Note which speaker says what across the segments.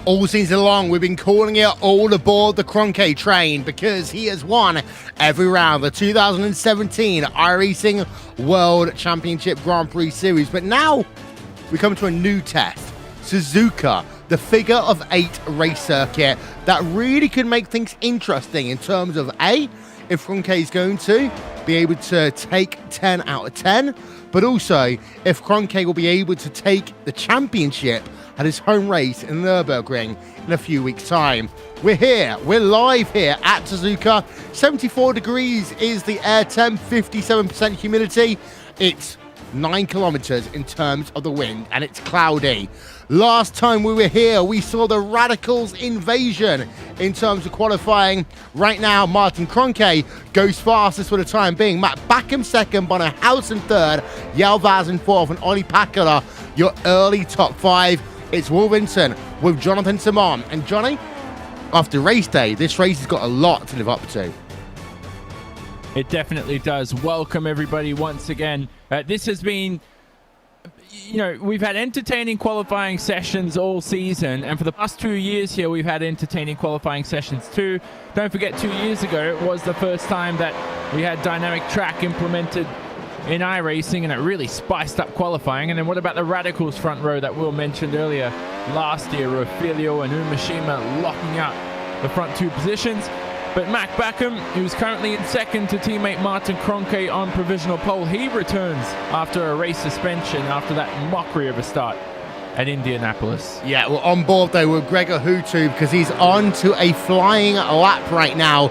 Speaker 1: All season long, we've been calling it all aboard the Kroenke train because he has won every round of the 2017 iRacing World Championship Grand Prix Series. But now we come to a new test. Suzuka, the figure of 8 race circuit that really could make things interesting in terms of A, if Kroenke is going to be able to take 10 out of 10, but also if Kroenke will be able to take the championship at his home race in Nürburgring in a few weeks' time. We're live here at Suzuka. 74 degrees is the air temp, 57% humidity. It's 9 kilometers in terms of the wind, and it's cloudy. Last time we were here, we saw the Radicals invasion in terms of qualifying. Right now, Martin Kroenke goes fastest for the time being. Matt Backham second, Bonnerhausen third, Yelvaz in fourth, and Olli Pakala, your early top 5. It's Wolverhampton with Jonathan Simon. And Johnny, after race day, this race has got a lot to live up to.
Speaker 2: It definitely does. Welcome, everybody, once again. This has been, we've had entertaining qualifying sessions all season. And for the past 2 years here, we've had entertaining qualifying sessions too. Don't forget, 2 years ago, it was the first time that we had dynamic track implemented in iRacing, and it really spiced up qualifying. And then what about the Radicals front row that Will mentioned earlier last year? Rofilio and Umashima locking out the front 2 positions. But Matt Backham, who's currently in second to teammate Martin Kroenke on provisional pole, he returns after a race suspension after that mockery of a start at Indianapolis.
Speaker 1: Yeah, we're on board though with Gregor Hutu because he's on to a flying lap right now.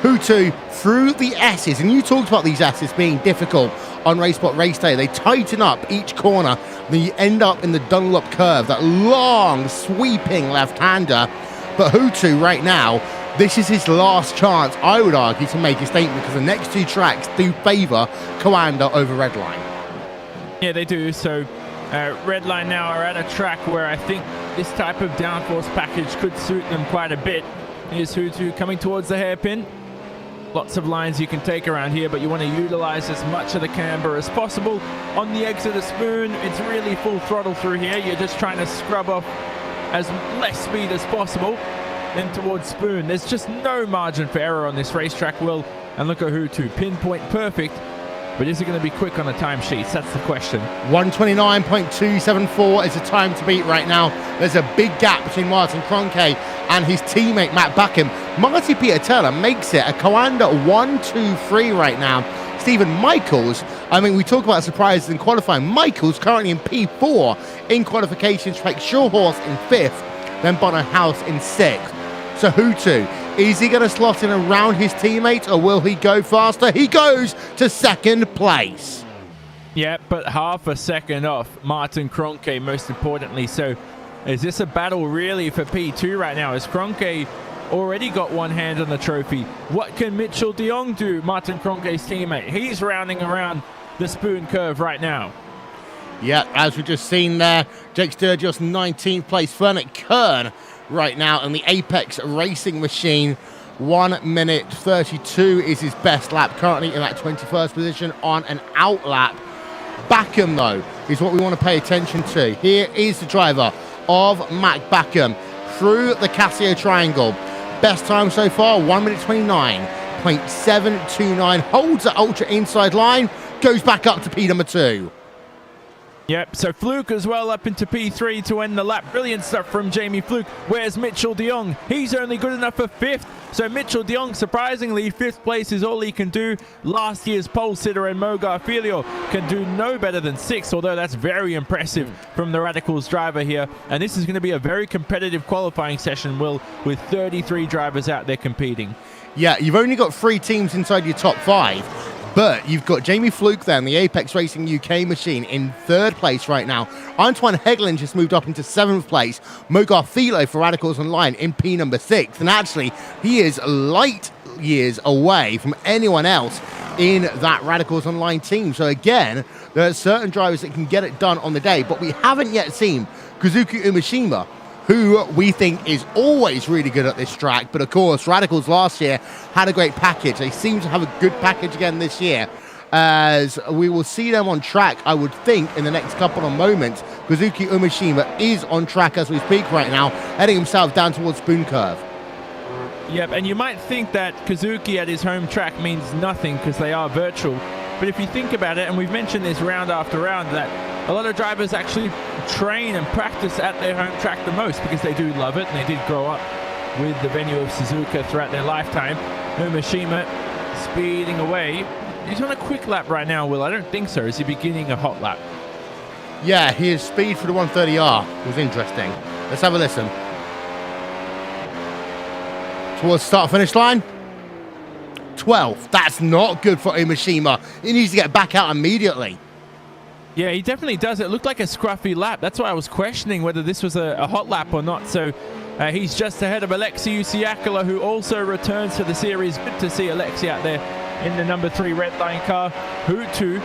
Speaker 1: Hutu through the S's, and you talked about these S's being difficult on RaceSpot race day. They tighten up each corner, then you end up in the Dunlop curve, that long sweeping left-hander. But Hutu right now, this is his last chance, I would argue, to make a statement because the next 2 tracks do favour Coanda over Redline.
Speaker 2: Yeah, they do. So Redline now are at a track where I think this type of downforce package could suit them quite a bit. Here's Hutu coming towards the hairpin. Lots of lines you can take around here, but you want to utilize as much of the camber as possible. On the exit of Spoon, it's really full throttle through here. You're just trying to scrub off as less speed as possible. Then towards Spoon, there's just no margin for error on this racetrack, Will. And look at Hutu, pinpoint perfect. But is it going to be quick on the timesheets? That's the question.
Speaker 1: 1:29.274 is the time to beat right now. There's a big gap between Martin Kroenke and his teammate Matt Backham. Marty Peter Turner makes it a Coanda 1-2-3 right now. Stephen Michaels, we talk about surprises in qualifying. Michaels currently in P4 in qualifications, takes Shawhorse in 5th, then Bonnerhaus in 6th. So Hutu, is he going to slot in around his teammate or will he go faster? He goes to 2nd place.
Speaker 2: Yeah, but half a second off Martin Kroenke, most importantly. So is this a battle really for P2 right now? As Kroenke already got one hand on the trophy. What can Mitchell de Jong do, Martin Kroenke's teammate? He's rounding around the Spoon curve right now.
Speaker 1: Yeah, as we've just seen there, Jake Sturgis 19th place, Fernand Kern right now in the Apex Racing Machine. 1:32 is his best lap, currently in that 21st position on an out lap. Backham, though, is what we want to pay attention to. Here is the driver of Matt Backham through the Casio Triangle. Best time so far, 1:29.729. Holds the ultra inside line, goes back up to P number 2.
Speaker 2: Yep, so Fluke as well up into P3 to end the lap. Brilliant stuff from Jamie Fluke. Where's Mitchell de Jong? He's only good enough for 5th. So Mitchell de Jong, surprisingly, 5th place is all he can do. Last year's pole sitter and Mo Garfilio can do no better than 6th, although that's very impressive from the Radicals driver here. And this is going to be a very competitive qualifying session, Will, with 33 drivers out there competing.
Speaker 1: Yeah, you've only got 3 teams inside your top 5. But you've got Jamie Fluke there in the Apex Racing UK machine in 3rd place right now. Antoine Hegelin just moved up into 7th place. Mo Garfilo for Radicals Online in P number 6. And actually, he is light years away from anyone else in that Radicals Online team. So again, there are certain drivers that can get it done on the day. But we haven't yet seen Kazuki Umeshima, who we think is always really good at this track. But of course, Radicals last year had a great package. They seem to have a good package again this year, as we will see them on track, I would think, in the next couple of moments. Kazuki Umeshima is on track as we speak right now, heading himself down towards Spoon Curve.
Speaker 2: Yep, and you might think that Kazuki at his home track means nothing because they are virtual. But if you think about it, and we've mentioned this round after round, that a lot of drivers actually train and practice at their home track the most because they do love it and they did grow up with the venue of Suzuka throughout their lifetime. Umeshima speeding away. He's on a quick lap right now, Will. I don't think so. Is he beginning a hot lap?
Speaker 1: Yeah, his speed for the 130R was interesting. Let's have a listen. Towards start-finish line. 12th. That's not good for Umeshima. He needs to get back out immediately.
Speaker 2: Yeah, he definitely does. It looked like a scruffy lap. That's why I was questioning whether this was a hot lap or not. So he's just ahead of Alexei Usiakala, who also returns to the series. Good to see Alexei out there in the number 3 red line car. Hutu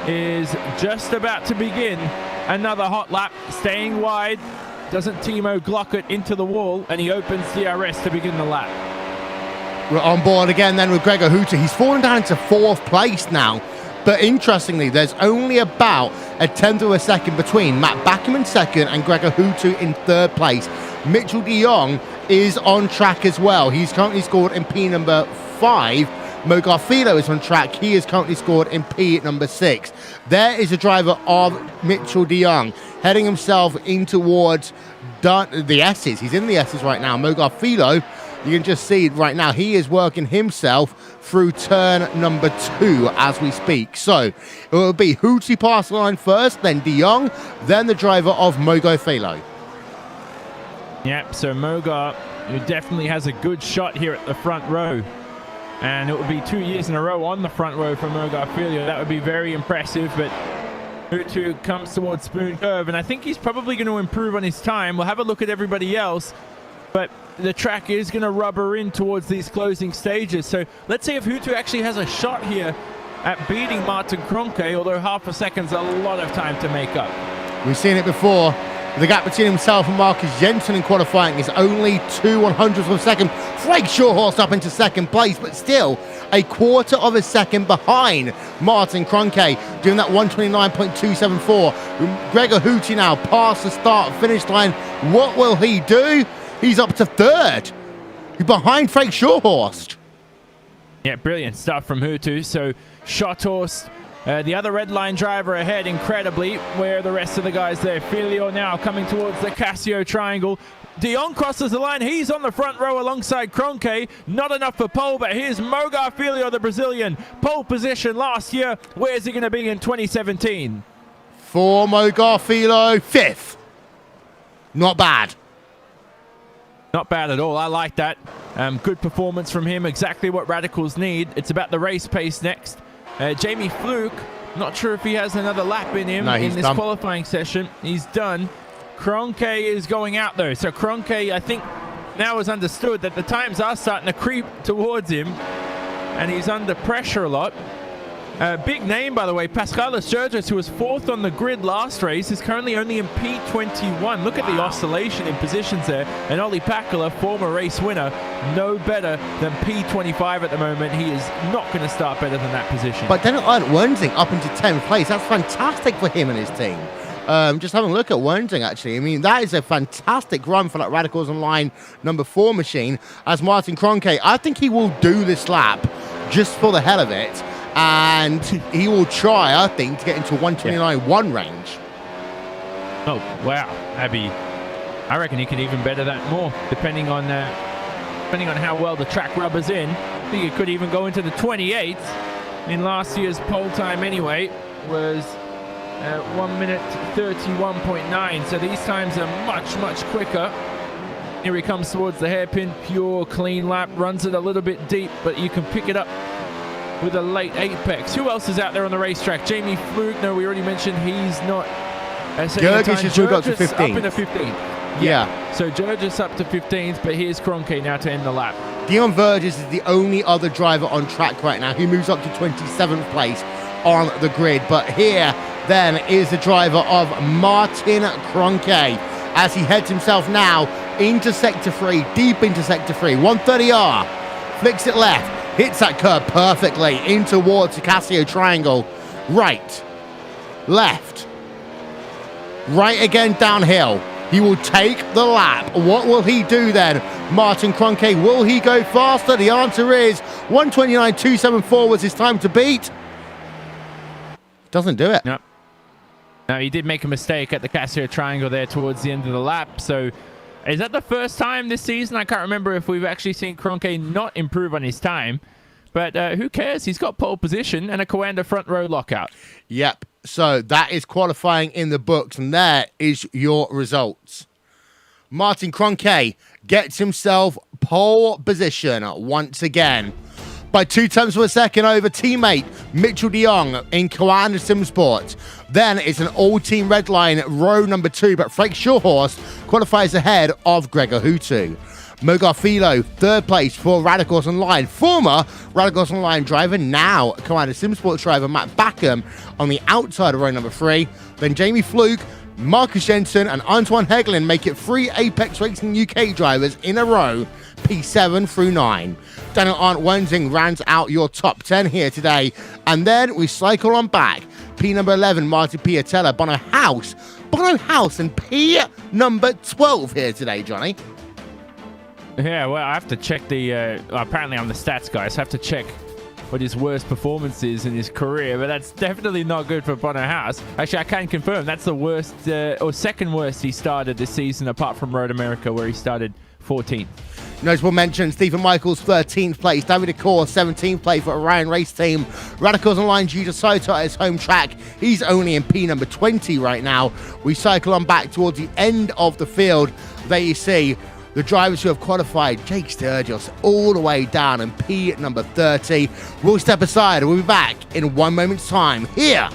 Speaker 2: is just about to begin another hot lap, staying wide. Doesn't Timo Glock it into the wall, and he opens DRS to begin the lap.
Speaker 1: We're on board again then with Gregor Hutu. He's fallen down to 4th place now. But interestingly, there's only about a 1/10 of a second between Matt Backerman 2nd and Gregor Hutu in 3rd place. Mitchell de Jong is on track as well. He's currently scored in P number 5. Mo Garfilo is on track. He is currently scored in P number 6. There is a driver of Mitchell de Jong heading himself in towards the S's. He's in the S's right now. Mo Garfilo, you can just see right now, he is working himself through turn number 2 as we speak. So it will be Hutu pass the line first, then de Jong, then the driver of Mo Garfilo.
Speaker 2: Yep, so Mogar, who definitely has a good shot here at the front row. And it would be 2 years in a row on the front row for Mo Garfilo. That would be very impressive, but Hutu comes towards Spoon Curve, and I think he's probably going to improve on his time. We'll have a look at everybody else, but the track is going to rubber in towards these closing stages. So let's see if Hutu actually has a shot here at beating Martin Kroenke, although half a second's a lot of time to make up.
Speaker 1: We've seen it before. The gap between himself and Marcus Jensen in qualifying is only 2/100ths of a second. Frank Shawhorse up into 2nd place, but still a 1/4 of a second behind Martin Kroenke, doing that 129.274. Gregor Hutu now past the start-finish line. What will he do? He's up to 3rd. He's behind Frank Shawhorse.
Speaker 2: Yeah, brilliant stuff from Hutu. So Shawhorse, the other red line driver ahead, incredibly. Where are the rest of the guys there? Filio now coming towards the Casio triangle. De Jong crosses the line. He's on the front row alongside Kroenke. Not enough for pole, but here's Mo Garfilo, the Brazilian. Pole position last year. Where's he going to be in 2017?
Speaker 1: For Mo Garfilo, 5th. Not bad.
Speaker 2: Not bad at all. I like that. Good performance from him. Exactly what Radicals need. It's about the race pace next. Jamie Fluke, not sure if he has another lap in him in this qualifying session. He's done. Kroenke is going out though. So Kroenke, I think, now has understood that the times are starting to creep towards him, and he's under pressure a lot. Big name, by the way, Pascal Sturgis, who was 4th on the grid last race, is currently only in P21. Look at the oscillation in positions there. And Olli Pakala, former race winner, no better than P25 at the moment. He is not going to start better than that position.
Speaker 1: But then Wernzing up into 10th place. That's fantastic for him and his team. Just having a look at Wernzing, actually. I mean, that is a fantastic run for that Radicals Online number 4 machine. As Martin Kroenke, I think he will do this lap just for the hell of it. And he will try, I think, to get into 129.1 range.
Speaker 2: Oh, wow. I reckon he could even better that more, depending on how well the track rubber's in. I think it could even go into the 28th. In last year's pole time anyway was 1 minute 31.9. So these times are much, much quicker. Here he comes towards the hairpin. Pure, clean lap. Runs it a little bit deep, but you can pick it up with a late apex. Who else is out there on the racetrack? Jamie Fluke. No, we already mentioned he's not.
Speaker 1: Jurgis has got to 15th.
Speaker 2: Up in the 15th. Yeah. So Jurgis up to 15th, but here's Kroenke now to end the lap.
Speaker 1: Dion Verges is the only other driver on track right now who moves up to 27th place on the grid. But here, then, is the driver of Martin Kroenke as he heads himself now into Sector 3, deep into Sector 3. 130R, flicks it left, hits that curve perfectly in towards the Casio triangle. Right, left, right again downhill. He will take the lap. What will he do then? Martin Kroenke, will he go faster? The answer is 129.274 was his time to beat. Doesn't do it.
Speaker 2: No. No, he did make a mistake at the Casio triangle there towards the end of the lap. So is that the first time this season? I can't remember if we've actually seen Kroenke not improve on his time. But who cares? He's got pole position and a Coanda front row lockout. Yep.
Speaker 1: So that is qualifying in the books, and there is your results. Martin Kroenke gets himself pole position once again by 2 tenths of a second over teammate Mitchell de Jong in Coanda Simsport. Then it's an all-team red line, row number 2, but Frank Shawhorst qualifies ahead of Gregor Hutu. Mogar Philo, 3rd place for Radicals Online. Former Radicals Online driver, now Coanda Simsport driver Matt Backham on the outside of row number 3. Then Jamie Fluke, Marcus Jensen and Antoine Hegelin make it 3 Apex Racing UK drivers in a row, P7 through 9. Daniel Arndt Wensing rounds out your top 10 here today. And then we cycle on back. P number 11, Martin Piatella, Bono House and P number 12 here today, Johnny.
Speaker 2: Yeah, well, I have to check the... apparently I'm the stats guy, so I have to check what his worst performance is in his career, but that's definitely not good for Bono House. Actually, I can confirm that's the worst, or second worst he started this season, apart from Road America, where he started 14th.
Speaker 1: Notable mention, Stephen Michaels, 13th place. David Accor, 17th place for Orion Race Team. Radicals Online due to Soto at his home track. He's only in P number 20 right now. We cycle on back towards the end of the field. There you see the drivers who have qualified, Jake Sturgis, all the way down in P number 30. We'll step aside and we'll be back in 1 moment's time here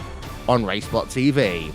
Speaker 1: on RaceSpotTV.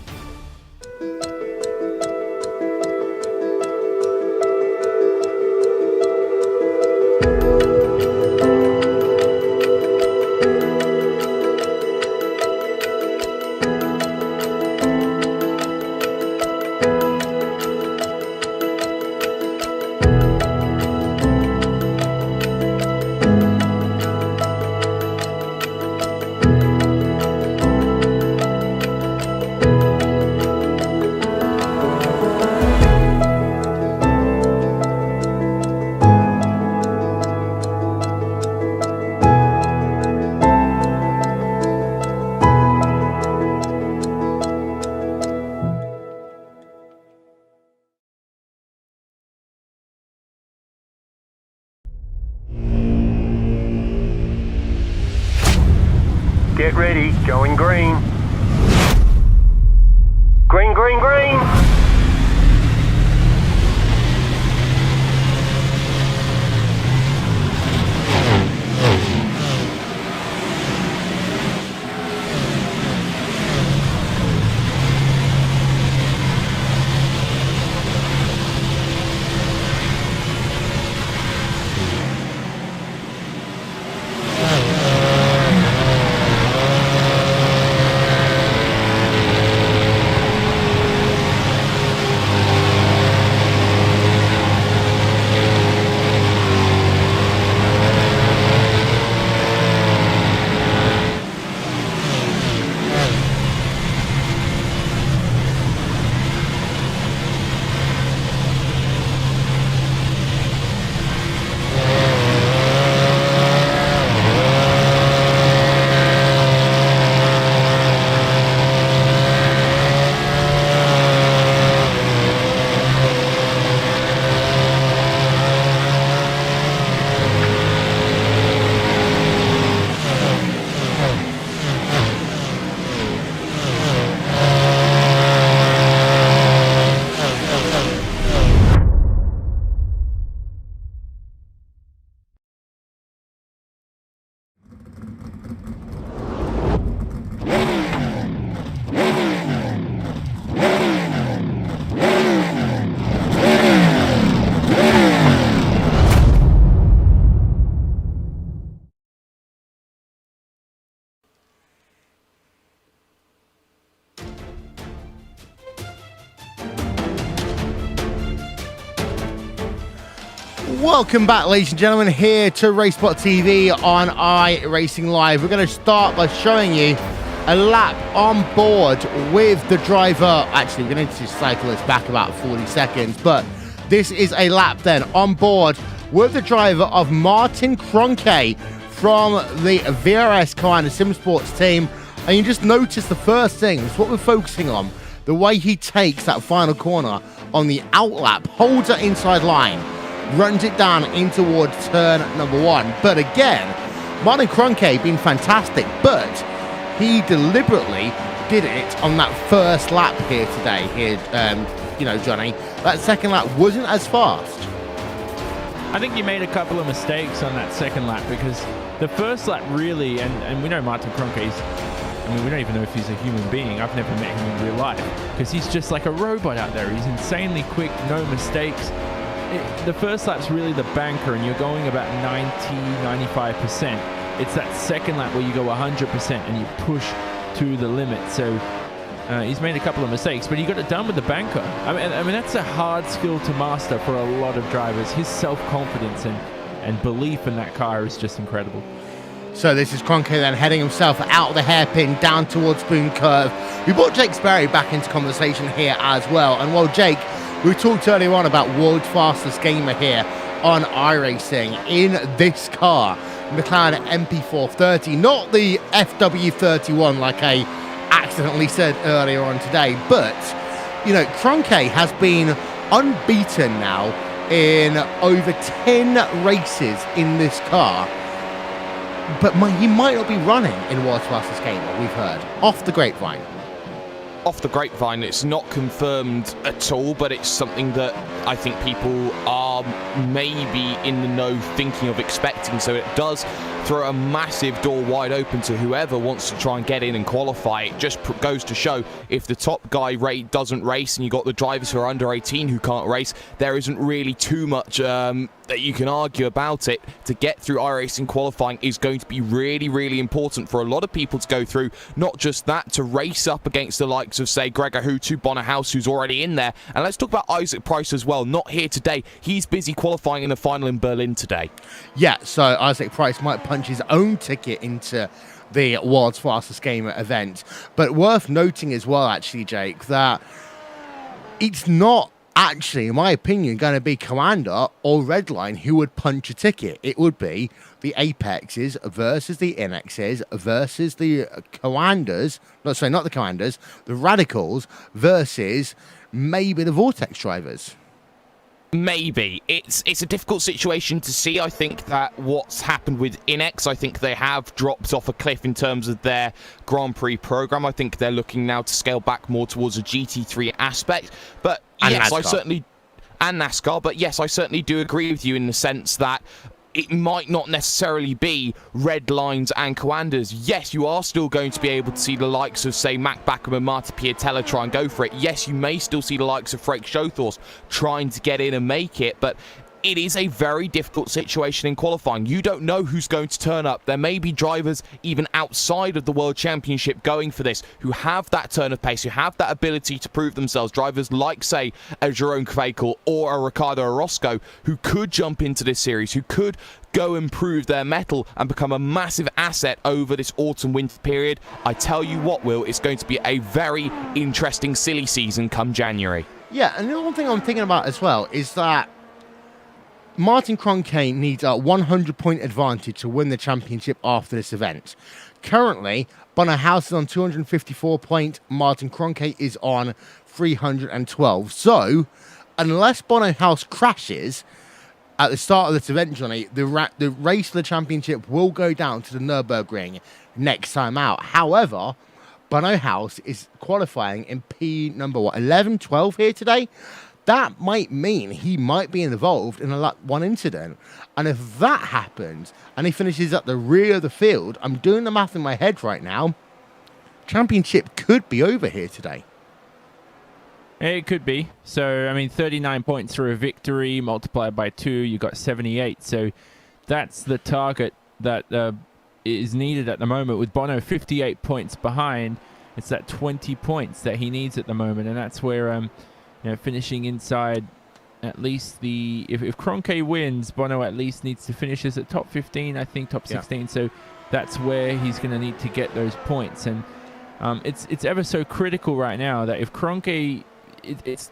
Speaker 3: Get ready, going green. Green, green, green.
Speaker 1: Welcome back, ladies and gentlemen, here to RaceSpotTV on iRacing Live. We're going to start by showing you a lap on board with the driver. Actually, we're going to cycle this back about 40 seconds, but this is a lap then on board with the driver of Martin Kroenke from the VRS car and the Sim Sports team. And you just notice the first thing, it's what we're focusing on, the way he takes that final corner on the outlap, holds that inside line, runs it down in towards turn number 1. But again, Martin Kroenke been fantastic, but he deliberately did it on that first lap here today. Johnny, that second lap wasn't as fast.
Speaker 2: I think you made a couple of mistakes on that second lap, because the first lap really, and we know Martin Kroenke's, I mean, we don't even know if he's a human being. I've never met him in real life, because he's just like a robot out there. He's insanely quick, no mistakes. The first lap's really the banker, and you're going about 90-95%. It's that second lap where you go 100% and you push to the limit. So he's made a couple of mistakes, but he got it done with the banker. I mean that's a hard skill to master for a lot of drivers. His self-confidence and belief in that car is just incredible.
Speaker 1: So this is Kroenke then heading himself out of the hairpin down towards Boom Curve. We brought Jake Sperry back into conversation here as well. And while Jake, we talked earlier on about world's fastest gamer here on iRacing in this car, McLaren MP4-30, not the FW31 like I accidentally said earlier on today, but Kroenke has been unbeaten now in over 10 races in this car. But he might not be running in world's fastest gamer, we've heard off the grapevine.
Speaker 4: Off the grapevine, it's not confirmed at all, but it's something that I think people are maybe in the know thinking of expecting. So it does throw a massive door wide open to whoever wants to try and get in and qualify. It just goes to show, if the top guy doesn't race and you got the drivers who are under 18 who can't race, there isn't really too much that you can argue about it. To get through iRacing qualifying is going to be really, really important for a lot of people to go through. Not just that, to race up against the likes of, say, Gregor Houtu, Bonner House, who's already in there. And let's talk about Isaac Price as well. Not here today. He's busy qualifying in the final in Berlin today.
Speaker 1: Yeah, so Isaac Price might punch his own ticket into the world's fastest gamer event. But worth noting as well, actually, Jake, that it's not actually, in my opinion, going to be Commander or Redline who would punch a ticket. It would be the Apexes versus the Inexes versus the Commanders. Not the Commanders, the Radicals versus maybe the Vortex drivers.
Speaker 4: Maybe. It's a difficult situation to see. I think that what's happened with Inex, I think they have dropped off a cliff in terms of their Grand Prix program. I think they're looking now to scale back more towards a GT3 aspect. But yes, NASCAR. But yes, I certainly do agree with you in the sense that it might not necessarily be Red Lines and Coanders. Yes, you are still going to be able to see the likes of, say, Mac Backham and Marta Piatella try and go for it. Yes, you may still see the likes of Frake Shothorst trying to get in and make it, but it is a very difficult situation in qualifying. You don't know who's going to turn up. There may be drivers even outside of the World Championship going for this who have that turn of pace, who have that ability to prove themselves. Drivers like, say, a Jerome Kvekel or a Ricardo Orozco who could jump into this series, who could go and prove their mettle and become a massive asset over this autumn-winter period. I tell you what, Will, it's going to be a very interesting silly season come January.
Speaker 1: Yeah, and the other thing I'm thinking about as well is that Martin Kroenke needs a 100-point advantage to win the championship after this event. Currently, Bonner House is on 254 points. Martin Kroenke is on 312. So, unless Bonner House crashes at the start of this event, Johnny, the race for the championship will go down to the Nürburgring next time out. However, Bono House is qualifying in P number 11, 12 here today. That might mean he might be involved in a Lap 1 incident. And if that happens, and he finishes at the rear of the field, I'm doing the math in my head right now, championship could be over here today.
Speaker 2: It could be. So, I mean, 39 points through a victory, multiplied by 2, you got 78. So that's the target that is needed at the moment. With Bono 58 points behind, it's that 20 points that he needs at the moment. And that's where... finishing inside at least if Kroenke wins, Bono at least needs to finish as at top 15, I think top 16. So that's where he's going to need to get those points. And it's ever so critical right now that if Kroenke, it's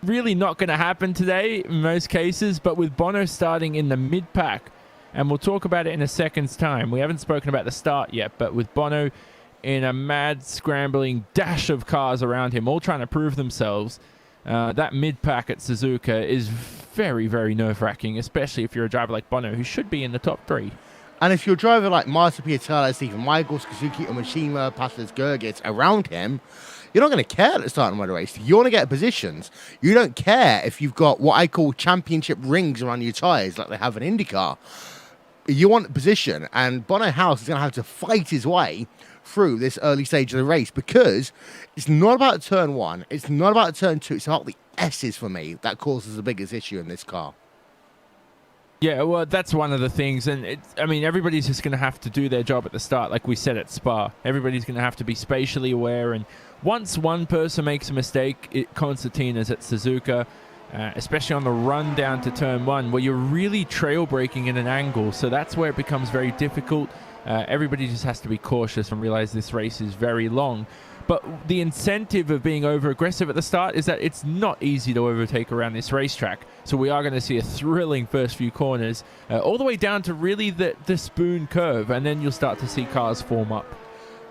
Speaker 2: really not going to happen today in most cases, but with Bono starting in the mid-pack, and we'll talk about it in a second's time. We haven't spoken about the start yet, but with Bono in a mad scrambling dash of cars around him, all trying to prove themselves, that mid-pack at Suzuka is very, very nerve-wracking, especially if you're a driver like Bono, who should be in the top 3.
Speaker 1: And if you're a driver like Marta Piatella, Stephen Michael, Suzuki, Omashima, Pastas Gergis around him, you're not going to care at the start of the race. You want to get positions. You don't care if you've got what I call championship rings around your tyres like they have in IndyCar. You want position, and Bono House is going to have to fight his way through this early stage of the race, because it's not about turn 1, it's not about turn 2, it's about the S's for me that causes the biggest issue in this car.
Speaker 2: Yeah, well, that's one of the things, and I mean, everybody's just going to have to do their job at the start, like we said at Spa. Everybody's going to have to be spatially aware, and once one person makes a mistake, Constantina's at Suzuka, especially on the run down to turn 1, where you're really trail braking in an angle, so that's where it becomes very difficult. Everybody just has to be cautious and realize this race is very long. But the incentive of being over-aggressive at the start is that it's not easy to overtake around this racetrack. So we are going to see a thrilling first few corners, all the way down to really the spoon curve, and then you'll start to see cars form up.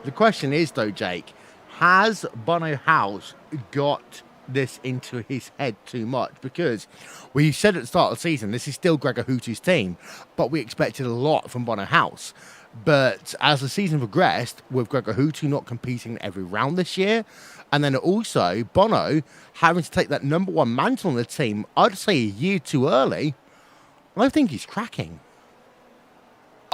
Speaker 1: The question is, though, Jake, has Bono House got this into his head too much? Because we said at the start of the season, this is still Gregor Hutu's team, but we expected a lot from Bono House. But as the season progressed, with Gregor Hutu not competing every round this year, and then also Bono having to take that number 1 mantle on the team, I'd say a year too early, I think he's cracking.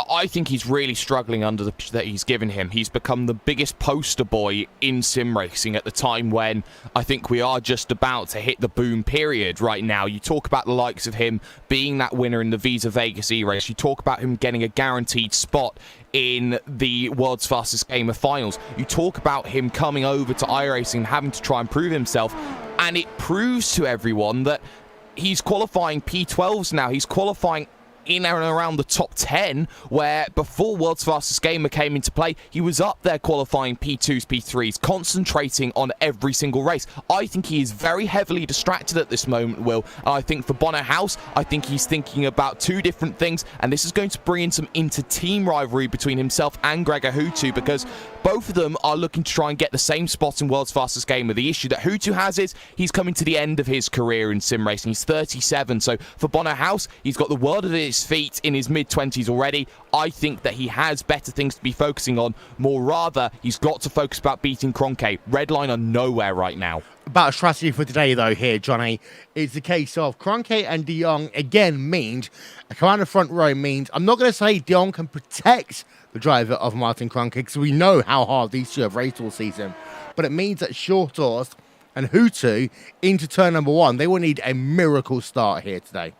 Speaker 4: I think he's really struggling under the pressure that he's given him. He's become the biggest poster boy in sim racing at the time when I think we are just about to hit the boom period right now. You talk about the likes of him being that winner in the Visa Vegas E-Race. You talk about him getting a guaranteed spot in the World's Fastest Gamer finals. You talk about him coming over to iRacing and having to try and prove himself. And it proves to everyone that he's qualifying P12s now. He's qualifying in and around the top 10, where before World's Fastest Gamer came into play, he was up there qualifying P2s, P3s, concentrating on every single race. I think he is very heavily distracted at this moment, Will. And I think for Bono House, I think he's thinking about 2 different things, and this is going to bring in some inter-team rivalry between himself and Gregor Hutu, because both of them are looking to try and get the same spot in World's Fastest Gamer. The issue that Hutu has is he's coming to the end of his career in sim racing. He's 37, so for Bono House, he's got the world at his feet in his mid-20s already. I think that he has better things to be focusing on. More rather, he's got to focus about beating Kroenke. Red line are nowhere right now.
Speaker 1: About strategy for today, though, here, Johnny, is the case of Kroenke and De Jong, again, means a command of front row means, I'm not going to say De Jong can protect the driver of Martin Kroenke, because we know how hard these two have raced all season, but it means that Shorthorst and Hutu into turn number 1, they will need a miracle start here today.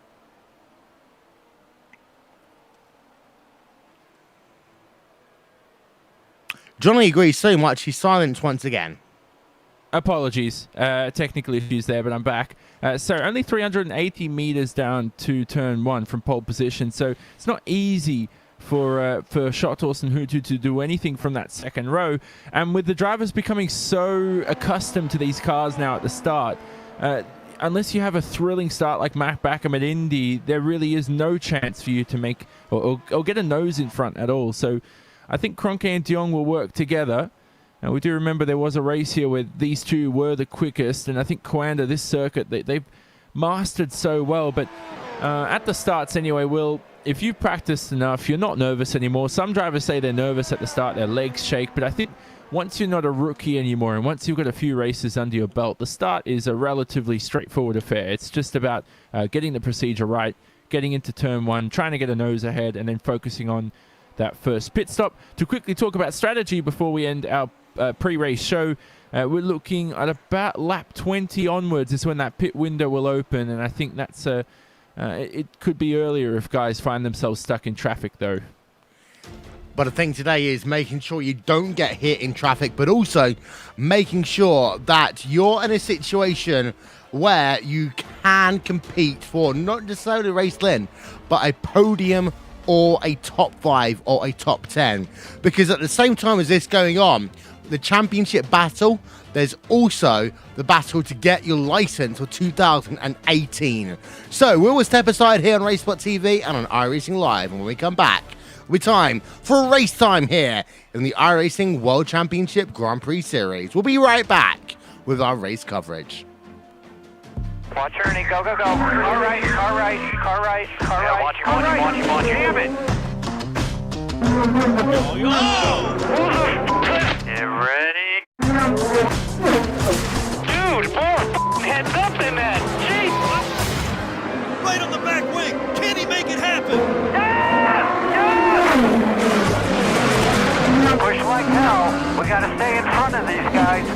Speaker 1: Johnny agrees so much, he's silenced once again.
Speaker 2: Apologies, technical issues there, but I'm back. So only 380 meters down to turn 1 from pole position, so it's not easy for Shorthorst and Hutu to do anything from that second row. And with the drivers becoming so accustomed to these cars now at the start, unless you have a thrilling start like Matt Backham at Indy, there really is no chance for you to make or get a nose in front at all. So I think Kroenke and De Jong will work together. And we do remember there was a race here where these two were the quickest, and I think Coanda, this circuit, they've mastered so well. But at the starts anyway, Will, if you've practiced enough, you're not nervous anymore. Some drivers say they're nervous at the start, their legs shake, but I think once you're not a rookie anymore and once you've got a few races under your belt, the start is a relatively straightforward affair. It's just about getting the procedure right, getting into turn 1, trying to get a nose ahead, and then focusing on that first pit stop. To quickly talk about strategy before we end our pre-race show, we're looking at about lap 20 onwards is when that pit window will open, and I think that's it could be earlier if guys find themselves stuck in traffic though.
Speaker 1: But the thing today is making sure you don't get hit in traffic, but also making sure that you're in a situation where you can compete for not necessarily race win, but a podium or a top 5 or a top 10. Because at the same time as this going on, the championship battle, there's also the battle to get your license for 2018. So we'll step aside here on RaceSpotTV and on iRacing Live, and when we come back, it'll be time for race time here in the iRacing World Championship Grand Prix Series. We'll be right back with our race coverage.
Speaker 3: Watch Ernie, go, go, go. Car right, car right, car right, car right. Watch him, watch him. Damn it. Get ready. Dude, more heads up in that. Jeez.
Speaker 5: Right on the back wing. Can he make it happen?
Speaker 3: Yes! Yes! Push like hell. We gotta stay in front of these guys.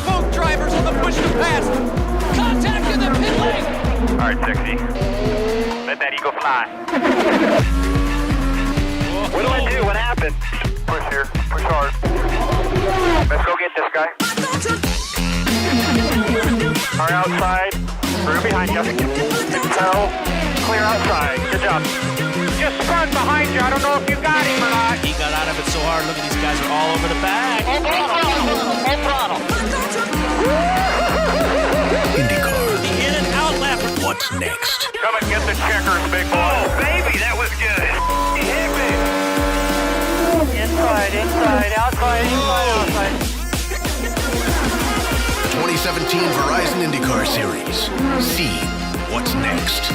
Speaker 5: Both drivers on the push to pass. Contact in the pit lane.
Speaker 3: All right, sexy. Let that eagle fly. What do I do? What happened? Push here. Push hard. Let's go get this guy. Car outside. We're behind you. Tell. Clear outside. Good job. Just spun behind you. I don't know if you got him or not.
Speaker 5: He got out of it so hard. Look at these guys are all over the back.
Speaker 3: Full throttle.
Speaker 5: IndyCar. In and out lap. What's next?
Speaker 3: Come and get the checkers, big boy. Oh, baby, that was good. He hit me. Inside, inside, outside, inside, outside.
Speaker 6: 2017 Verizon IndyCar Series. See what's next.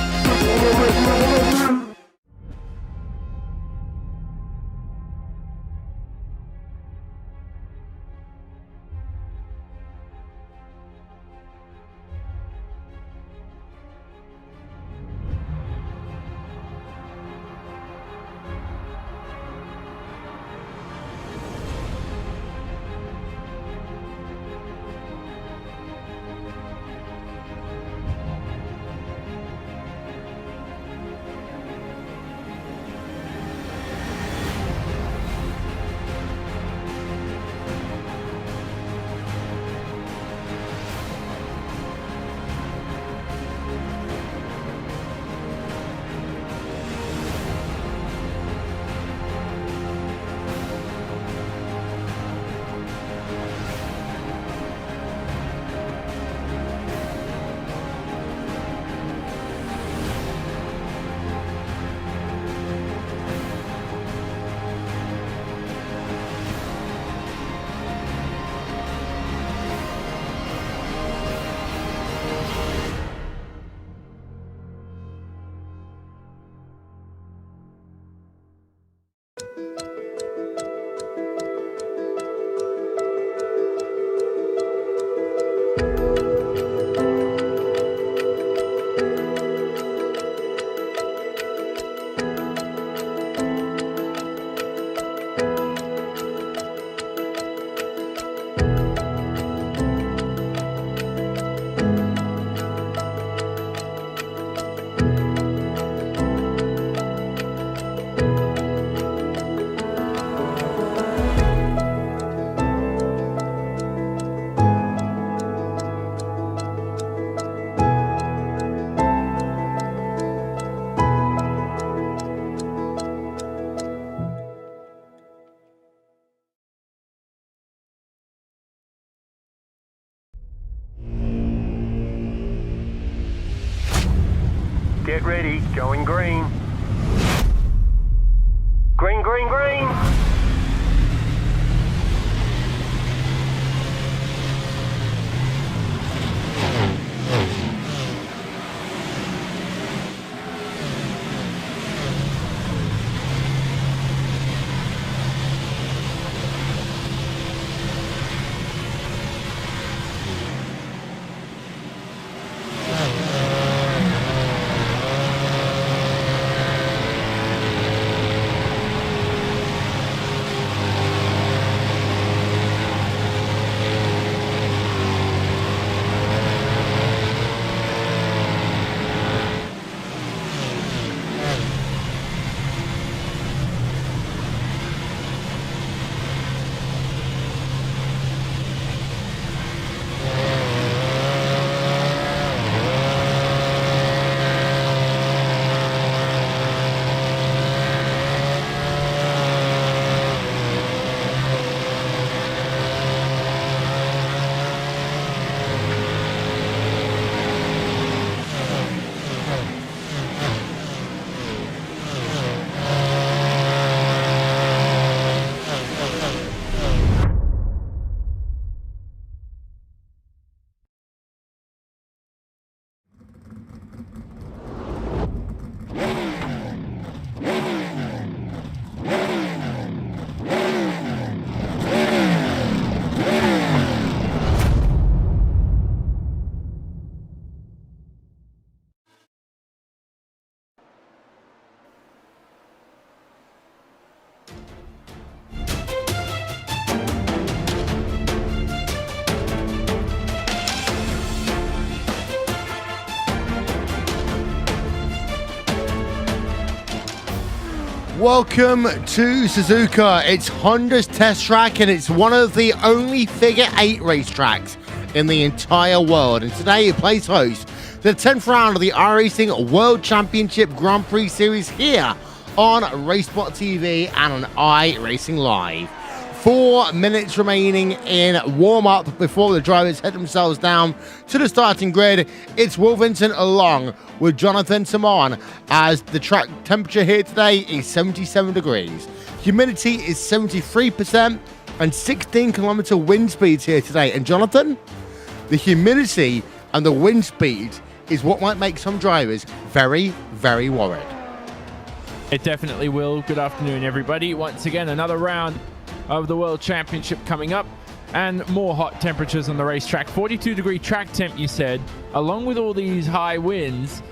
Speaker 3: Get ready, going green. Green, green, green.
Speaker 1: Welcome to Suzuka. It's Honda's test track, and it's one of the only figure 8 racetracks in the entire world. And today it plays host to the 10th round of the iRacing World Championship Grand Prix Series here on RaceSpotTV and on iRacing Live. 4 minutes remaining in warm-up before the drivers head themselves down to the starting grid. It's Will Vincent along with Jonathan Simon, as the track temperature here today is 77 degrees. Humidity is 73% and 16 kilometer wind speeds here today. And Jonathan, the humidity and the wind speed is what might make some drivers very, very worried.
Speaker 2: It definitely will. Good afternoon, everybody. Once again, another round of the World Championship coming up, and more hot temperatures on the racetrack. 42-degree track temp, you said, along with all these high winds.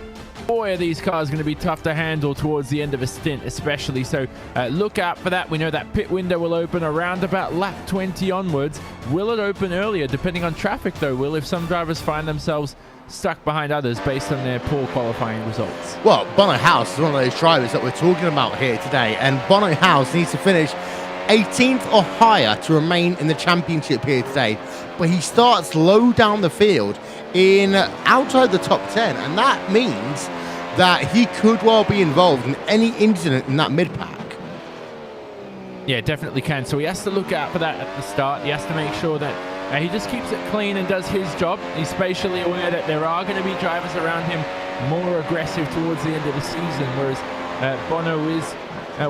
Speaker 2: Boy, are these cars going to be tough to handle towards the end of a stint, especially. So look out for that. We know that pit window will open around about lap 20 onwards. Will it open earlier, depending on traffic, though? Will, if some drivers find themselves stuck behind others based on their poor qualifying results?
Speaker 1: Well, Bono House is one of those drivers that we're talking about here today, and Bono House needs to finish 18th or higher to remain in the championship here today, but he starts low down the field in outside the top 10, and that means that he could well be involved in any incident in that mid-pack.
Speaker 2: Yeah, definitely can. So he has to look out for that at the start. He has to make sure that he just keeps it clean and does his job. He's spatially aware that there are going to be drivers around him more aggressive towards the end of the season, whereas Bono is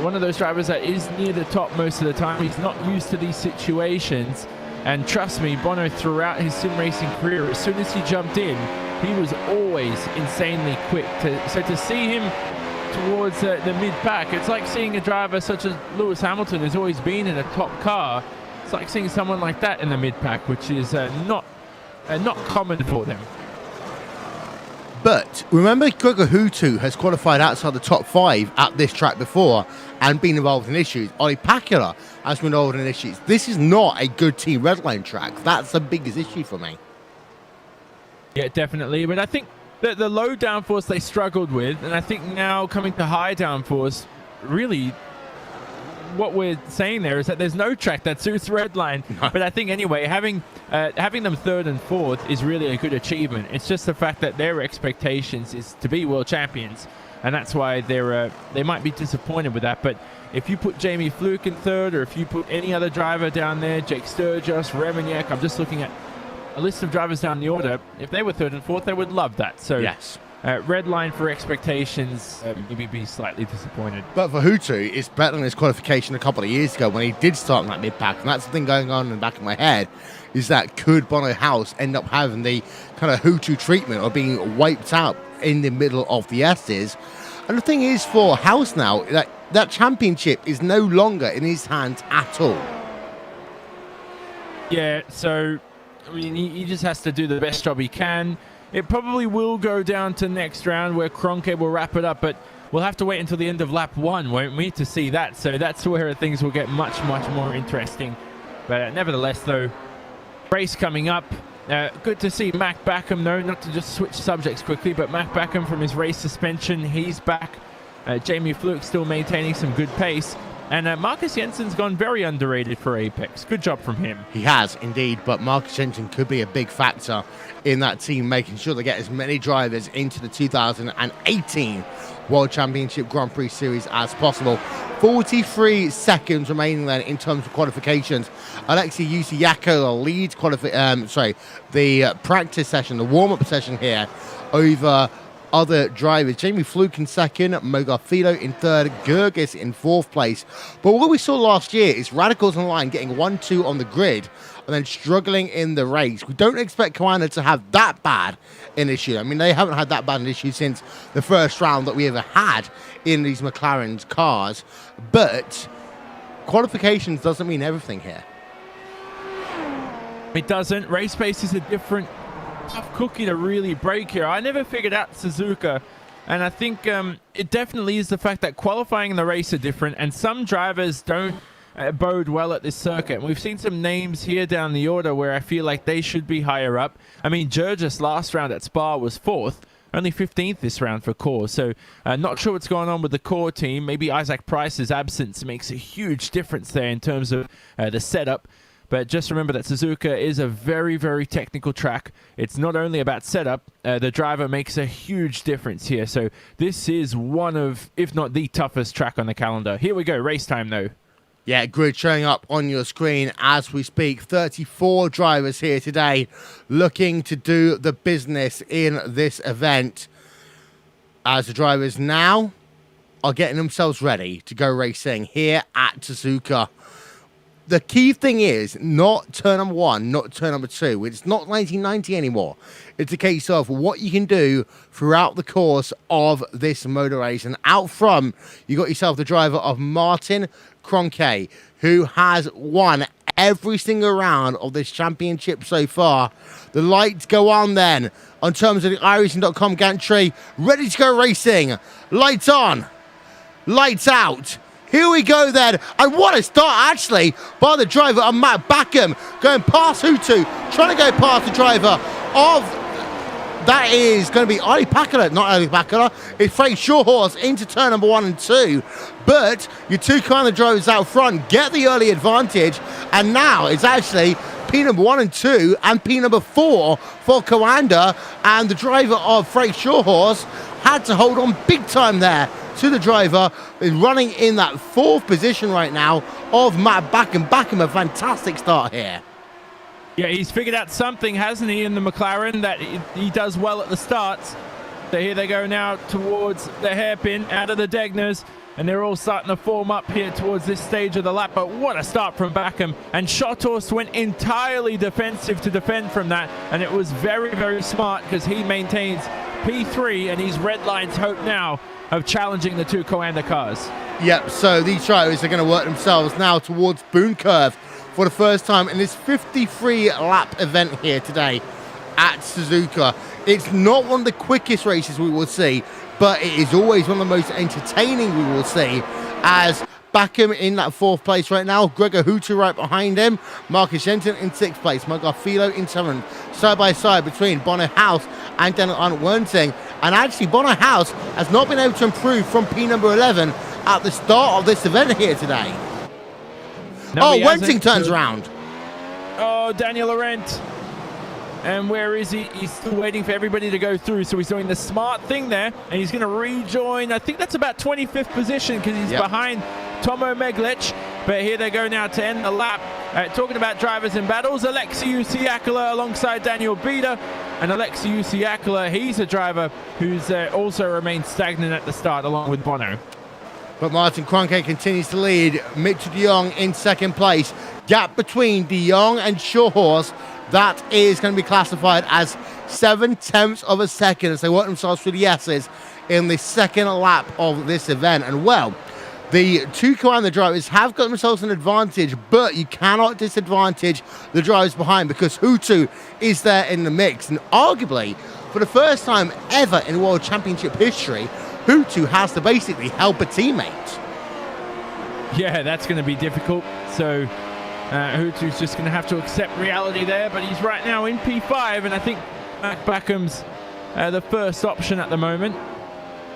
Speaker 2: one of those drivers that is near the top most of the time. He's not used to these situations, and trust me, Bono, throughout his sim racing career, as soon as he jumped in, he was always insanely quick. So to see him towards the mid-pack, it's like seeing a driver such as Lewis Hamilton, who's always been in a top car. It's like seeing someone like that in the mid-pack, which is not common for them.
Speaker 1: But remember, Gregor Hutu has qualified outside the top 5 at this track before and been involved in issues. Ollie Pakula has been involved in issues. This is not a good Team Redline track. That's the biggest issue for me.
Speaker 2: Yeah, definitely. But I think that the low downforce they struggled with, and I think now coming to high downforce, really what we're saying there is that there's no track that suits Redline. No. But I think anyway, having them 3rd and 4th is really a good achievement. It's just the fact that their expectations is to be world champions, and that's why they might be disappointed with that. But if you put Jamie Fluke in 3rd, or if you put any other driver down there, Jake Sturgis, Remignac, I'm just looking at a list of drivers down the order. If they were 3rd and 4th, they would love that. So
Speaker 1: yes.
Speaker 2: Red line for expectations, maybe be slightly disappointed.
Speaker 1: But for Hutu, it's better than his qualification a couple of years ago when he did start in that mid-pack. And that's the thing going on in the back of my head, is that could Bono House end up having the kind of Hutu treatment or being wiped out in the middle of the S's? And the thing is for House now, that championship is no longer in his hands at all. Yeah,
Speaker 2: so I mean, he just has to do the best job he can. It probably will go down to next round where Kroenke will wrap it up, but we'll have to wait until the end of lap 1, won't we, to see that. So that's where things will get much, much more interesting. But nevertheless, though, race coming up. Good to see Mac Backham, though, not to just switch subjects quickly, but Mac Backham from his race suspension, he's back. Jamie Fluke still maintaining some good pace. And Marcus Jensen's gone very underrated for Apex. Good job from him.
Speaker 1: He has, indeed, but Marcus Jensen could be a big factor in that team, making sure they get as many drivers into the 2018 World Championship Grand Prix Series as possible. 43 seconds remaining then in terms of qualifications. Alexei Yusiako leads the practice session, the warm-up session here over other drivers. Jamie Fluke in 2nd, Mogarfido in 3rd, Gergis in 4th place. But what we saw last year is Radicals Online getting 1-2 on the grid and then struggling in the race. We don't expect Koana to have that bad an issue. I mean, they haven't had that bad an issue since the first round that we ever had in these McLaren's cars. But qualifications doesn't mean everything here.
Speaker 2: It doesn't. Race pace is a different tough cookie to really break here. I never figured out Suzuka, and I think it definitely is the fact that qualifying and the race are different, and some drivers don't bode well at this circuit. And we've seen some names here down the order where I feel like they should be higher up. I mean, Gergis last round at Spa was 4th, only 15th this round for core. So not sure what's going on with the core team. Maybe Isaac Price's absence makes a huge difference there in terms of the setup. But just remember that Suzuka is a very, very technical track. It's not only about setup. The driver makes a huge difference here. So this is one of, if not the toughest track on the calendar. Here we go. Race time, though.
Speaker 1: Yeah, grid showing up on your screen as we speak. 34 drivers here today looking to do the business in this event. As the drivers now are getting themselves ready to go racing here at Suzuka. The key thing is not turn number 1, not turn number 2. It's not 1990 anymore. It's a case of what you can do throughout the course of this motor race. And out front, you got yourself the driver of Martin Kroenke, who has won every single round of this championship so far. The lights go on then on terms of the iRacing.com gantry. Ready to go racing. Lights on. Lights out. Here we go then, and what a start actually by the driver of Matt Backham, going past Hutu, trying to go past the driver of, that is going to be Ali Pakala, not Ali Pakala, it's Frank Shawhorse into turn number 1 and 2, but your two kind of drivers out front get the early advantage, and now it's actually P number 1 and 2 and P number 4 for Coanda, and the driver of Frank Shawhorse had to hold on big time there to the driver, is running in that 4th position right now of Matt Backham. Backham, a fantastic start here.
Speaker 2: Yeah, he's figured out something, hasn't he, in the McLaren, that he does well at the starts. So here they go now towards the hairpin, out of the Degners, and they're all starting to form up here towards this stage of the lap. But what a start from Backham. And Shawhorse went entirely defensive to defend from that, and it was very, very smart because he maintains P3, and he's Redline's hope now of challenging the two Coanda cars. Yep,
Speaker 1: so these drivers are going to work themselves now towards Boone Curve for the first time in this 53-lap event here today at Suzuka. It's not one of the quickest races we will see, but it is always one of the most entertaining we will see, as Backham in that 4th place right now, Gregor Hutu right behind him, Marcus Jensen in 6th place, Margot Filo in 7th, side by side between Bono House and Daniel Arndt-Wernting. And actually, Bono House has not been able to improve from P number 11 at the start of this event here today.
Speaker 2: No,
Speaker 1: Wernting turns around.
Speaker 2: Oh, Daniel Arendt. And where is he? He's still waiting for everybody to go through. So he's doing the smart thing there. And he's going to rejoin. I think that's about 25th position because he's behind Tomo Meglic. But here they go now to end the lap. Talking about drivers in battles, Alexei Usiakala alongside Daniel Bieder. And Alexei Usiakala, he's a driver who's also remained stagnant at the start along with Bono.
Speaker 1: But Martin Kroenke continues to lead. Mitchell de Jong in 2nd place. Gap between de Jong and Shawhorse, that is going to be classified as 7/10 of a second as they work themselves through the S's in the 2nd lap of this event. And well, the two Coanda drivers have got themselves an advantage, but you cannot disadvantage the drivers behind because Hutu is there in the mix. And arguably, for the first time ever in World Championship history, Hutu has to basically help a teammate.
Speaker 2: Yeah, that's going to be difficult. So Hutu's just going to have to accept reality there, but he's right now in P5, and I think Matt Backham's the first option at the moment.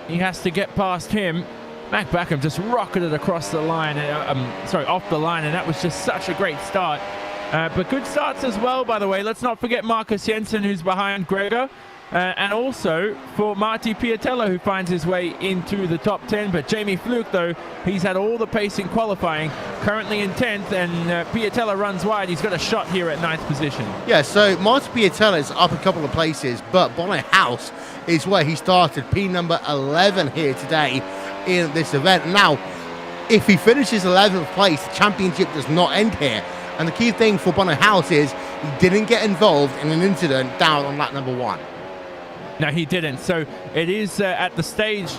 Speaker 2: He has to get past him. Matt Backham just rocketed across the line, off the line, and that was just such a great start. But good starts as well, by the way. Let's not forget Marcus Jensen, who's behind Gregor. And also for Marty Piatella, who finds his way into the top 10. But Jamie Fluke, though, he's had all the pace in qualifying, currently in 10th, and Piatella runs wide. He's got a shot here at 9th position. Yeah, so Marty Piatella is up a couple of places, but Bono House is where he started, P number 11 here today in this event. Now, if he finishes 11th place, the championship does not end here. And the key thing for Bono House is he didn't get involved in an incident down on lap number 1. No, he didn't. So it is at the stage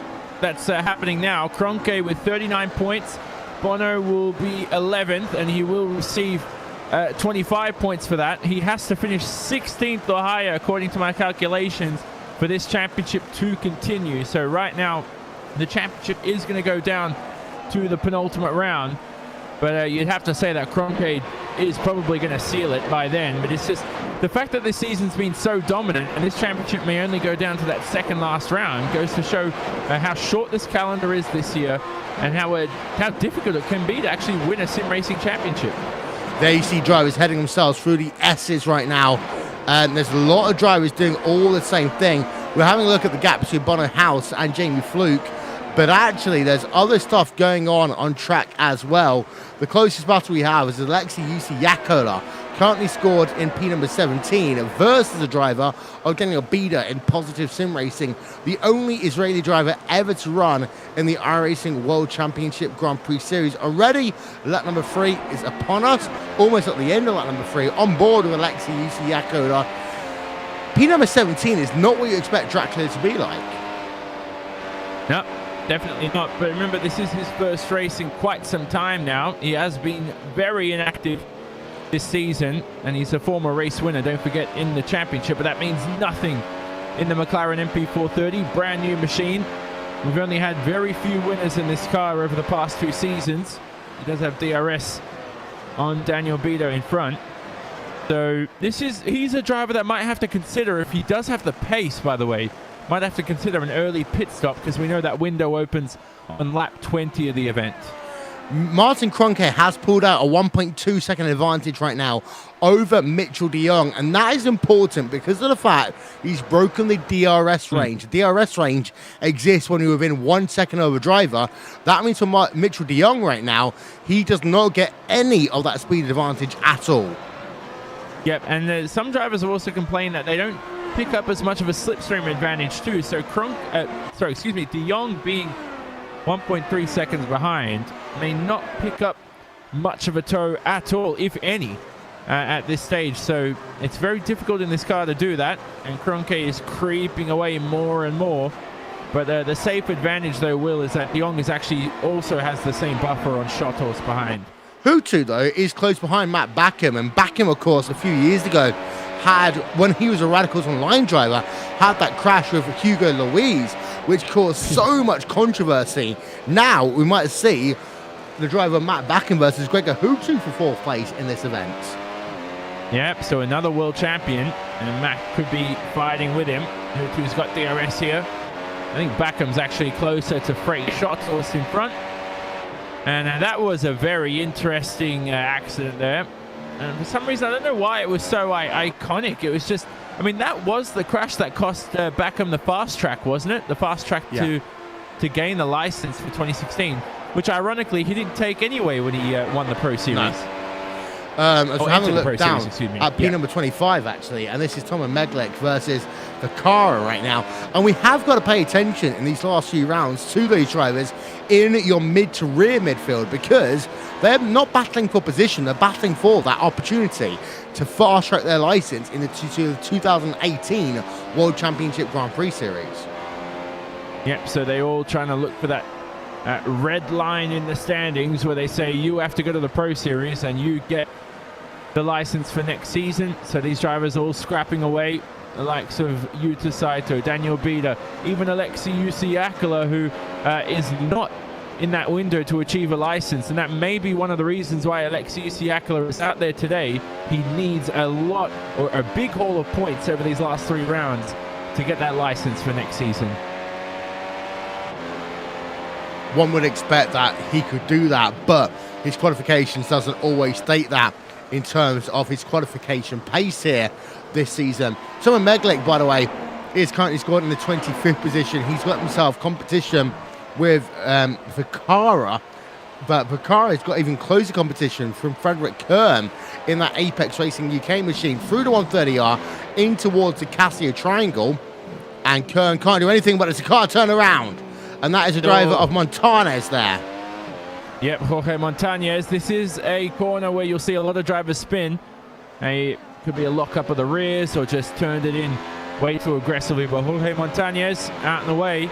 Speaker 2: that's happening now. Kroenke with 39 points. Bono will be 11th, and he will receive 25 points for that. He has to finish 16th or higher, according to my calculations, for this championship to continue. So right now, the championship is going to go down to the penultimate round. But you'd have to say that Kroenke is probably going to seal it by then. But it's just the fact that this season's been so dominant and this championship may only go down to that second last round goes to show how short this calendar is this year and how difficult it can be to actually win a sim racing championship.
Speaker 1: There you see drivers heading themselves through the S's right now. And there's a lot of drivers doing all the same thing. We're having a look at the gap between Bono House and Jamie Fluke. But actually, there's other stuff going on track as well. The closest battle we have is Alexei Yakola, currently scored in P number 17, versus the driver of Daniel Bida in Positive Sim Racing, the only Israeli driver ever to run in the iRacing World Championship Grand Prix Series. Already, lap number 3 is upon us, almost at the end of lap number 3, on board with Alexei Yakola. P number 17 is not what you expect Dracula to be like.
Speaker 2: No. Definitely not, but remember, this is his first race in quite some time now. He has been very inactive this season, and he's a former race winner, don't forget, in the championship, but that means nothing in the McLaren MP4-30, brand new machine. We've only had very few winners in this car over the past 2 seasons. He does have DRS on Daniel Bida in front. So he's a driver that might have to consider, if he does have the pace, by the way, might have to consider an early pit stop because we know that window opens on lap 20 of the event.
Speaker 1: Martin Kroenke has pulled out a 1.2 second advantage right now over Mitchell de Jong, and that is important because of the fact he's broken the DRS range. The DRS range exists when you're within 1 second of a driver. That means for Mitchell de Jong right now, he does not get any of that speed advantage at all.
Speaker 2: Yep, and some drivers have also complained that they don't pick up as much of a slipstream advantage too. So de Jong being 1.3 seconds behind may not pick up much of a tow at all, if any, at this stage. So it's very difficult in this car to do that, and Kroenke is creeping away more and more. But the safe advantage, though, Will, is that de Jong is actually also has the same buffer on shot horse behind.
Speaker 1: Hutu, though, is close behind Matt Backham, and Backham, of course, a few years ago when he was a Radicals Online driver, had that crash with Hugo Louise, which caused so much controversy. Now we might see the driver Matt Backham versus Gregor Hutu for 4th place in this event.
Speaker 2: Yep, so another world champion, and Matt could be fighting with him. Hutu's got DRS here. I think Backham's actually closer to Freight Shotthorse in front. And that was a very interesting accident there. And for some reason, I don't know why it was so iconic. It was just, I mean, that was the crash that cost Backham the fast track, wasn't it? The fast track to gain the license for 2016, which ironically he didn't take anyway when he won the Pro Series.
Speaker 1: No. I was having a look down at P number 25, actually, and this is Tomer Meglic versus Vacara right now. And we have got to pay attention in these last few rounds to those drivers in your mid to rear midfield, because they're not battling for position, they're battling for that opportunity to fast track their license in the 2018 World Championship Grand Prix Series.
Speaker 2: Yep, so they're all trying to look for that red line in the standings where they say you have to go to the Pro Series and you get the license for next season. So these drivers are all scrapping away, the likes of Yuta Saito, Daniel Bida, even Alexei Yakola, who is not in that window to achieve a license, and that may be one of the reasons why Alexei Yakola is out there today. He needs a lot, or a big haul of points over these last 3 rounds to get that license for next season.
Speaker 1: One would expect that he could do that, but his qualifications doesn't always state that in terms of his qualification pace here this season. Tomer Meglic, by the way, is currently scored in the 25th position. He's got himself competition with Vacara, but Vacara's got even closer competition from Frederick Kern in that Apex Racing UK machine through the 130R in towards the Casio Triangle, and Kern can't do anything but it's a car turn around, and that is a driver of Montanez there.
Speaker 2: Yep, Jorge Montanez. This is a corner where you'll see a lot of drivers spin. It could be a lock-up of the rears or just turned it in way too aggressively. But Jorge Montanez out in the way,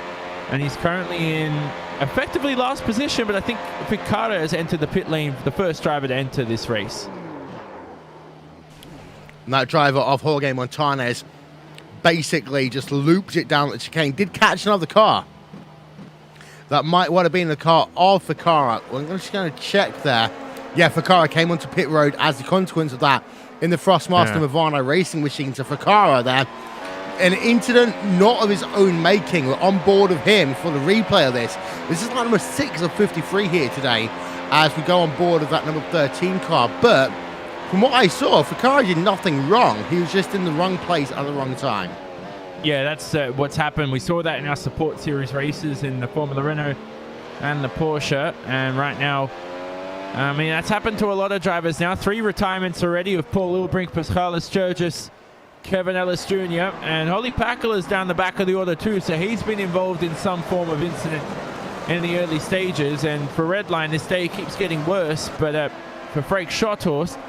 Speaker 2: and he's currently in effectively last position, but I think Vacara has entered the pit lane, the first driver to enter this race.
Speaker 1: And that driver of Jorge Montanez basically just looped it down the chicane, did catch another car. That might well have been the car of Vacara. Well, I'm just going to check there Yeah, Ficarra came onto pit road as a consequence of that in the Thrustmaster Movano racing machine. So Ficarra there, an incident not of his own making. We're on board of him for the replay of this. This is like number 6 of 53 here today as we go on board of that number 13 car. But from what I saw, Ficarra did nothing wrong. He was just in the wrong place at the wrong time.
Speaker 2: Yeah, that's what's happened. We saw that in our support series races in the Formula Renault and the Porsche. And right now, I mean, that's happened to a lot of drivers now. 3 retirements already of Paul Ulbrich, Paschalis Sturgis, Kevin Ellis Jr. and Holly Pakala's down the back of the order too. So he's been involved in some form of incident in the early stages. And for Redline, this day keeps getting worse. But for Frank Schotthorst,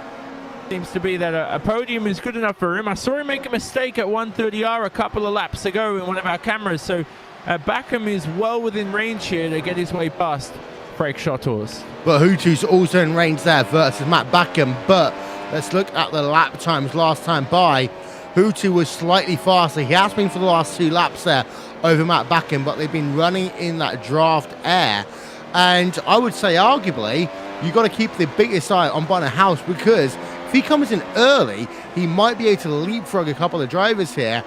Speaker 2: seems to be that a podium is good enough for him. I saw him make a mistake at 130R a couple of laps ago in one of our cameras. So Backham is well within range here to get his way past Frank Schotthorst.
Speaker 1: But Hutu's also in range there versus Matt Backham. But let's look at the lap times last time by. Hutu was slightly faster. He has been for the last 2 laps there over Matt Backham, but they've been running in that draft air. And I would say arguably, you've got to keep the biggest eye on Bonner House, because if he comes in early, he might be able to leapfrog a couple of drivers here.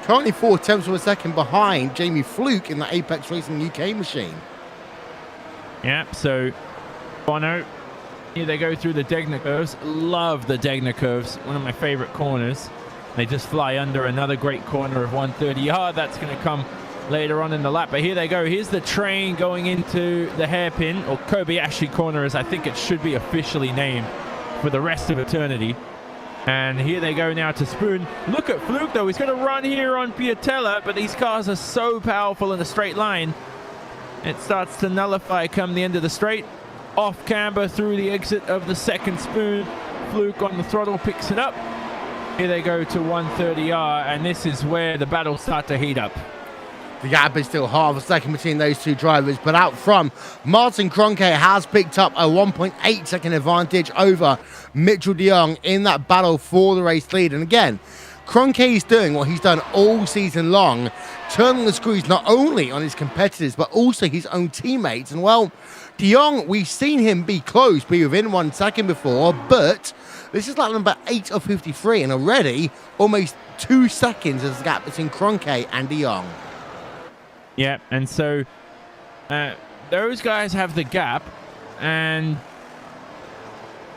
Speaker 1: Currently 4/10 of a second behind Jamie Fluke in the Apex Racing UK machine.
Speaker 2: Yeah, so Bono, here they go through the Degner curves. Love the Degner curves, one of my favorite corners. They just fly under another great corner of 130R. That's going to come later on in the lap. But here they go. Here's the train going into the hairpin, or Kobayashi corner, as I think it should be officially named for the rest of eternity. And here they go now to Spoon. Look at Fluke, though. He's going to run here on Piatella, but these cars are so powerful in a straight line. It starts to nullify come the end of the straight. Off camber through the exit of the second Spoon. Fluke on the throttle picks it up. Here they go to 130R, and this is where the battles start to heat up.
Speaker 1: The gap is still half a second between those 2 drivers, but out front, Martin Kroenke has picked up a 1.8 second advantage over Mitchell de Jong in that battle for the race lead. And again, Kroenke is doing what he's done all season long, turning the screws not only on his competitors, but also his own teammates. And well, de Jong, we've seen him be close, be within 1 second before, but this is like number 8 of 53, and already almost 2 seconds is the gap between Kroenke and de Jong.
Speaker 2: Yeah, and so those guys have the gap, and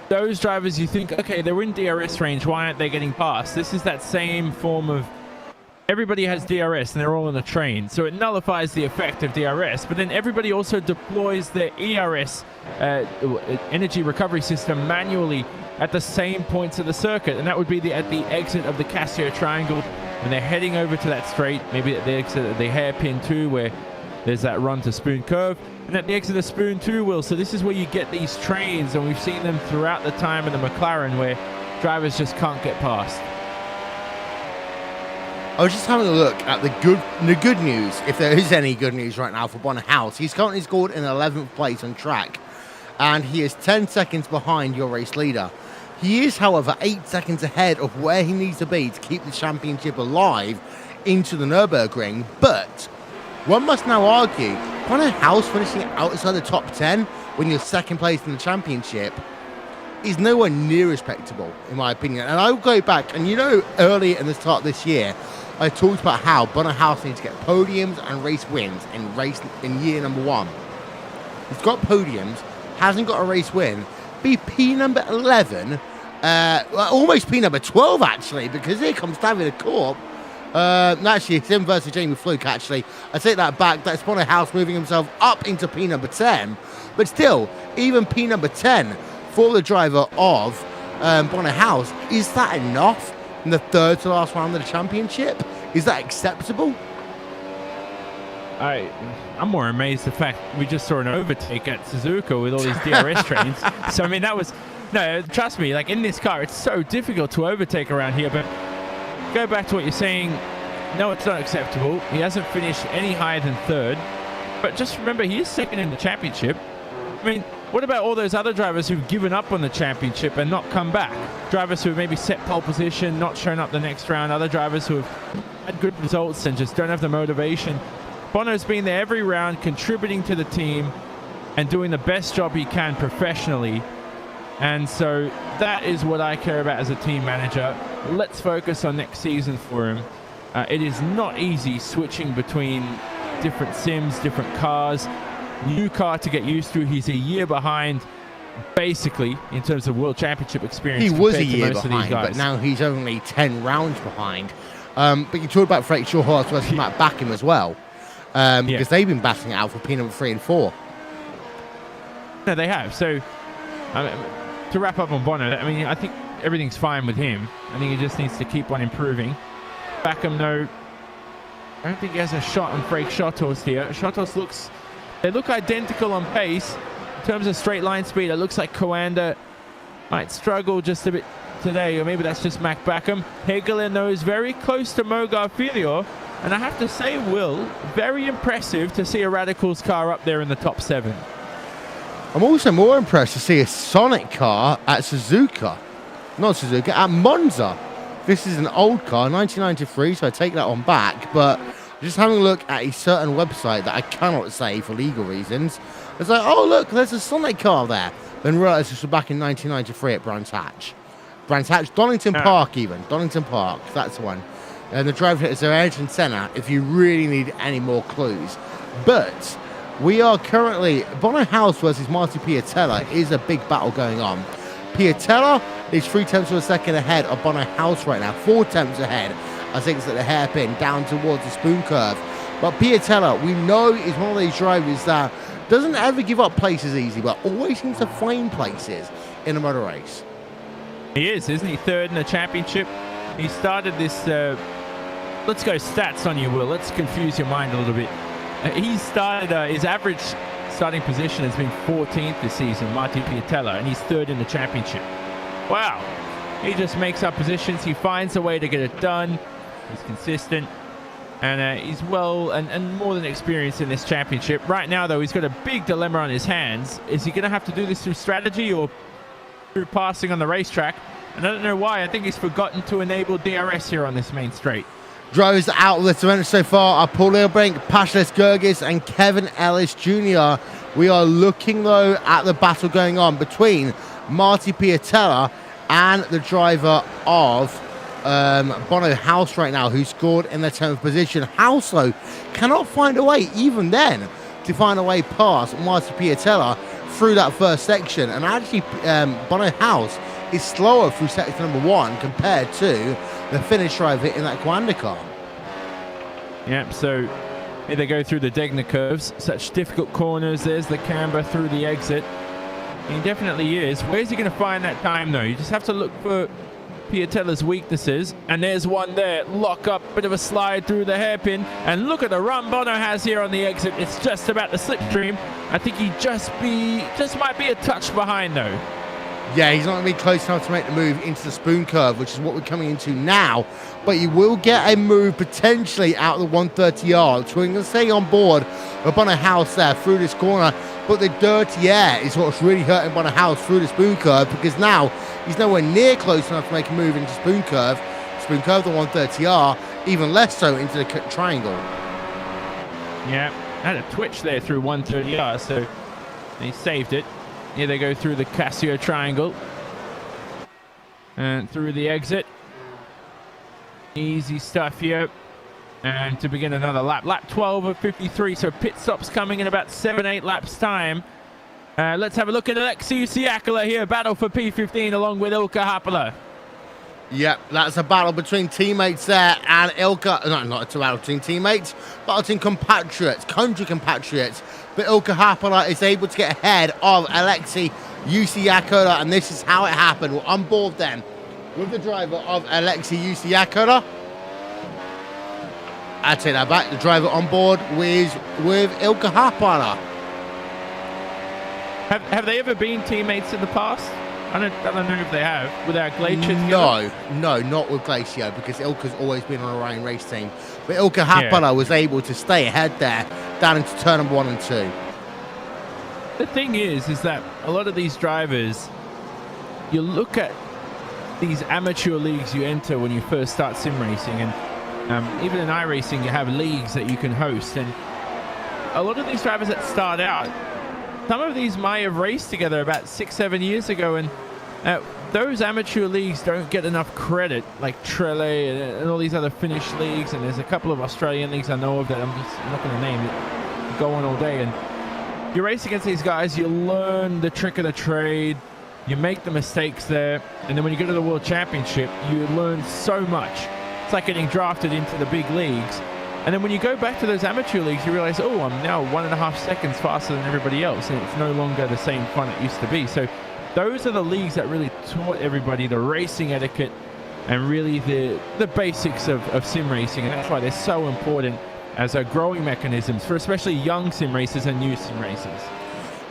Speaker 2: those drivers, you think, okay, they're in DRS range, why aren't they getting past? This is that same form of, everybody has DRS and they're all on a train, so it nullifies the effect of DRS, but then everybody also deploys their ERS, energy recovery system, manually at the same points of the circuit, and that would be at the exit of the Casio Triangle when they're heading over to that straight, maybe at the exit of the hairpin 2 where there's that run to Spoon curve, and at the exit of Spoon 2 wheel. So this is where you get these trains, and we've seen them throughout the time of the McLaren where drivers just can't get past.
Speaker 1: I was just having a look at the good news, if there is any good news right now for Bonner House. He's currently scored in 11th place on track, and he is 10 seconds behind your race leader. He is, however, 8 seconds ahead of where he needs to be to keep the championship alive into the Nürburgring. But one must now argue, Bonner House finishing outside the top 10 when you're second place in the championship is nowhere near respectable, in my opinion. And I will go back, and you know, early in the start of this year, I talked about how Bonner House needs to get podiums and race wins in year number 1. He's got podiums, hasn't got a race win. Be P number 11, almost P number 12 actually, because here comes David Corp. Actually, it's him versus Jamie Fluke actually. I take that back. That's Bonner House moving himself up into P number 10. But still, even P number 10 for the driver of Bonner House, is that enough in the third to last round of the championship? Is that acceptable?
Speaker 2: I'm more amazed the fact we just saw an overtake at Suzuka with all these DRS trains. So I mean, that was, no, trust me, like in this car it's so difficult to overtake around here. But go back to what you're saying, no, it's not acceptable. He hasn't finished any higher than third, but just remember he is second in the championship. I mean, what about all those other drivers who've given up on the championship and not come back? Drivers who have maybe set pole position, not shown up the next round, other drivers who have had good results and just don't have the motivation. Bono's been there every round, contributing to the team and doing the best job he can professionally. And so that is what I care about as a team manager. Let's focus on next season for him. It is not easy switching between different sims, different cars, new car to get used to. He's a year behind, basically, in terms of World Championship experience.
Speaker 1: He was a year behind, but now he's only 10 rounds behind. But you talked about Frank Shawhorse versus Matt Backham as well, because they've been battling it out for P number 3 and 4.
Speaker 2: No, they have. So, to wrap up on Bono, I mean, I think everything's fine with him. I think he just needs to keep on improving. Backham, no, I don't think he has a shot on Frank Shawhorse here. Shawhorse they look identical on pace. In terms of straight line speed, it looks like Coanda might struggle just a bit today, or maybe that's just Mac Backham. Hegelen, though, is very close to Mo Garfilio, and I have to say, Will, very impressive to see a Radicals car up there in the top 7.
Speaker 1: I'm also more impressed to see a Sonic car at Suzuka. Not Suzuka, at Monza. This is an old car, 1993, so I take that on back, but just having a look at a certain website that I cannot say for legal reasons, it's like, oh, look, there's a Sonic car there. Then realised this was back in 1993 at Brands Hatch. Brands Hatch, Donington Park even. Donington Park, that's the one. And the driver is their Ayrton Senna, if you really need any more clues. But we are currently, Bono House versus Marty Piatella is a big battle going on. Piatella is 3 tenths of a second ahead of Bono House right now, 4 tenths ahead. I think it's at the hairpin down towards the spoon curve. But Piatella, we know, is one of these drivers that doesn't ever give up places easy, but always seems to find places in a motor race.
Speaker 2: He is, isn't he? 3rd in the championship. He started this, let's go stats on you, Will. Let's confuse your mind a little bit. He started, his average starting position has been 14th this season, Martin Piatella, and he's 3rd in the championship. Wow. He just makes up positions. He finds a way to get it done. He's consistent. And he's well and more than experienced in this championship. Right now, though, he's got a big dilemma on his hands. Is he going to have to do this through strategy or through passing on the racetrack? And I don't know why. I think he's forgotten to enable DRS here on this main straight.
Speaker 1: Drivers out of this event so far are Paul Leobrink, Pashalis Gergis, and Kevin Ellis Jr. We are looking, though, at the battle going on between Marty Piatella and the driver of Bono House right now, who scored in the 10th position. House, though, cannot find a way, even then, to find a way past Marty Piatella through that first section. And actually, Bono House is slower through section number 1 compared to the Finnish driver in that Coanda car.
Speaker 2: Yep, so here they go through the Degner curves. Such difficult corners. There's the camber through the exit. He definitely is. Where's he going to find that time, though? You just have to look for Piatella's weaknesses. And there's one there. Lock up, bit of a slide through the hairpin. And look at the run Bono has here on the exit. It's just about the slipstream. I think he just might be a touch behind, though.
Speaker 1: Yeah, he's not going to be close enough to make the move into the spoon curve, which is what we're coming into now. But you will get a move potentially out of the 130R. So we're going to stay on board with Bono House there through this corner. But the dirty air is what's really hurting Bono House through the spoon curve, because now he's nowhere near close enough to make a move into spoon curve. Spoon curve, the 130R, even less so into the triangle.
Speaker 2: Yeah, had a twitch there through 130R, so he saved it. Here they go through the Casio triangle and through the exit. Easy stuff here. And to begin another lap. Lap 12 of 53, so pit stops coming in about 7-8 laps time. Let's have a look at Alexei Usiakala here. Battle for P15 along with Ilkka Haapala.
Speaker 1: Yep, that's a battle between teammates there, and Ilkka, no, not a battle between teammates, battle between compatriots, country compatriots. But Ilkka Haapala is able to get ahead of Alexei Usiakala, and this is how it happened. We're on board then with the driver of Alexei Usiakala. I take that back, the driver on board with Ilkka Haapala.
Speaker 2: Have they ever been teammates in the past? I don't know if they have. Without Glacier?
Speaker 1: No, not with Glacier, because Ilkka's always been on a Ryan race team. But Ilkka Haapala was able to stay ahead there, down into turn number 1 and 2.
Speaker 2: The thing is that a lot of these drivers, you look at these amateur leagues you enter when you first start sim racing, and even in iRacing, you have leagues that you can host. And a lot of these drivers that start out, some of these might have raced together about 6-7 years ago, and Those amateur leagues don't get enough credit, like Trelle and all these other Finnish leagues, and there's a couple of Australian leagues I know of that I'm not going to name it. Go on all day, and you race against these guys, you learn the trick of the trade, you make the mistakes there, and then when you go to the World Championship, you learn so much. It's like getting drafted into the big leagues. And then when you go back to those amateur leagues, you realize, oh, I'm now 1.5 seconds faster than everybody else, and it's no longer the same fun it used to be. So those are the leagues that really taught everybody the racing etiquette and really the basics of sim racing, and that's why they're so important as growing mechanisms for especially young sim racers and new sim racers.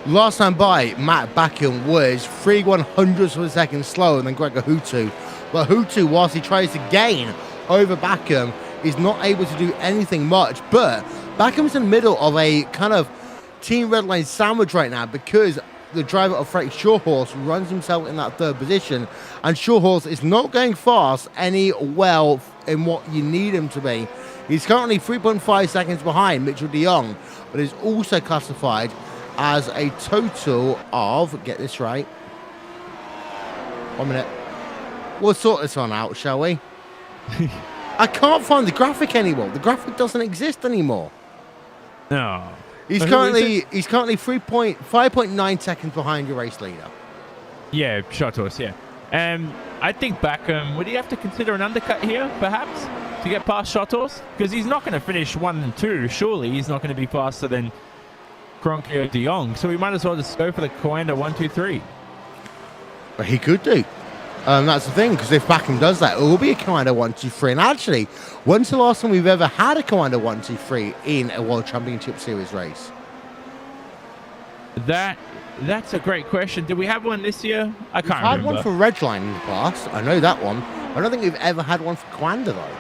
Speaker 1: Last time by, Matt Backham was 3/100ths of a second slower than Gregor Hutu. But Hutu, whilst he tries to gain over Backham, is not able to do anything much. But Backham's in the middle of a kind of Team Redline sandwich right now because the driver of Frank Shawhorse runs himself in that third position, and Shawhorse is not going fast any well in what you need him to be. He's currently 3.5 seconds behind Mitchell de Jong, but is also classified as a total of, get this right, 1 minute. We'll sort this one out, shall we? I can't find the graphic anymore. The graphic doesn't exist anymore.
Speaker 2: No.
Speaker 1: He's currently 5.9 seconds behind your race leader.
Speaker 2: Yeah, Shawhorse, yeah. I think Backham, would he have to consider an undercut here, perhaps, to get past Shawhorse? Because he's not going to finish 1 and 2. Surely he's not going to be faster than Kroenke or de Jong. So we might as well just go for the Coanda 1, 2, 3.
Speaker 1: But he could do. That's the thing, because if Backham does that, it will be a Coanda 1, 2, 3. And actually, when's the last time we've ever had a Coanda 1, 2, 3 in a World Championship Series race?
Speaker 2: That's a great question. Did we have one this year? I can't remember.
Speaker 1: We've had one for Redline in the past. I know that one. I don't think we've ever had one for Coanda, though.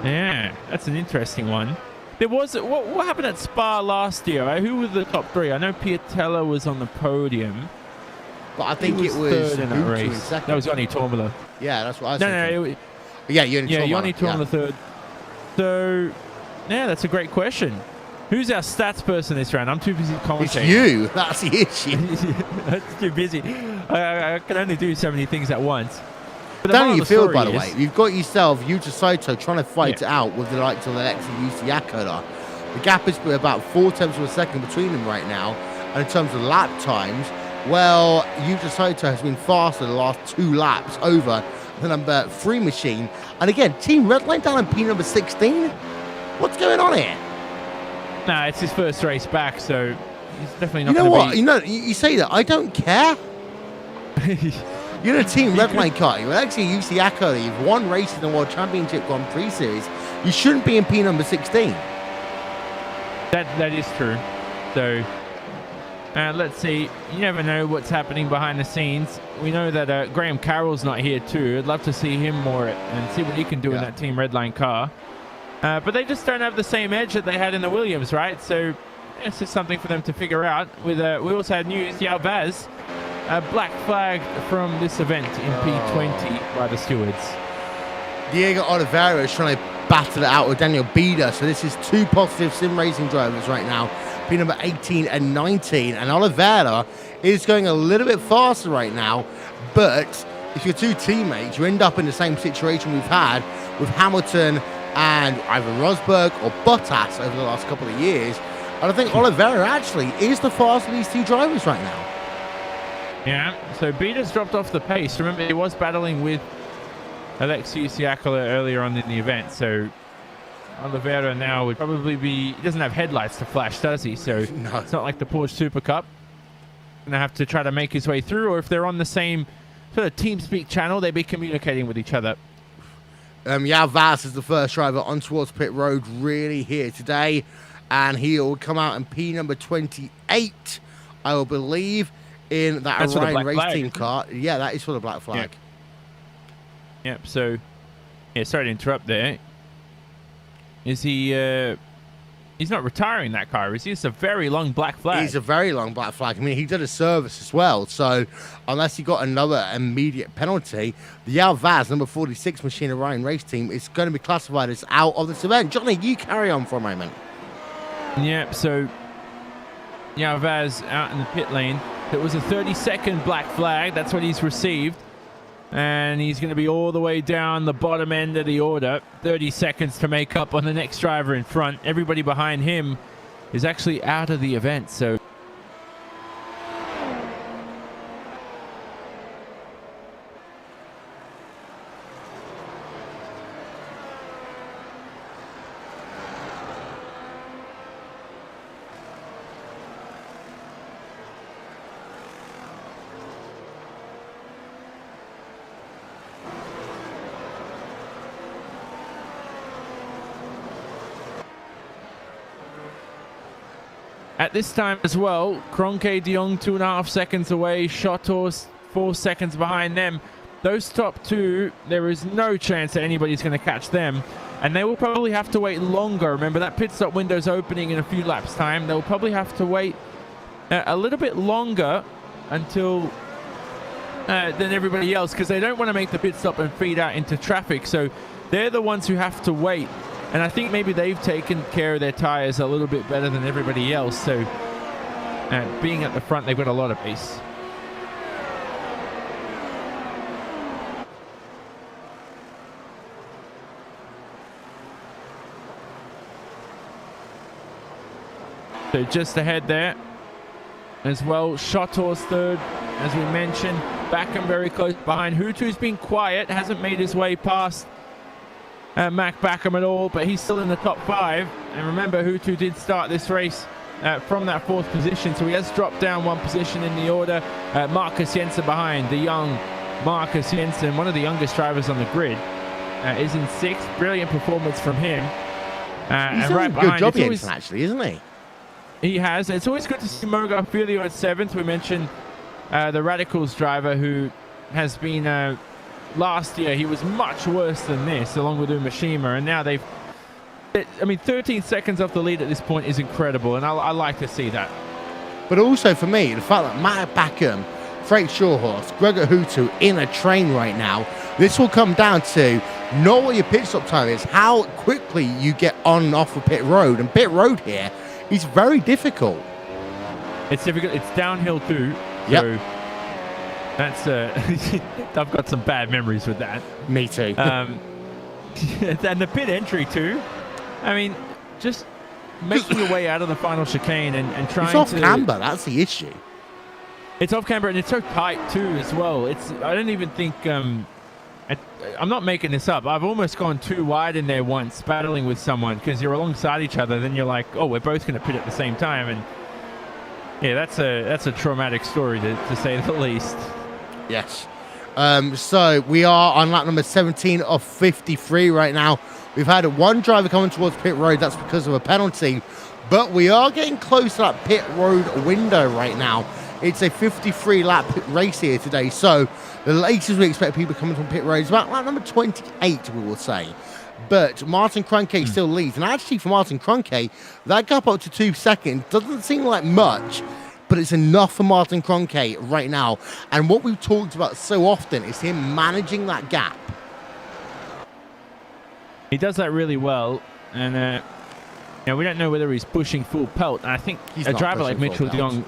Speaker 2: Yeah, that's an interesting one. There was what happened at Spa last year, right? Who were the top 3? I know Piatella was on the podium.
Speaker 1: But I think it was
Speaker 2: third in that race. That was Joni Tormula.
Speaker 1: Yeah, that's what I was thinking.
Speaker 2: Joni Tormula third. So, yeah, that's a great question. Who's our stats person this round? I'm too busy commentating.
Speaker 1: It's you. That's the issue.
Speaker 2: That's too busy. I can only do so many things at once.
Speaker 1: Down in your field, by the way, you've got yourself Yuta Saito trying to fight it out with the likes of Alexei Yusiakoda. The gap is about 4 tenths of a second between them right now. And in terms of lap times, well, Yuta Saito has been faster the last 2 laps over the number 3 machine. And again, Team Redline down in P number 16. What's going on here?
Speaker 2: Nah, it's his first race back, so he's definitely not.
Speaker 1: You know what? You say that. I don't care. You're in a Team Redline car. You're actually Yusiakoda. You've won races in the World Championship Grand Prix Series. You shouldn't be in P number 16.
Speaker 2: That is true. So let's see. You never know what's happening behind the scenes. We know that Graham Carroll's not here too. I'd love to see him more and see what he can do in that Team Redline car. But they just don't have the same edge that they had in the Williams, right? So it's just something for them to figure out. We also had news, Yao Vaz, black flag from this event in P20 by the stewards.
Speaker 1: Diego Oliveira is trying to battle it out with Daniel Bieder. So this is 2 positive sim racing drivers right now, P number 18 and 19. And Oliveira is going a little bit faster right now. But if you're 2 teammates, you end up in the same situation we've had with Hamilton and either Rosberg or Bottas over the last couple of years. And I think Oliveira actually is the fastest of these 2 drivers right now.
Speaker 2: Yeah, so Bieder's dropped off the pace. Remember, he was battling with Alexei Yusiakoda earlier on in the event, so Oliveira now would probably be... He doesn't have headlights to flash, does he? So no. It's not like the Porsche Super Cup. Going to have to try to make his way through, or if they're on the same sort of TeamSpeak channel, they'd be communicating with each other.
Speaker 1: Yao Vaz is the first driver on towards pit road really here today, and he will come out in P number 28, I will believe, in that Orion race team car. Yeah, that is for the black flag.
Speaker 2: Yep. So, yeah, sorry to interrupt there. Is he... he's not retiring that car, is he? It's a very long black flag.
Speaker 1: It's a very long black flag. I mean, he did a service as well, so unless he got another immediate penalty, the Yao Vaz number 46 machine Orion race team is going to be classified as out of this event. Johnny, you carry on for a moment.
Speaker 2: Yep, so Yao Vaz out in the pit lane. It was a 30-second black flag. That's what he's received. And he's going to be all the way down the bottom end of the order. 30 seconds to make up on the next driver in front. Everybody behind him is actually out of the event. So at this time as well, Kroenke, de Jong 2.5 seconds away, Schotters 4 seconds behind them. Those top two, there is no chance that anybody's going to catch them, and they will probably have to wait longer. Remember, that pit stop window's opening in a few laps' time. They'll probably have to wait a little bit longer until than everybody else, because they don't want to make the pit stop and feed out into traffic. So they're the ones who have to wait. And I think maybe they've taken care of their tires a little bit better than everybody else. So being at the front, they've got a lot of pace. So just ahead there as well. Schotters third, as we mentioned. Backham very close behind. Hutu's been quiet, hasn't made his way past Mac Backham at all, but he's still in the top 5. And remember, Hutu did start this race from that 4th position, so he has dropped down 1 position in the order. Marcus Jensen behind, the young Marcus Jensen, one of the youngest drivers on the grid, is in 6th. Brilliant performance from him.
Speaker 1: He's
Speaker 2: and right
Speaker 1: done a good job,
Speaker 2: behind,
Speaker 1: Jensen, actually, isn't he?
Speaker 2: He has. It's always good to see Mo Garfilio at 7th. We mentioned the Radicals driver, who has been last year he was much worse than this, along with Umashima, and now they've 13 seconds off the lead at this point is incredible, and I like to see that.
Speaker 1: But also for me, the fact that Matt Backham, Frank Shawhorse, Gregor Hutu in a train right now, this will come down to not what your pit stop time is, how quickly you get on and off of pit road, and pit road here is very difficult.
Speaker 2: It's difficult. It's downhill too.
Speaker 1: Yep.
Speaker 2: So that's I've got some bad memories with that.
Speaker 1: Me too.
Speaker 2: And the pit entry too. I mean, just making your way out of the final chicane and trying to...
Speaker 1: It's off camber, that's the issue.
Speaker 2: It's off camber, and it's so tight too as well. I don't even think... I'm not making this up. I've almost gone too wide in there once, battling with someone, because you're alongside each other, then you're like, oh, we're both going to pit at the same time. And yeah, that's a traumatic story to say the least.
Speaker 1: Yes. So we are on lap number 17 of 53 right now. We've had one driver coming towards pit road. That's because of a penalty. But we are getting close to that pit road window right now. It's a 53-lap race here today. So the latest we expect people coming from pit road is about lap number 28, we will say. But Martin Kroenke still leads. And actually for Martin Kroenke, that gap up to 2 seconds doesn't seem like much, but it's enough for Martin Kroenke right now. And what we've talked about so often is him managing that gap.
Speaker 2: He does that really well, and we don't know whether he's pushing full pelt. And I think a driver like Mitchell de Jong,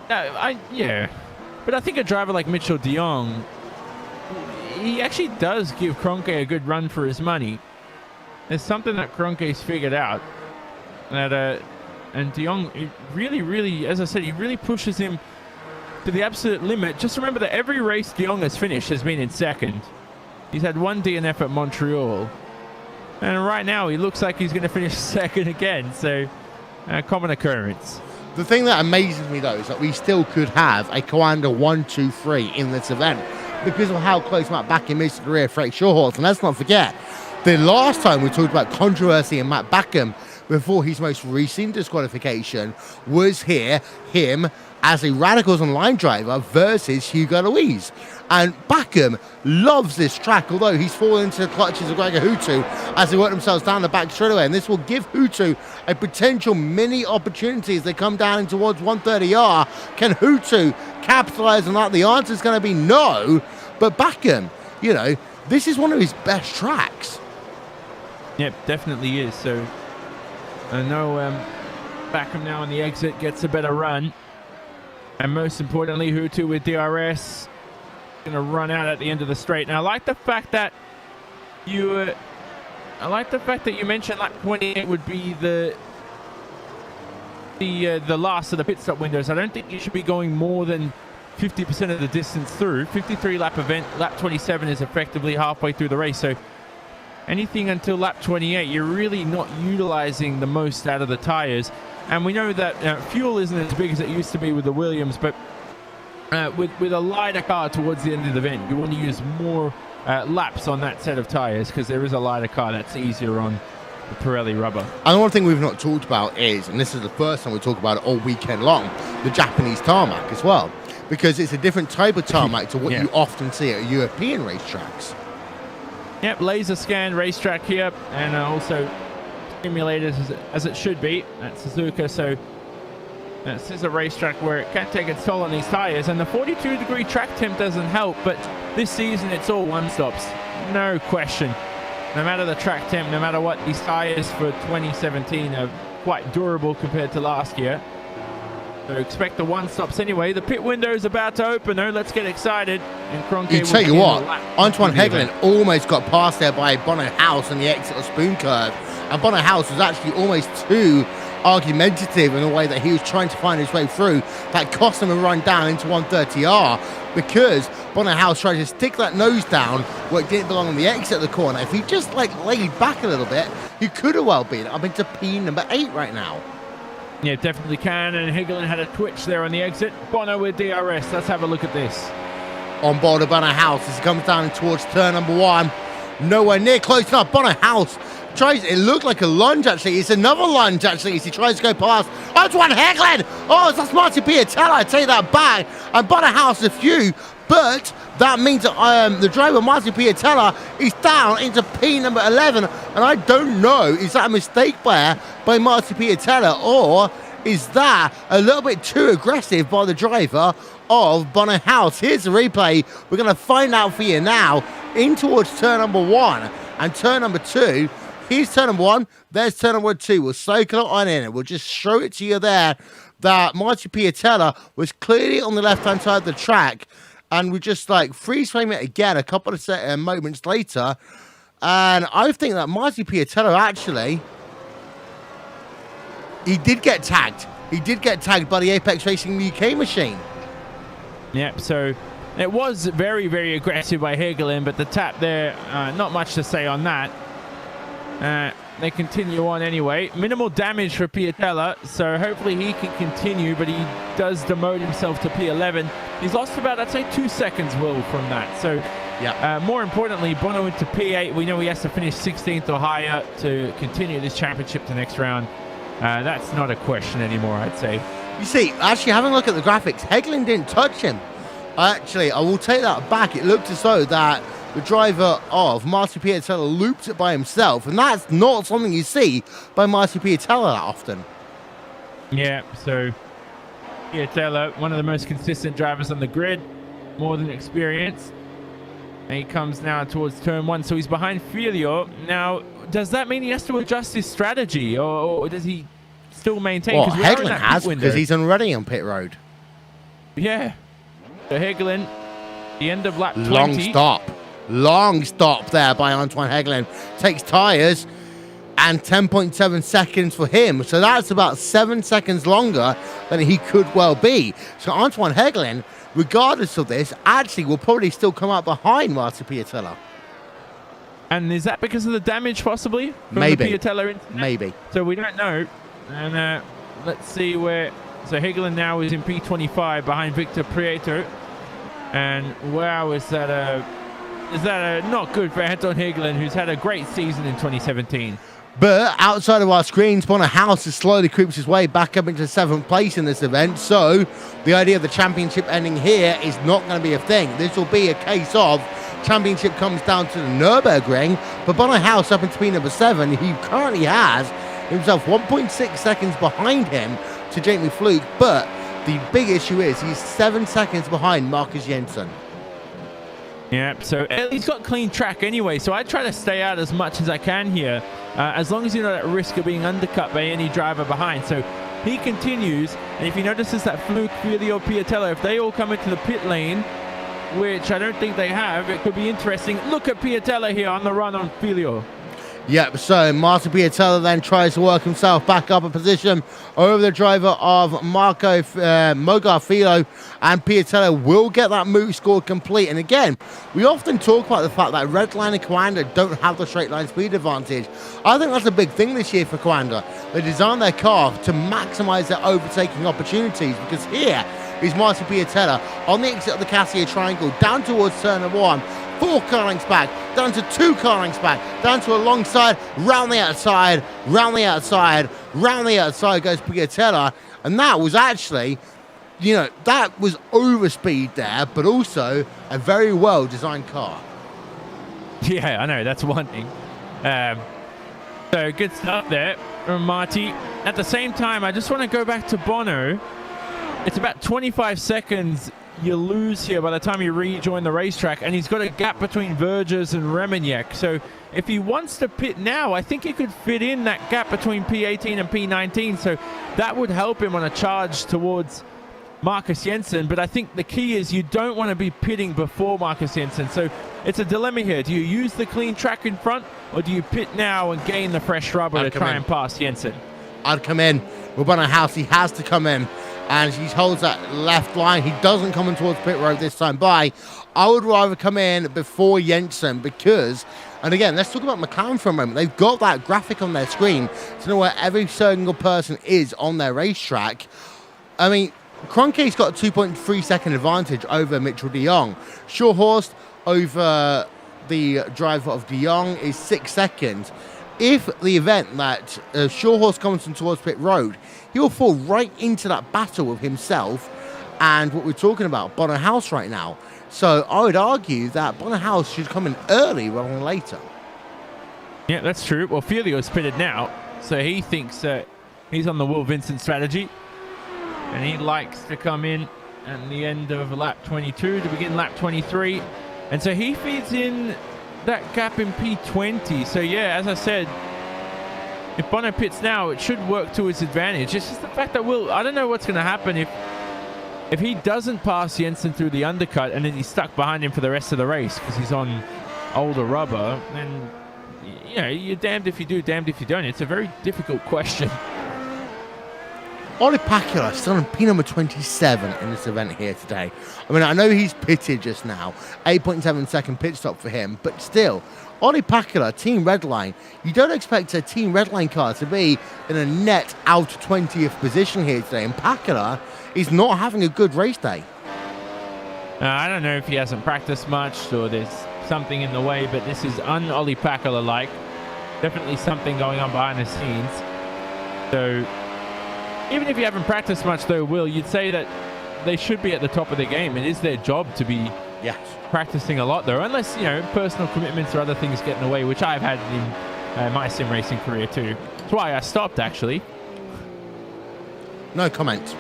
Speaker 2: but I think a driver like Mitchell de Jong, he actually does give Kroenke a good run for his money. There's something that Kroenke's figured out, that and de Jong, he really, as I said, he really pushes him to the absolute limit. Just remember that every race de Jong has finished has been in second. He's had one DNF at Montreal. And right now, he looks like he's going to finish second again. So, common occurrence.
Speaker 1: The thing that amazes me, though, is that we still could have a Coanda 1, 2, 3 in this event because of how close Matt Backham is to the rear of Frank Shawhorse. And let's not forget, the last time we talked about controversy in Matt Backham before his most recent disqualification was him as a Radicals Online driver versus Hugo Louise. And Backham loves this track, although he's fallen into the clutches of Gregor Hutu as they work themselves down the back straightaway. And this will give Hutu a potential mini opportunity as they come down towards 130R. Can Hutu capitalize on that? The answer is going to be no. But Backham, this is one of his best tracks.
Speaker 2: Yep, definitely is. So I know Backham now on the exit gets a better run. And most importantly, Hutu with DRS going to run out at the end of the straight. Now, I like the fact that you mentioned lap 28 would be the last of the pit stop windows. I don't think you should be going more than 50% of the distance through. 53 lap event, lap 27 is effectively halfway through the race. So anything until lap 28, you're really not utilizing the most out of the tires. And we know that fuel isn't as big as it used to be with the Williams, but with a lighter car towards the end of the event, you want to use more laps on that set of tires because there is a lighter car that's easier on the Pirelli rubber.
Speaker 1: And one thing we've not talked about is, and this is the first time we talk about it all weekend long, the Japanese tarmac as well, because it's a different type of tarmac to what you often see at European racetracks.
Speaker 2: Yep, laser scan racetrack here, and also simulators as it should be at Suzuka. So this is a racetrack where it can take its toll on these tires, and the 42-degree track temp doesn't help, but this season it's all one-stops, no question. No matter the track temp, no matter what, these tires for 2017 are quite durable compared to last year. So expect the one-stops anyway. The pit window is about to open though. Let's get excited. And Kroenke
Speaker 1: You tell you what, Antoine Heggelin almost got past there by Bono House on the exit of Spoon Curve. And Bono House was actually almost too argumentative in the way that he was trying to find his way through. That cost him a run down into 130R because Bono House tried to stick that nose down where it didn't belong on the exit of the corner. If he just like laid back a little bit, he could have well been up into P number 8 right now.
Speaker 2: Yeah, definitely can. And Heggelin had a twitch there on the exit. Bono with DRS. Let's have a look at this.
Speaker 1: On board of Bono House as he comes down towards turn number 1. Nowhere near close enough. Bono House tries, it looked like a lunge actually. It's another lunge actually as he tries to go past Antoine Heggelin. Oh, that's Martin Piatella. I take that back. And Bono House a few, but that means that the driver Martin Piatella is down into P number 11. And I don't know, is that a mistake by Martin Piatella, or is that a little bit too aggressive by the driver of Bono House? Here's the replay. We're going to find out for you now. In towards turn number 1 and turn number 2. Here's turn number 1. There's turn number 2. We'll cycle it on in and we'll just show it to you there that Martin Piatella was clearly on the left-hand side of the track. And we just like freeze frame it again a couple of moments later. And I think that Martin Piatella actually, he did get tagged. He did get tagged by the Apex Racing UK machine.
Speaker 2: Yep, so it was very, very aggressive by Heggelin, but the tap there, not much to say on that. They continue on anyway. Minimal damage for Piatella, so hopefully he can continue, but he does demote himself to P11. He's lost about, I'd say, 2 seconds, Will, from that. So, more importantly, Bono into P8. We know he has to finish 16th or higher to continue this championship the next round. That's not a question anymore, I'd say.
Speaker 1: You see, actually, having a look at the graphics, Heggelin didn't touch him. Actually, I will take that back. It looked as though that the driver of Martin Piatella looped it by himself, and that's not something you see by Martin Piatella that often. Yeah,
Speaker 2: so Piatella, one of the most consistent drivers on the grid, more than experienced. And he comes now towards turn 1, so he's behind Filio. Now, does that mean he has to adjust his strategy, or does he still maintain?
Speaker 1: Well, Heggelin has, because he's already on pit road.
Speaker 2: Yeah. So Heggelin, the end of lap 20.
Speaker 1: Long stop there by Antoine Heggelin. Takes tyres and 10.7 seconds for him. So that's about 7 seconds longer than he could well be. So Antoine Heggelin, regardless of this, actually will probably still come out behind Martin Piatella.
Speaker 2: And is that because of the damage possibly?
Speaker 1: Maybe.
Speaker 2: The Piatella incident?
Speaker 1: Maybe.
Speaker 2: So we don't know. And let's see where... So Heggelin now is in P25 behind Victor Prieto. And wow, is that a not good for Anton Heggelin, who's had a great season in 2017.
Speaker 1: But outside of our screens, Bono House has slowly creeps his way back up into 7th place in this event. So the idea of the championship ending here is not going to be a thing. This will be a case of championship comes down to the Nürburgring. But Bono House up into P number 7, he currently has himself 1.6 seconds behind him to Jamie Fluke. But the big issue is he's 7 seconds behind Marcus Jensen.
Speaker 2: Yeah, so he's got clean track anyway, so I try to stay out as much as I can here, as long as you're not at risk of being undercut by any driver behind. So he continues, and if he notices that Fluke, Filio, Piatella, if they all come into the pit lane, which I don't think they have, it could be interesting. Look at Piatella here on the run on Filio.
Speaker 1: Yep, so Martin Piatella then tries to work himself back up a position over the driver of Mogar Filo, and Piatella will get that move score complete. And again, we often talk about the fact that Redline and Coanda don't have the straight line speed advantage. I think that's a big thing this year for Coanda. They designed their car to maximize their overtaking opportunities, because here is Martin Piatella on the exit of the Cassia Triangle down towards turn of 1. 4 car lengths back, down to 2 car lengths back, down to a long side, round the outside, round the outside, round the outside goes Piatella. And that was actually, you know, that was overspeed there, but also a very well designed car.
Speaker 2: Yeah, I know, that's one thing. So good stuff there from Marty. At the same time, I just want to go back to Bono. It's about 25 seconds you lose here by the time you rejoin the racetrack, and he's got a gap between Vergers and Remignac. So if he wants to pit now, I think he could fit in that gap between P18 and P19, so that would help him on a charge towards Marcus Jensen. But I think the key is you don't want to be pitting before Marcus Jensen, so it's a dilemma here. Do you use the clean track in front, or do you pit now and gain the fresh rubber to try and pass Jensen?
Speaker 1: I'd come in. We're on a house. He has to come in. And he holds that left line. He doesn't come in towards pit road this time by. I would rather come in before Jensen, because, and again, let's talk about McLaren for a moment. They've got that graphic on their screen to know where every single person is on their racetrack. I mean, Kroenke's got a 2.3 second advantage over Mitchell de Jong. Shawhorst over the driver of de Jong is 6 seconds. If the event that Shawhorst comes in towards pit road, he will fall right into that battle with himself and what we're talking about, Bonner House right now. So I would argue that Bonner House should come in early rather than later.
Speaker 2: Yeah, that's true. Well, Filio's pitted now, so he thinks that he's on the Will Vincent strategy, and he likes to come in at the end of lap 22 to begin lap 23, and so he feeds in that gap in P20. So yeah, as I said, if Bono pits now, it should work to his advantage. It's just the fact that I don't know what's going to happen if he doesn't pass Jensen through the undercut and then he's stuck behind him for the rest of the race because he's on older rubber. And you know, you're damned if you do, damned if you don't. It's a very difficult question.
Speaker 1: Ollie Pacula still on P number 27 in this event here today. I mean, I know he's pitted just now, 8.7 second pit stop for him, but still, Ollie Pacula, Team Redline, you don't expect a Team Redline car to be in a net out 20th position here today, and Pacula is not having a good race day.
Speaker 2: I don't know if he hasn't practiced much or there's something in the way, but this is un-Ollie Pacula-like. Definitely something going on behind the scenes. So even if you haven't practiced much, though, Will, you'd say that they should be at the top of their game. It is their job to be practicing a lot, though, unless, you know, personal commitments or other things get in the way, which I've had in my sim racing career, too. That's why I stopped, actually.
Speaker 1: No comment.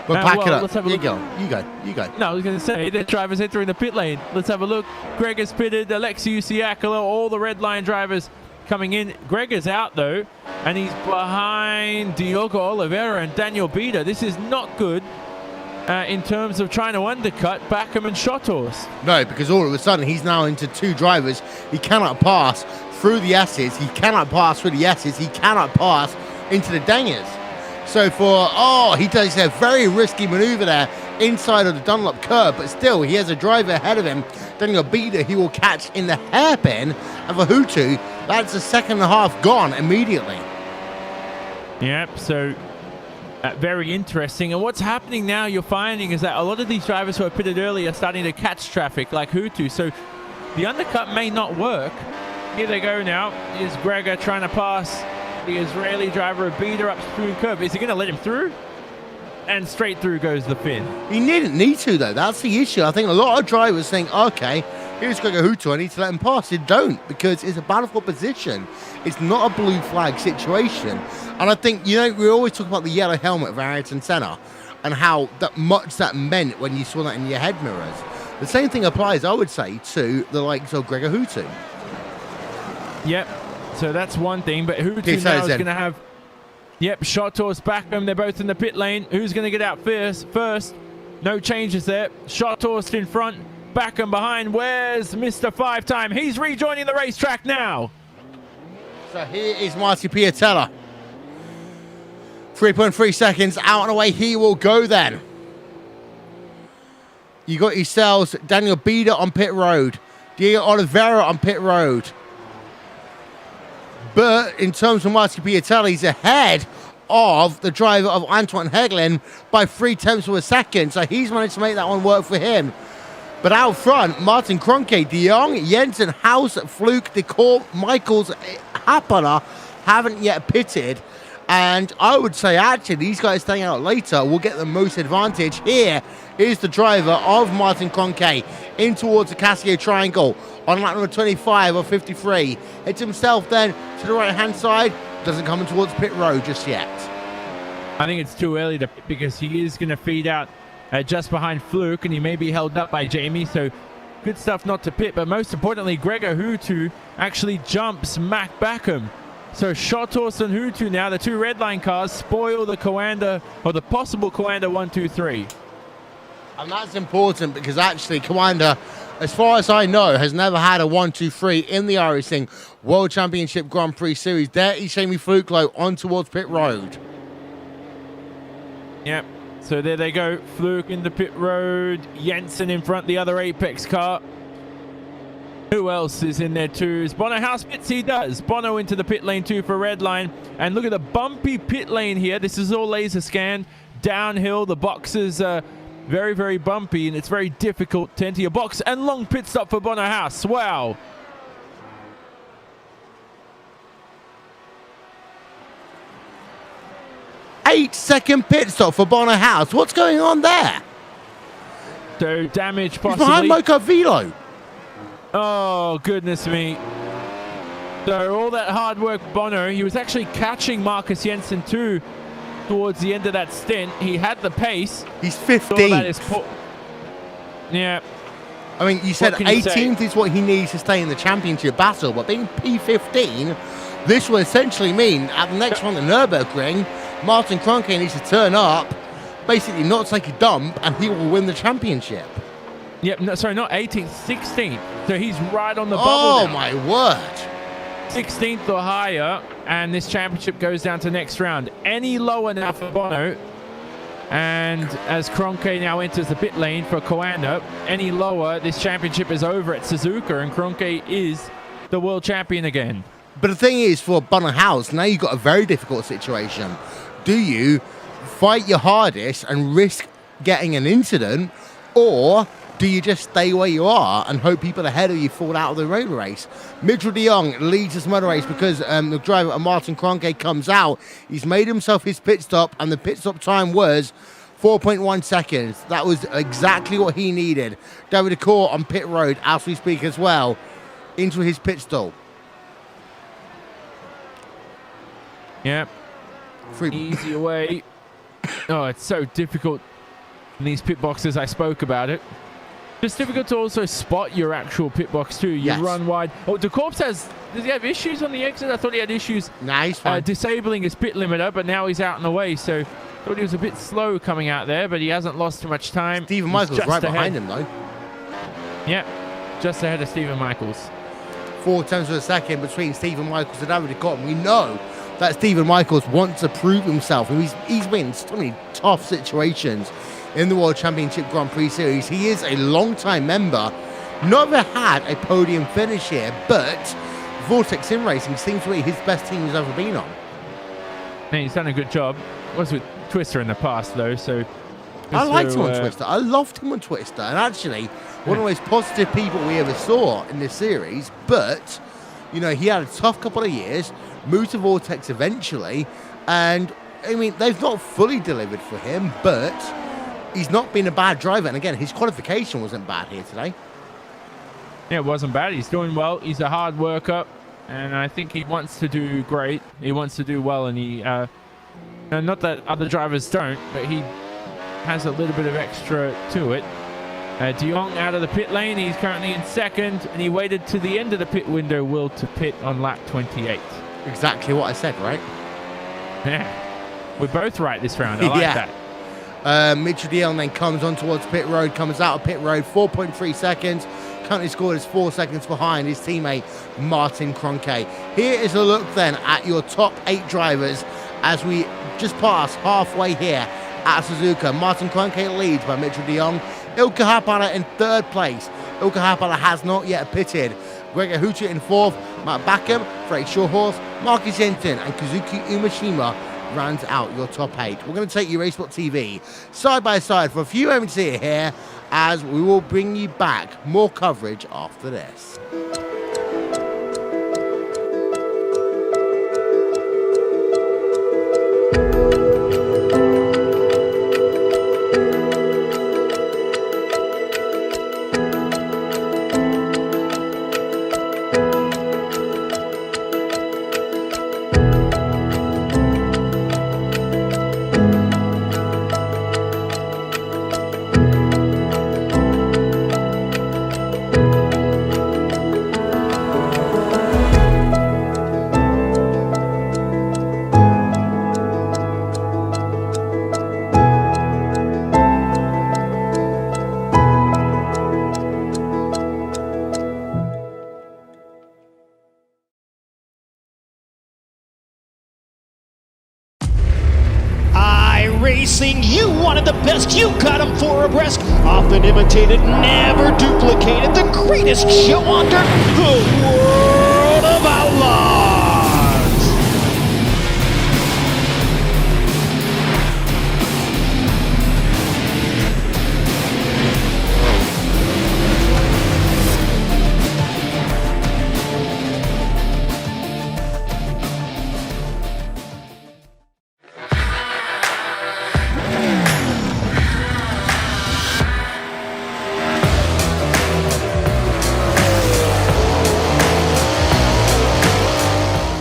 Speaker 1: But Pacula, let's have a look. You go.
Speaker 2: No, I was going to say, the drivers entering the pit lane. Let's have a look. Greg has pitted, Alexi Usiakala, all the red line drivers coming in. Greg is out, though, and he's behind Diogo Oliveira and Daniel Bida. This is not good in terms of trying to undercut Backham and Shotthorst.
Speaker 1: No, because all of a sudden he's now into 2 drivers. He cannot pass through the S's. He cannot pass through the S's. He cannot pass into the Dangers. So he does a very risky maneuver there inside of the Dunlop curb, but still he has a driver ahead of him, Daniel Bida, he will catch in the hairpin of a Hutu. That's a second and a half gone immediately. Yep,
Speaker 2: so very interesting. And what's happening now, you're finding, is that a lot of these drivers who are pitted early are starting to catch traffic like Hutu. So the undercut may not work. Here they go now. Here's Gregor trying to pass the Israeli driver of Bida up through curb. Is he going to let him through? And straight through goes the Finn.
Speaker 1: He didn't need to, though. That's the issue. I think a lot of drivers think, okay, here's Gregor Hutu, I need to let him pass. You don't, because it's a battle for position. It's not a blue flag situation. And I think, you know, we always talk about the yellow helmet of Ayrton Senna and how much that meant when you saw that in your head mirrors. The same thing applies, I would say, to the likes of Gregor Hutu.
Speaker 2: Yep. So that's one thing. But Hutu now is going to have, yep, Shotos, Backham. They're both in the pit lane. Who's going to get out first? No changes there. Shotos in front, Backham behind. Where's Mr. 5-time? He's rejoining the racetrack now.
Speaker 1: So here is Marty Piatella. 3.3 seconds out and away. He will go then. You got yourselves Daniel Bieder on pit road. Diego Oliveira on pit road. But in terms of Marty Piatella, he's ahead of the driver of Antoine Hegelin by 0.3 of a second. So he's managed to make that one work for him. But out front, Martin Kroenke, De Jong, Jensen, House, Fluke, Decor, Michaels, Happala haven't yet pitted. And I would say, actually, these guys staying out later will get the most advantage. Here is the driver of Martin Kroenke in towards the Casio Triangle on lap number 25 of 53. It's himself then to the right-hand side. Doesn't come in towards pit road just yet.
Speaker 2: I think it's too early to pit because he is going to feed out just behind Fluke, and he may be held up by Jamie. So good stuff not to pit. But most importantly, Gregor Hutu actually jumps Mac Backham. So Shotos and Hutu now, the two red line cars, spoil the Coanda, or the possible Coanda 1, 2, 3.
Speaker 1: And that's important because actually Coanda, as far as I know, has never had a 1, 2, 3 in the iRacing World Championship Grand Prix Series. There is Jamie Fluke on towards pit road.
Speaker 2: Yep. So there they go. Fluke in the pit road. Jensen in front, the other Apex car. Who else is in there too? Is Bono House pits? He does. Bono into the pit lane too for red line. And look at the bumpy pit lane here. This is all laser scanned. Downhill. The boxes are very, very bumpy, and it's very difficult to enter your box. And long pit stop for Bono House. Wow.
Speaker 1: Eight-second pit stop for Bono House. What's going on there?
Speaker 2: So damage possibly.
Speaker 1: He's behind Mocha Velo.
Speaker 2: Oh, goodness me. So all that hard work, Bono, he was actually catching Marcus Jensen too towards the end of that stint. He had the pace.
Speaker 1: He's 15.
Speaker 2: Yeah.
Speaker 1: I mean, you said 18th is what he needs to stay in the championship battle, but being P15, this will essentially mean at the next one, the Nürburgring, Martin Kroenke needs to turn up, basically not take a dump, and he will win the championship.
Speaker 2: Yep, no, sorry, not 18th, 16th. So he's right on the bubble.
Speaker 1: Oh,
Speaker 2: now.
Speaker 1: my word.
Speaker 2: 16th or higher, and this championship goes down to next round. Any lower now for Bono, and as Kroenke now enters the pit lane for Coanda, any lower, this championship is over at Suzuka, and Kroenke is the world champion again.
Speaker 1: But the thing is, for Bono House, now you've got a very difficult situation. Do you fight your hardest and risk getting an incident, or do you just stay where you are and hope people ahead of you fall out of the road race? Mitchell de Jong leads this motor race because the driver, Martin Kroenke, comes out. He's made himself his pit stop, and the pit stop time was 4.1 seconds. That was exactly what he needed. David Decor on pit road as we speak as well, into his pit stop.
Speaker 2: Yep. Easy away. Oh, it's so difficult in these pit boxes. I spoke about it. It's difficult to also spot your actual pit box too. You run wide. Oh, De Corps does he have issues on the exit? I thought he had issues disabling his pit limiter, but now he's out and away. So I thought he was a bit slow coming out there, but he hasn't lost too much time.
Speaker 1: Stephen Michaels right behind him though.
Speaker 2: Yep, just ahead of Stephen Michaels.
Speaker 1: 4 tenths of a second between Stephen Michaels and David Decor. We know that Stephen Michaels wants to prove himself, and he's been in so many tough situations in the World Championship Grand Prix Series. He is a long-time member, never had a podium finish here, but Vortex Sim Racing seems to be his best team he's ever been on.
Speaker 2: And he's done a good job. Was with Twister in the past though, so
Speaker 1: I liked him on Twister. I loved him on Twister, and actually one of the most positive people we ever saw in this series. But you know, he had a tough couple of years, moved to Vortex eventually, and I mean, they've not fully delivered for him, but he's not been a bad driver. And again, his qualification wasn't bad here today.
Speaker 2: Yeah, it wasn't bad. He's doing well. He's a hard worker, and I think he wants to do great. He wants to do well, and he, not that other drivers don't, but he has a little bit of extra to it. De Jong out of the pit lane. He's currently in second, and he waited to the end of the pit window, Will, to pit on lap 28.
Speaker 1: Exactly what I said, right?
Speaker 2: Yeah, we're both right this round. I like
Speaker 1: Yeah.
Speaker 2: that.
Speaker 1: Mitchell de Jong then comes on towards pit road, comes out of pit road, 4.3 seconds. Currently scored is 4 seconds behind his teammate Martin Kroenke. Here is a look then at your top 8 drivers as we just pass halfway here at Suzuka. Martin Kroenke leads by Mitchell de Jong. Ilka Happala in 3rd place. Ilka Happala has not yet pitted. Gregor Hoocher in 4th. Matt Backham, Freek Shawhorse, Marcus Hinton and Kazuki Umashima rounds out your top 8. We're going to take you RaceSpotTV side by side for a few moments here as we will bring you back more coverage after this.
Speaker 7: iRacing, you wanted the best, you got them for abreast. Often imitated, never duplicated. The greatest show on dirt, the World of Outlaws.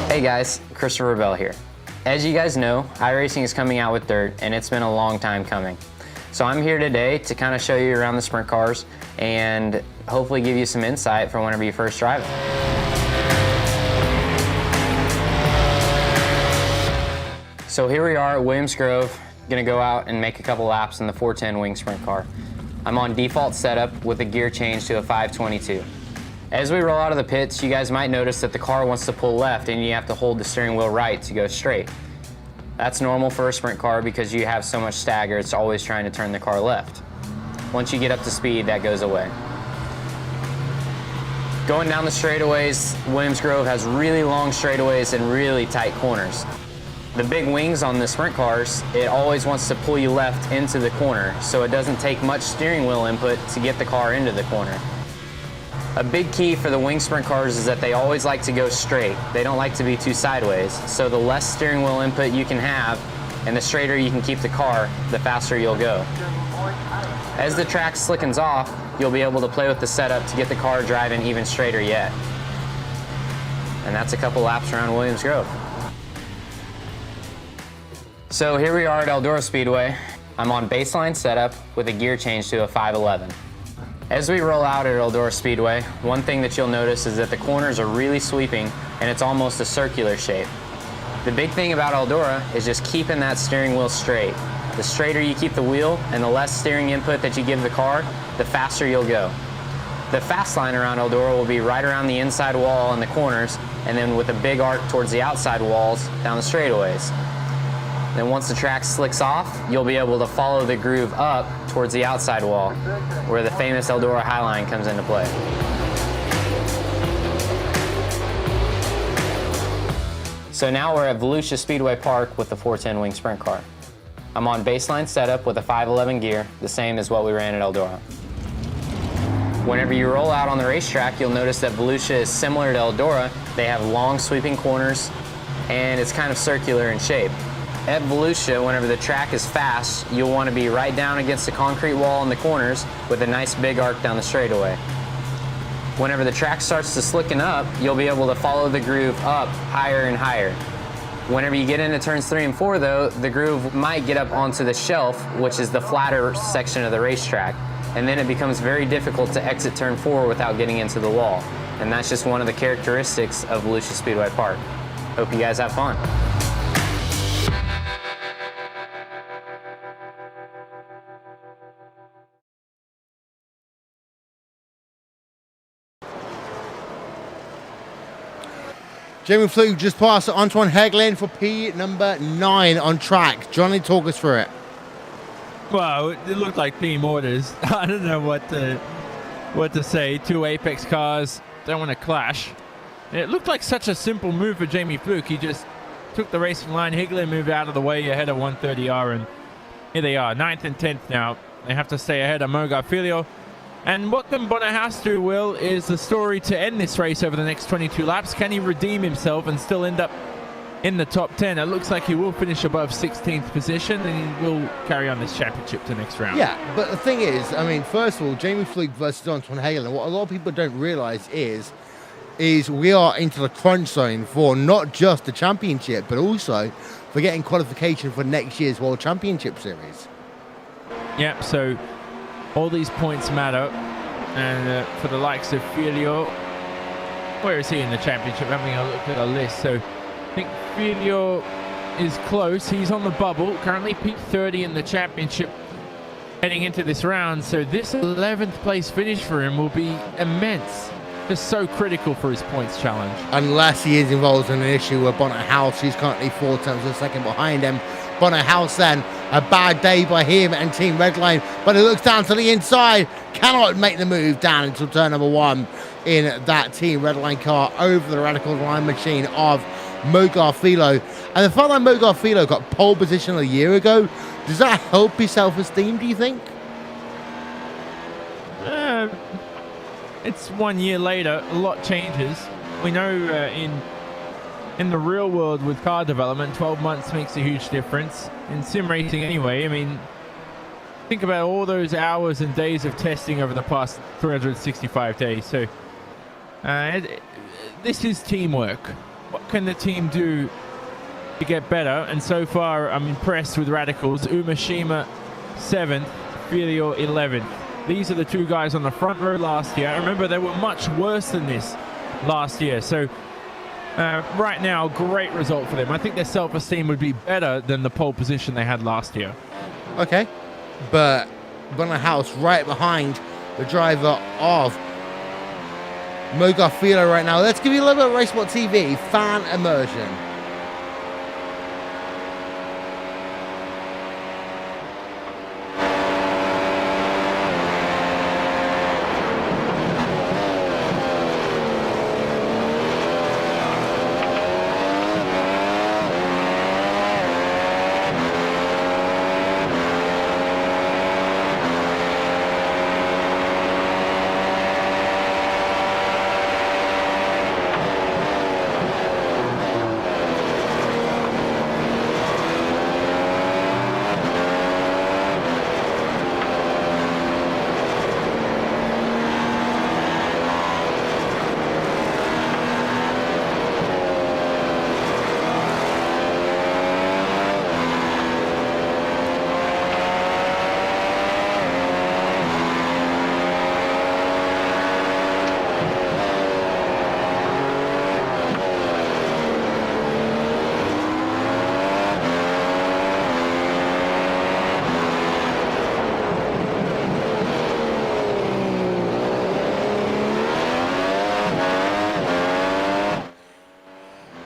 Speaker 8: Hey guys, Christopher Bell here. As you guys know, iRacing is coming out with dirt and it's been a long time coming. So I'm here today to kind of show you around the sprint cars and hopefully give you some insight for whenever you first drive it. So here we are at Williams Grove, gonna go out and make a couple laps in the 410 wing sprint car. I'm on default setup with a gear change to a 522. As we roll out of the pits, you guys might notice that the car wants to pull left and you have to hold the steering wheel right to go straight. That's normal for a sprint car because you have so much stagger, it's always trying to turn the car left. Once you get up to speed, that goes away. Going down the straightaways, Williams Grove has really long straightaways and really tight corners. The big wings on the sprint cars, it always wants to pull you left into the corner, so it doesn't take much steering wheel input to get the car into the corner. A big key for the wing sprint cars is that they always like to go straight. They don't like to be too sideways. So the less steering wheel input you can have and the straighter you can keep the car, the faster you'll go. As the track slickens off, you'll be able to play with the setup to get the car driving even straighter yet. And that's a couple laps around Williams Grove. So here we are at Eldora Speedway. I'm on baseline setup with a gear change to a 511. As we roll out at Eldora Speedway, one thing that you'll notice is that the corners are really sweeping and it's almost a circular shape. The big thing about Eldora is just keeping that steering wheel straight. The straighter you keep the wheel and the less steering input that you give the car, the faster you'll go. The fast line around Eldora will be right around the inside wall in the corners and then with a big arc towards the outside walls down the straightaways. Then once the track slicks off, you'll be able to follow the groove up towards the outside wall, where the famous Eldora High Line comes into play. So now we're at Volusia Speedway Park with the 410 wing sprint car. I'm on baseline setup with a 511 gear, the same as what we ran at Eldora. Whenever you roll out on the racetrack, you'll notice that Volusia is similar to Eldora. They have long sweeping corners, and it's kind of circular in shape. At Volusia, whenever the track is fast, you'll want to be right down against the concrete wall in the corners with a nice big arc down the straightaway. Whenever the track starts to slicken up, you'll be able to follow the groove up higher and higher. Whenever you get into turns 3 and 4 though, the groove might get up onto the shelf, which is the flatter section of the racetrack. and then it becomes very difficult to exit turn 4 without getting into the wall. And that's just one of the characteristics of Volusia Speedway Park. Hope you guys have fun.
Speaker 1: Jamie Fluke just passed Antoine Heglin for P number 9 on track. Johnny, talk us through it.
Speaker 2: Well, it looked like team orders. I don't know what to say. Two Apex cars don't want to clash. It looked like such a simple move for Jamie Fluke. He just took the racing line. Higlin moved out of the way ahead of 130R, and here they are, 9th and 10th now. They have to stay ahead of Mogar Filio. And what can Bonahas do, Will, is the story to end this race over the next 22 laps. Can he redeem himself and still end up in the top 10? It looks like he will finish above 16th position, and he will carry on this championship to the next round.
Speaker 1: Yeah, but the thing is, I mean, first of all, Jamie Fluke versus Antoine Heglin, what a lot of people don't realize is we are into the crunch zone for not just the championship, but also for getting qualification for next year's World Championship Series.
Speaker 2: Yep, so all these points matter, and for the likes of Filio, where is he in the championship? Having a look at the list, so I think Filio is close. He's on the bubble, currently P30 in the championship heading into this round, so this 11th place finish for him will be immense. Just so critical for his points challenge.
Speaker 1: Unless he is involved in an issue with Bonnet House, who's currently 4 tenths of a second behind him. Bonnet House then, a bad day by him and Team Redline, but it looks down to the inside, cannot make the move down until turn number 1 in that Team Redline car over the radical line machine of Mogar Filio. And the fact that Mogar Filio got pole position a year ago, does that help his self-esteem, do you think?
Speaker 2: It's 1 year later, a lot changes. We know in the real world with car development, 12 months makes a huge difference. In sim racing anyway, I mean, think about all those hours and days of testing over the past 365 days. So this is teamwork. What can the team do to get better? And so far, I'm impressed with Radicals. Umashima 7th, Filio 11th. These are the two guys on the front row last year. I remember they were much worse than this last year. So right now, great result for them. I think their self-esteem would be better than the pole position they had last year.
Speaker 1: Okay, but Bonnet House right behind the driver of Mogar Filio right now. Let's give you a little bit of RaceSpotTV fan immersion.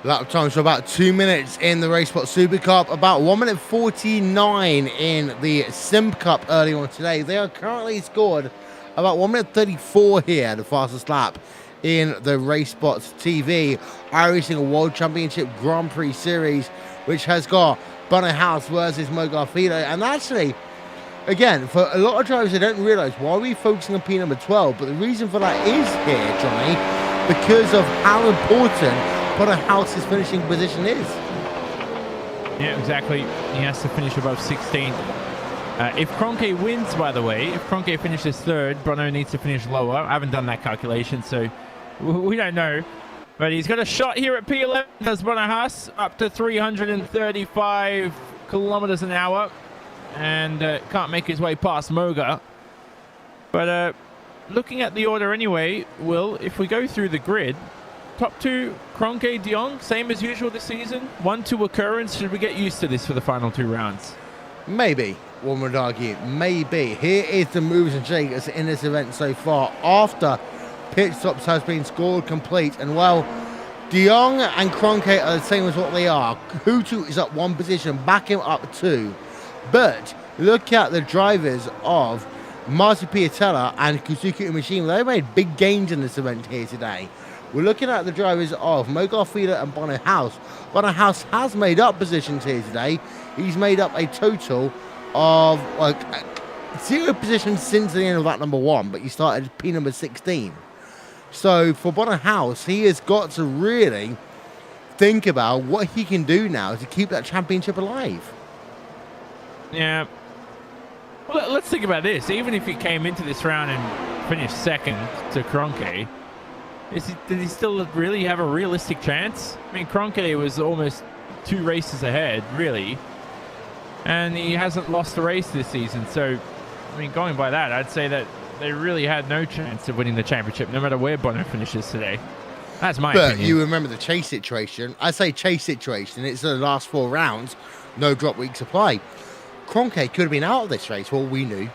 Speaker 1: Lap times for about 2 minutes in the RaceSpot Super Cup, about 1 minute 49 in the Sim Cup early on today. They are currently scored about 1 minute 34 here, the fastest lap in the RaceSpotTV iRacing World Championship Grand Prix Series, which has got Bonnet House versus Mogar Filio. And actually, again, for a lot of drivers, they don't realize why are we focusing on P number 12, but the reason for that is here, Johnny, because of how important Bonnet House's finishing position is.
Speaker 2: Yeah, exactly. He has to finish above 16th. If Kroenke wins, by the way, if Kroenke finishes 3rd, Bono needs to finish lower. I haven't done that calculation, so we don't know. But he's got a shot here at P11, does Bonahas, up to 335 kilometers an hour, and can't make his way past Mogar. But looking at the order anyway, Will, if we go through the grid, top 2, Kroenke, De Jong, same as usual this season. 1-2 occurrence. Should we get used to this for the final 2 rounds?
Speaker 1: Maybe, one would argue, maybe. Here is the moves and shakers in this event so far. After pit stops has been scored complete, and well, De Jong and Kroenke are the same as what they are. Hutu is up 1 position, back him up 2. But look at the drivers of Marti Piatella and Suzuka Machine. They made big gains in this event here today. We're looking at the drivers of Mo Garfila and Bono House. Bono House has made up positions here today. He's made up a total of 0 positions since the end of that number 1, but he started P number 16. So for Bono House, he has got to really think about what he can do now to keep that championship alive.
Speaker 2: Yeah. Well, let's think about this. Even if he came into this round and finished 2nd to Kroenke, did he still really have a realistic chance? I mean, Kroenke was almost 2 races ahead, really. And he hasn't lost a race this season. So, I mean, going by that, I'd say that they really had no chance of winning the championship, no matter where Bono finishes today. That's my opinion.
Speaker 1: But you remember the chase situation. I say chase situation. It's the last 4 rounds, no drop week supply. Kroenke could have been out of this race, well, we knew.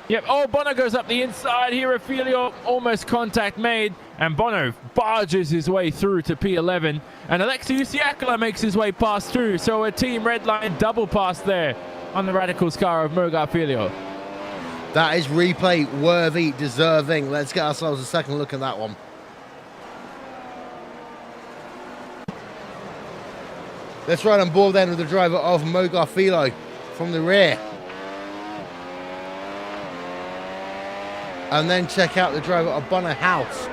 Speaker 2: Yep, oh, Bono goes up the inside here. Ophelio almost contact made, and Bono barges his way through to P11, and Alexei Usiakala makes his way past through. So a team red line double pass there on the Radicals car of Mo Garfila.
Speaker 1: That is replay worthy, deserving. Let's get ourselves a second look at that one. Let's ride on board then with the driver of Mo Garfila from the rear. And then check out the driver of Bono House.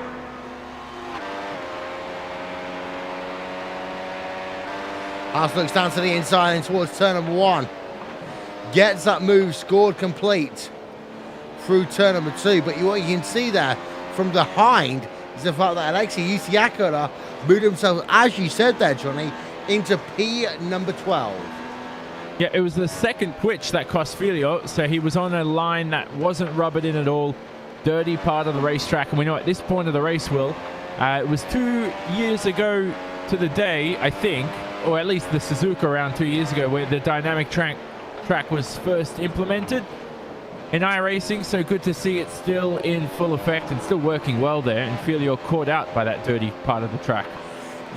Speaker 1: House looks down to the inside and towards turn number 1. Gets that move scored complete through turn number 2. But what you can see there from behind is the fact that Alexei Usiakala moved himself, as you said there, Johnny, into P number 12.
Speaker 2: Yeah, it was the second twitch that cost Filio. So he was on a line that wasn't rubbered in at all. Dirty part of the racetrack, and we know at this point of the race, Will, it was 2 years ago to the day, I think, or at least the Suzuka around 2 years ago, where the dynamic track was first implemented in iRacing. So good to see it still in full effect and still working well there, and Filio caught out by that dirty part of the track.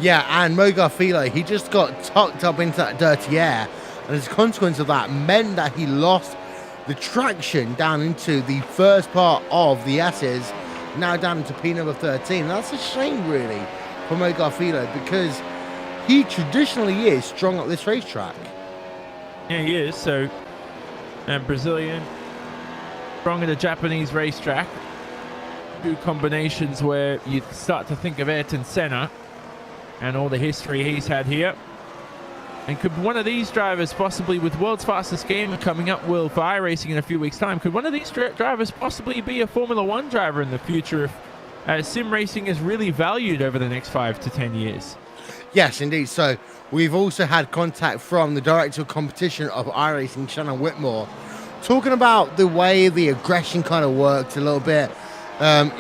Speaker 1: Yeah, and Mo Garfila, he just got tucked up into that dirty air, and as a consequence of that meant that he lost the traction down into the first part of the S's, now down into P number 13. That's a shame, really, for Mo Garfila, because he traditionally is strong at this racetrack.
Speaker 2: Yeah, he is. So, Brazilian, strong at the Japanese racetrack. Do combinations where you start to think of Ayrton Senna and all the history he's had here. And could one of these drivers possibly, with World's Fastest Gamer coming up, Will, for iRacing in a few weeks' time, could one of these drivers possibly be a Formula 1 driver in the future if sim racing is really valued over the next 5 to 10 years?
Speaker 1: Yes, indeed. So we've also had contact from the director of competition of iRacing, Shannon Whitmore, talking about the way the aggression kind of worked a little bit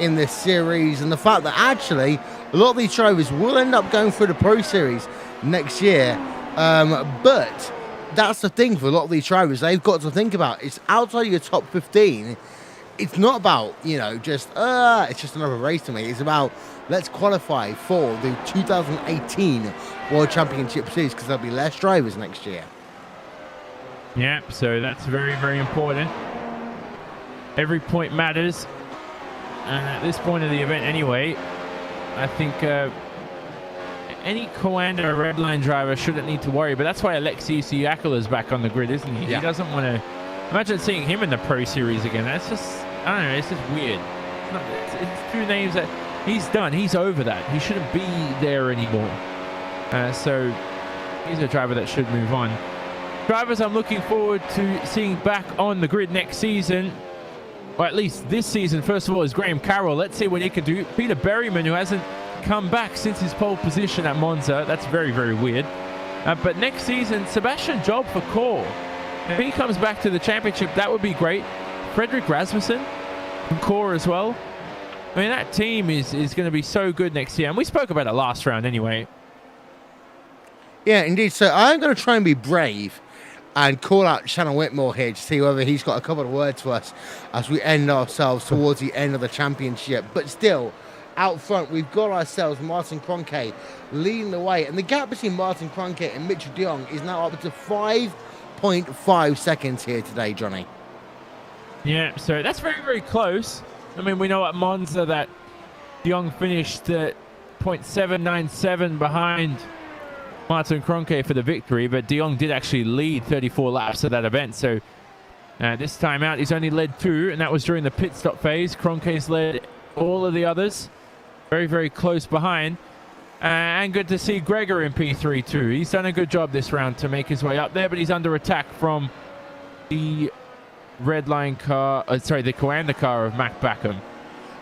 Speaker 1: in this series, and the fact that actually a lot of these drivers will end up going through the Pro Series next year. But that's the thing for a lot of these drivers. They've got to think about it's outside your top 15. It's not about, just it's just another race to me. It's about let's qualify for the 2018 World Championship Series, because there'll be less drivers next year.
Speaker 2: Yeah, so that's very, very important. Every point matters, and at this point of the event anyway, I think any Coanda Redline driver shouldn't need to worry, but that's why Alexei Usiakala is back on the grid, isn't he? Yeah. He doesn't want to... Imagine seeing him in the Pro Series again. That's just... I don't know, it's just weird. It's 2 names that he's done. He's over that. He shouldn't be there anymore. So he's a driver that should move on. Drivers I'm looking forward to seeing back on the grid next season, or at least this season, first of all, is Graham Carroll. Let's see what he can do. Peter Berryman, who hasn't come back since his pole position at Monza. That's very, very weird. But next season, Sebastian Job for Core. If he comes back to the championship, that would be great. Frederick Rasmussen, core as well. I mean, that team is going to be so good next year. And we spoke about it last round anyway.
Speaker 1: Yeah, indeed. So I'm going to try and be brave and call out Shannon Whitmore here to see whether he's got a couple of words for us as we end ourselves towards the end of the championship. But still, out front, we've got ourselves Martin Kroenke leading the way. And the gap between Martin Kroenke and Mitchell de Jong is now up to 5.5 seconds here today, Johnny.
Speaker 2: Yeah, so that's very, very close. I mean, we know at Monza that de Jong finished at 0.797 behind Martin Kroenke for the victory, but de Jong did actually lead 34 laps of that event. So this time out, he's only led 2, and that was during the pit stop phase. Kroenke's led all of the others. Very, very close behind. And good to see Gregor in P3 too. He's done a good job this round to make his way up there, but he's under attack from the red line car, the Coanda car of Mac Backham.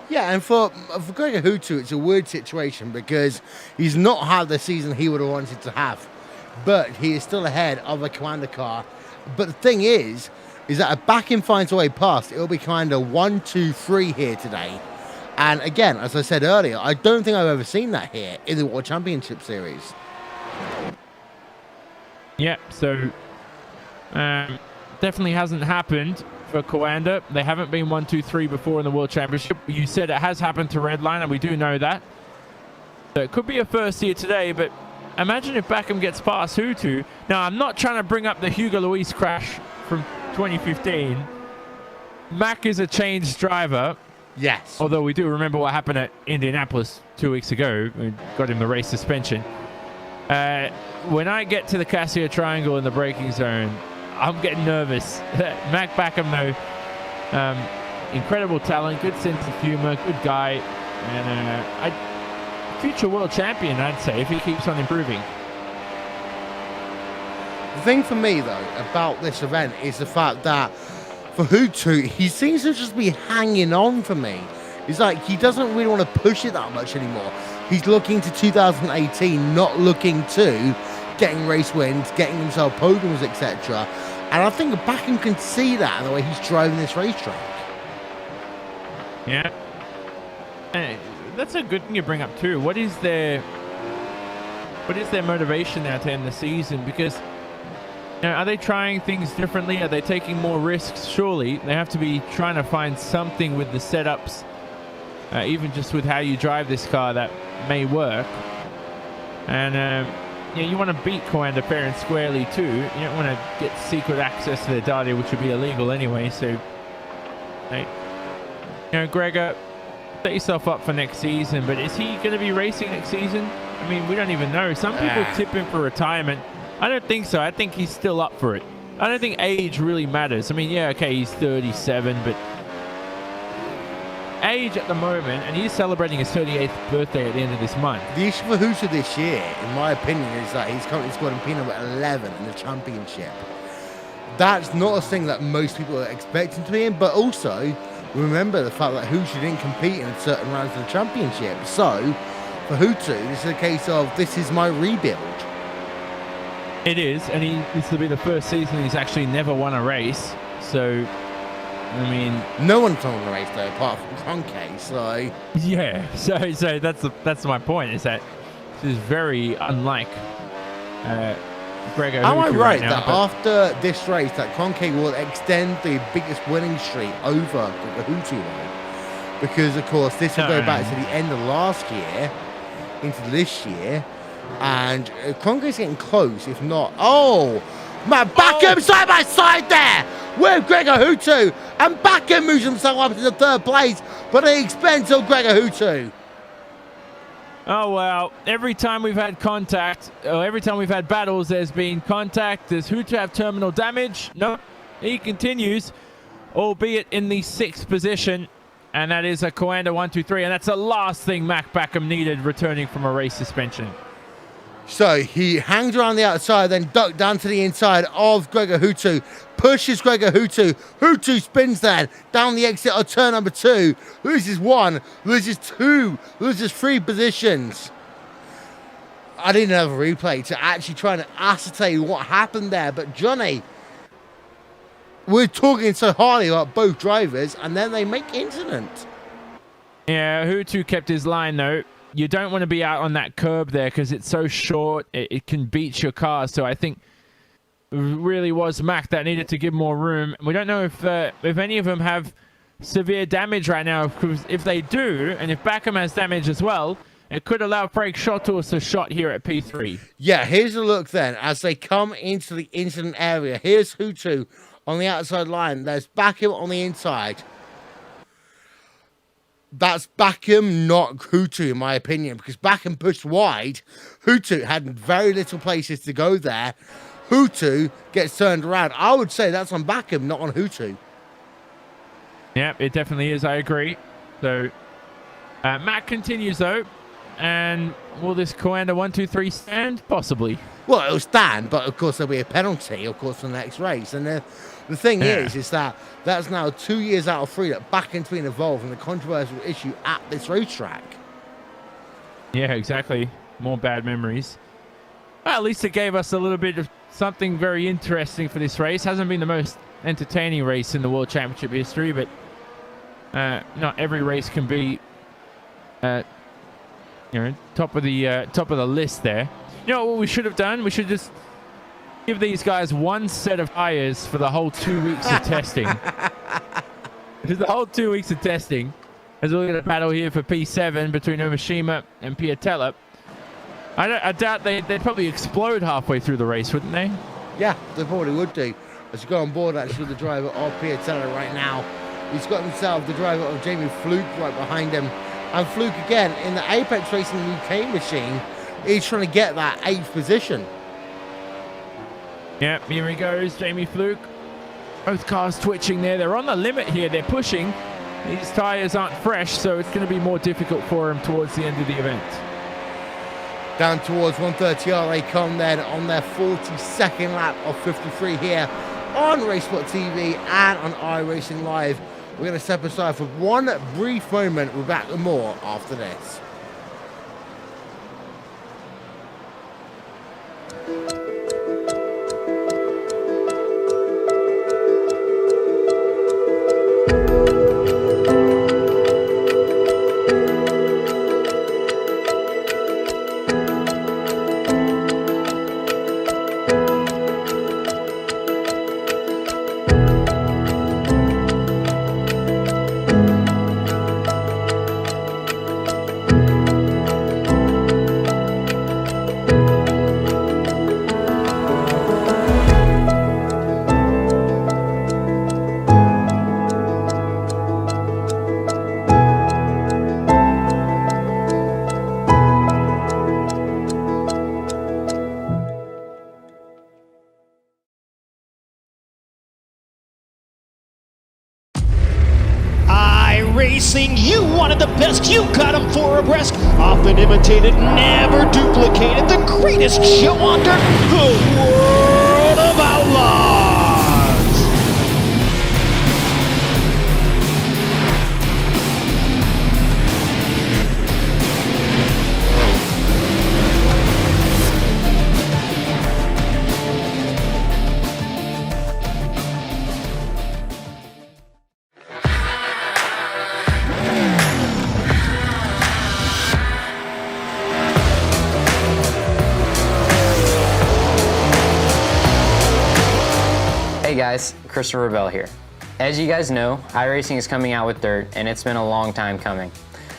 Speaker 1: Yeah, and for Gregor Hutu, it's a weird situation because he's not had the season he would have wanted to have, but he is still ahead of a Coanda car. But the thing is that if Backham finds a way past, it'll be kind of 1, 2, 3 here today. And again, as I said earlier, I don't think I've ever seen that here in the World Championship Series.
Speaker 2: Yeah, so definitely hasn't happened for Coanda. They haven't been 1, 2, 3 before in the World Championship. You said it has happened to Redline, and we do know that. So it could be a first here today, but imagine if Backham gets past Hutu. Now, I'm not trying to bring up the Hugo Luis crash from 2015. Mac is a changed driver.
Speaker 1: Yes.
Speaker 2: Although we do remember what happened at Indianapolis 2 weeks ago. We got him the race suspension. When I get to the Casio Triangle in the braking zone, I'm getting nervous. Mac Backham, though, incredible talent, good sense of humor, good guy, and future world champion, I'd say, if he keeps on improving.
Speaker 1: The thing for me, though, about this event is the fact that for Hutu, he seems to just be hanging on for me. It's like he doesn't really want to push it that much anymore. He's looking to 2018, not looking to getting race wins, getting himself podiums, etc. And I think Backham can see that in the way he's driving this racetrack.
Speaker 2: Yeah. That's a good thing you bring up too. What is their motivation now to end the season? Because are they trying things differently? Are they taking more risks? Surely they have to be trying to find something with the setups, even just with how you drive this car, that may work. And you want to beat Coanda fair and squarely too. You don't want to get secret access to their data, which would be illegal anyway. So, Gregor, set yourself up for next season. But is he going to be racing next season? I mean, we don't even know. Some people tip him for retirement. I don't think so. I think he's still up for it. I don't think age really matters. I mean, yeah, okay, he's 37, but age at the moment, and he's celebrating his 38th birthday at the end of this month.
Speaker 1: The issue for Hutu this year, in my opinion, is that he's currently scored in number 11 in the championship. That's not a thing that most people are expecting to be in, but also remember the fact that Hutu didn't compete in certain rounds of the championship. So for Hutu, this is a case of this is my rebuild.
Speaker 2: It is, and this will be the first season he's actually never won a race. So, I mean,
Speaker 1: no one's won a race though, apart from Kroenke. So
Speaker 2: yeah, so that's my point. Is that this is very unlike Gregor.
Speaker 1: Am I right
Speaker 2: now,
Speaker 1: that after this race, that Kroenke will extend the biggest winning streak over Hutu though? Because of course this will go back to the end of last year into this year. And Kroenke's getting close, if not. Oh, man, Backham side by side there with Gregor Hutu. And Backham moves himself up to the third place, but at the expense of Gregor Hutu.
Speaker 2: Oh, well, every time we've had contact, every time we've had battles, there's been contact. Does Hutu have terminal damage? No, he continues, albeit in the 6th position. And that is a Coanda 1, 2, 3. And that's the last thing Mac Backham needed returning from a race suspension.
Speaker 1: So he hangs around the outside, then ducked down to the inside of Gregor Hutu, pushes Gregor Hutu. Hutu spins then down the exit of turn number 2, loses 1, loses 2, loses 3 positions. I didn't have a replay to actually try and ascertain what happened there, but Johnny, we're talking so highly about both drivers, and then they make incident.
Speaker 2: Yeah, Hutu kept his line, though. You don't want to be out on that curb there because it's so short. It can beat your car. So I think it really was Mac that needed to give more room. We don't know if any of them have severe damage right now. Because if they do, and if Backham has damage as well, it could allow Prix Schotters a shot here at P3.
Speaker 1: Yeah, here's a look then as they come into the incident area. Here's Hutu on the outside line. There's Backham on the inside. That's Backham, not Hutu, in my opinion, because Backham pushed wide. Hutu had very little places to go there. Hutu gets turned around. I would say that's on Backham, not on Hutu.
Speaker 2: Yeah, it definitely is. I agree. So, Matt continues, though. And will this Coanda 1-2-3 stand? Possibly.
Speaker 1: Well, it'll stand, but of course there'll be a penalty, of course, for the next race. And the thing is that that's now 2 years out of 3 that Backham's been involved in the controversial issue at this racetrack.
Speaker 2: Yeah, exactly. More bad memories. Well, at least it gave us a little bit of something very interesting for this race. Hasn't been the most entertaining race in the World Championship history, but not every race can be top of the list there. You know what we should have done? We should just give these guys one set of tires for the whole 2 weeks of testing. Just the whole 2 weeks of testing. As we look at a battle here for P7 between Umashima and Piatella. I doubt they'd probably explode halfway through the race, wouldn't they?
Speaker 1: Yeah, they probably would do. As you go on board, actually, the driver of Piatella right now. He's got himself the driver of Jamie Fluke right behind him. And Fluke, again, in the Apex Racing UK machine, he's trying to get that 8th position.
Speaker 2: Yep, here he goes, Jamie Fluke. Both cars twitching there. They're on the limit here. They're pushing. These tyres aren't fresh, so it's going to be more difficult for him towards the end of the event.
Speaker 1: Down towards 130R they come then on their 42nd lap of 53 here on RaceSpotTV and on iRacing Live. We're going to step aside for one brief moment. We're back with more after this.
Speaker 7: iRacing, you wanted the best, you got them for abreast. Often imitated, never duplicated. The greatest show on dirt, the World of Outlaws.
Speaker 8: Hey guys, Christopher Bell here. As you guys know, iRacing is coming out with dirt and it's been a long time coming.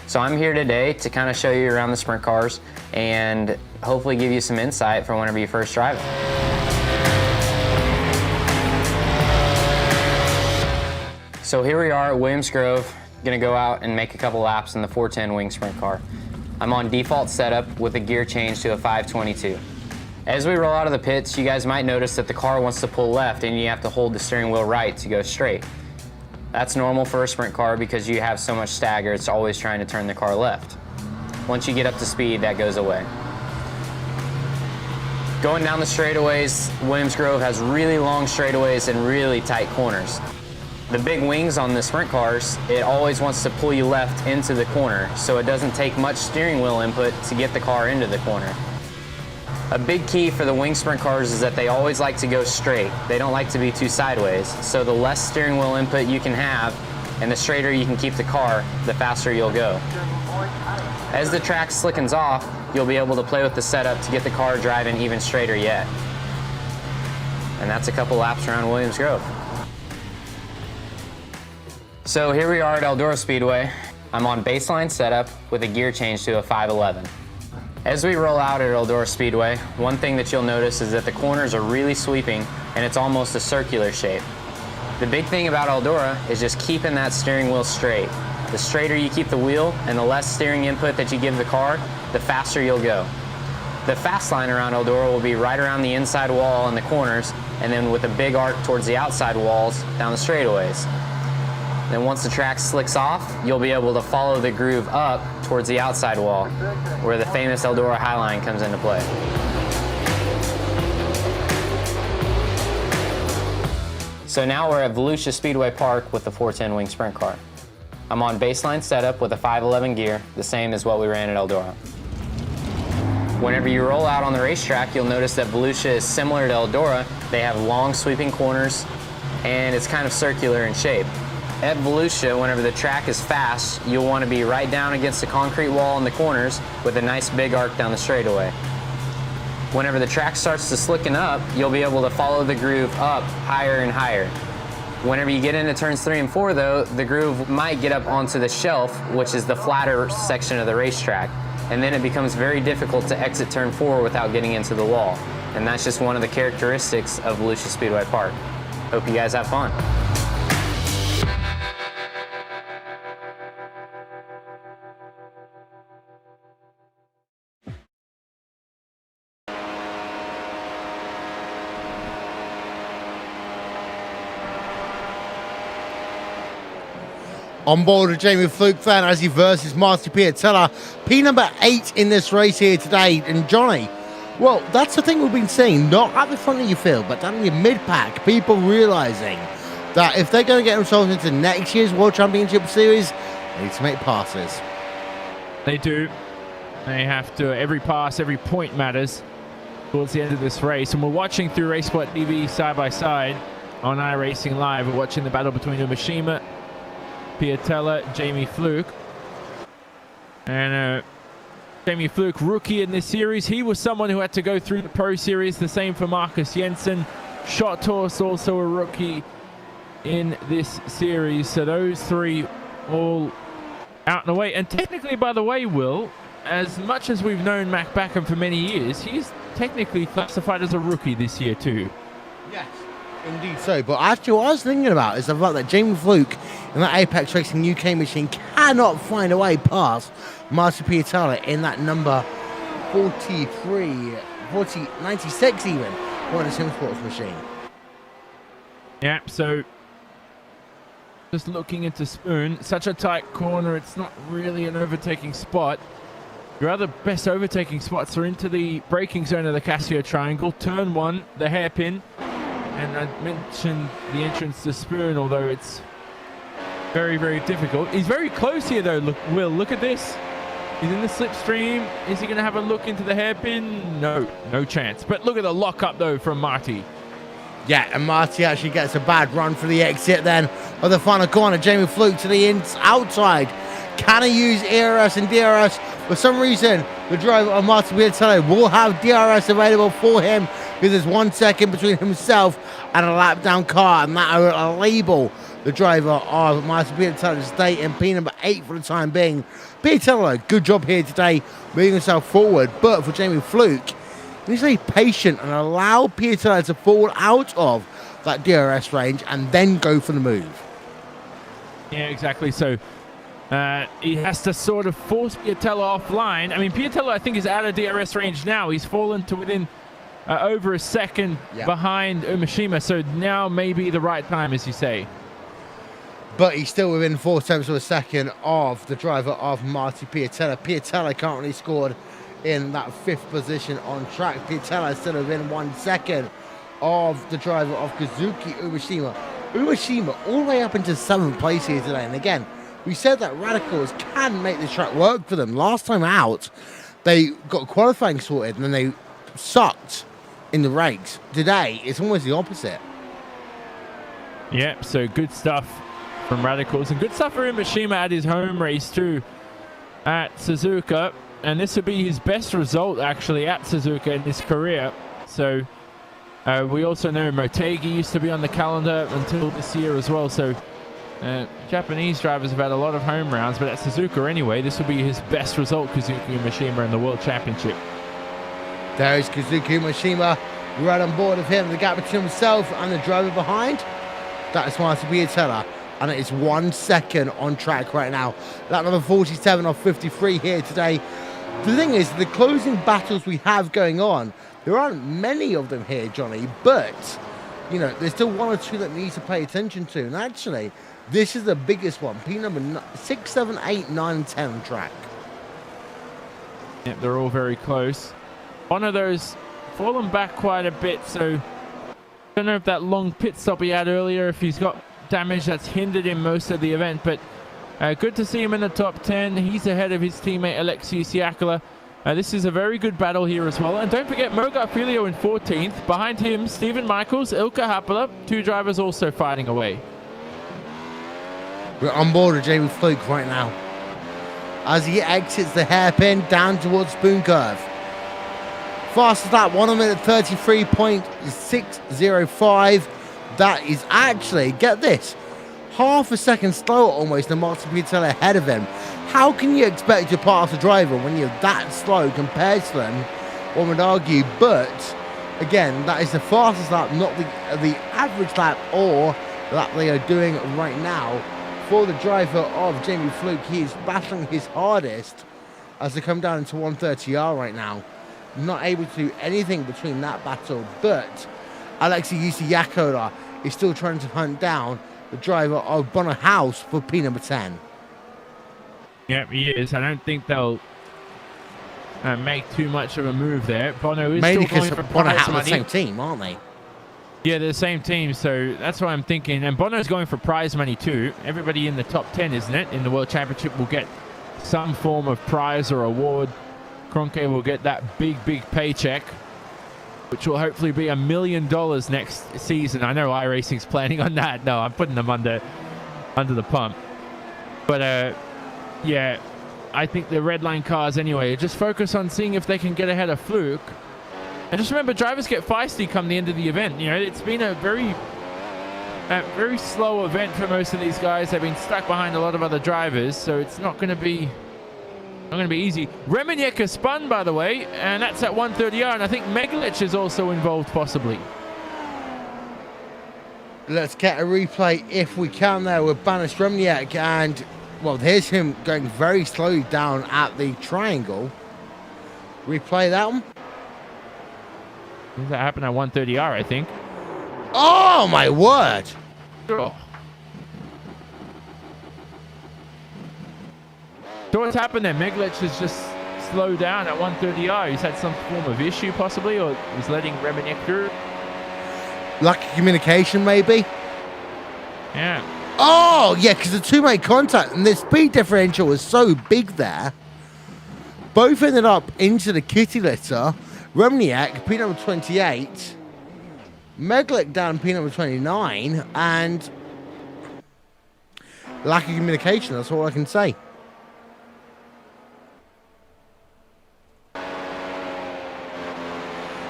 Speaker 8: So I'm here today to kind of show you around the sprint cars and hopefully give you some insight for whenever you first drive it. So here we are at Williams Grove, gonna go out and make a couple laps in the 410 wing sprint car. I'm on default setup with a gear change to a 522. As we roll out of the pits, you guys might notice that the car wants to pull left and you have to hold the steering wheel right to go straight. That's normal for a sprint car because you have so much stagger, it's always trying to turn the car left. Once you get up to speed, that goes away. Going down the straightaways, Williams Grove has really long straightaways and really tight corners. The big wings on the sprint cars, it always wants to pull you left into the corner, so it doesn't take much steering wheel input to get the car into the corner. A big key for the wing sprint cars is that they always like to go straight. They don't like to be too sideways. So the less steering wheel input you can have and the straighter you can keep the car, the faster you'll go. As the track slickens off, you'll be able to play with the setup to get the car driving even straighter yet. And that's a couple laps around Williams Grove. So here we are at Eldora Speedway. I'm on baseline setup with a gear change to a 511. As we roll out at Eldora Speedway, one thing that you'll notice is that the corners are really sweeping and it's almost a circular shape. The big thing about Eldora is just keeping that steering wheel straight. The straighter you keep the wheel and the less steering input that you give the car, the faster you'll go. The fast line around Eldora will be right around the inside wall in the corners and then with a big arc towards the outside walls down the straightaways. Then once the track slicks off, you'll be able to follow the groove up towards the outside wall, where the famous Eldora High Line comes into play. So now we're at Volusia Speedway Park with the 410 wing sprint car. I'm on baseline setup with a 511 gear, the same as what we ran at Eldora. Whenever you roll out on the racetrack, you'll notice that Volusia is similar to Eldora. They have long sweeping corners, and it's kind of circular in shape. At Volusia, whenever the track is fast, you'll want to be right down against the concrete wall in the corners with a nice big arc down the straightaway. Whenever the track starts to slicken up, you'll be able to follow the groove up higher and higher. Whenever you get into turns 3 and 4 though, the groove might get up onto the shelf, which is the flatter section of the racetrack. And then it becomes very difficult to exit turn 4 without getting into the wall. And that's just one of the characteristics of Volusia Speedway Park. Hope you guys have fun.
Speaker 1: On board with Jamie Fluke then as he versus Marty Piatella, P number 8 in this race here today. And Johnny, well, that's the thing we've been seeing, not at the front of your field, but down in your mid-pack, people realizing that if they're going to get themselves into next year's World Championship Series, they need to make passes.
Speaker 2: They do. They have to. Every pass, every point matters towards the end of this race. And we're watching through RaceSpotTV side by side on iRacing Live. We're watching the battle between Umeshima, Piatella, Jamie Fluke. And Jamie Fluke, rookie in this series. He was someone who had to go through the Pro Series. The same for Marcus Jensen. Schotthorst, also a rookie in this series. So those three all out and away. And technically, by the way, Will, as much as we've known Mac Backham for many years, he's technically classified as a rookie this year too.
Speaker 1: Yes, indeed so. But actually what I was thinking about is the fact that Jamie Fluke in that Apex Racing UK machine cannot find a way past Marty Piatella in that number 96 even, for the SimSports machine.
Speaker 2: Yeah, so just looking into Spoon, such a tight corner, it's not really an overtaking spot. Your other best overtaking spots are into the braking zone of the Casio Triangle, turn 1, the hairpin, and I mentioned the entrance to Spoon, although it's very, very difficult. He's very close here though, Will, look at this. He's in the slipstream. Is he going to have a look into the hairpin? No, no chance. But look at the lockup though from Marty.
Speaker 1: Yeah, and Marty actually gets a bad run for the exit then of the final corner. Jamie Fluke to the outside. Can he use ERS and DRS? For some reason, the driver of Marty Piatella will have DRS available for him because there's 1 second between himself and a lap down car, and that will label the driver of Marty Piatella to stay in P number 8 for the time being. Piatella, good job here today, moving himself forward, but for Jamie Fluke, he needs to be patient and allow Piatella to fall out of that DRS range and then go for the move.
Speaker 2: Yeah, exactly. So he has to sort of force Piatella offline. I mean, Piatella, I think, is out of DRS range now. He's fallen to within over a second behind Umeshima, so now may be the right time, as you say.
Speaker 1: But he's still within 4/7 of a second of the driver of Marty Piatella. Piatella currently scored in that 5th position on track. Piatella is still within 1 second of the driver of Kazuki Umeshima. Umeshima all the way up into 7th place here today. And again, we said that Radicals can make the track work for them. Last time out, they got qualifying sorted and then they sucked in the race. Today, it's almost the opposite.
Speaker 2: Yep, so good stuff from Radicals, and good stuff for Mishima at his home race too at Suzuka, and this would be his best result actually at Suzuka in his career. So we also know Motegi used to be on the calendar until this year as well, so Japanese drivers have had a lot of home rounds, but at Suzuka anyway, this will be his best result, Kazuki Mishima, in the World Championship.
Speaker 1: There is Kazuki Mishima right on board of him. The gap between himself and the driver behind, that is Marta Biatella, and it is 1 second on track right now. Lap number 47 off 53 here today. The thing is, the closing battles we have going on, there aren't many of them here, Johnny, but, you know, there's still one or two that needs to pay attention to, and actually, this is the biggest one. P number 6, 7, 8, 9, and 10 on track.
Speaker 2: Yep, they're all very close. One of those fallen back quite a bit, so I don't know if that long pit stop he had earlier, if he's got damage that's hindered him most of the event, but good to see him in the top 10. He's ahead of his teammate Alexius Siakala. This is a very good battle here as well. And don't forget Mogar Filio in 14th. Behind him, Stephen Michaels, Ilkka Happala, two drivers also fighting away.
Speaker 1: We're on board with Jamie Fluke right now as he exits the hairpin down towards Spoon Curve. Fastest lap, 1 minute 33.605. That is actually, get this, half a second slower almost than Martin Piatella ahead of him. How can you expect to pass a driver when you're that slow compared to them, one would argue? But again, that is the fastest lap, not the average lap or the lap they are doing right now. For the driver of Jamie Fluke, he is battling his hardest as they come down into 130R right now. Not able to do anything between that battle, but Alexius Siakala is still trying to hunt down the driver of Bonner House for P number 10.
Speaker 2: Yep, he is. I don't think they'll make too much of a move there. Bono is
Speaker 1: mainly
Speaker 2: still going
Speaker 1: because
Speaker 2: for
Speaker 1: Bonner
Speaker 2: prize
Speaker 1: House are the
Speaker 2: money.
Speaker 1: same team, aren't they?
Speaker 2: Yeah, they're the same team, so that's what I'm thinking. And Bono's going for prize money too. Everybody in the top 10, isn't it, in the World Championship will get some form of prize or award. Kroenke will get that big paycheck, which will hopefully be $1 million next season. I know iRacing's planning on that. No, I'm putting them under the pump. But yeah, I think the red line cars anyway, just focus on seeing if they can get ahead of Fluke. And just remember, drivers get feisty come the end of the event. You know, it's been a very slow event for most of these guys. They've been stuck behind a lot of other drivers, so it's not going to be easy. Remeniek has spun, by the way, and that's at 130R, and I think Megalic is also involved, possibly.
Speaker 1: Let's get a replay if we can there with Banis Remeniek, and well, here's him going very slowly down at the triangle. Replay that one.
Speaker 2: That happened at 130R, I think.
Speaker 1: Oh my word!
Speaker 2: Oh. So what's happened there? Megalic has just slowed down at 130R. He's had some form of issue, possibly, or he's letting Remeniek through.
Speaker 1: Lack of communication, maybe?
Speaker 2: Yeah.
Speaker 1: Oh, yeah, because the two made contact, and the speed differential was so big there. Both ended up into the kitty litter. Remeniek, P number 28. Megalic down P number 29. And lack of communication, that's all I can say.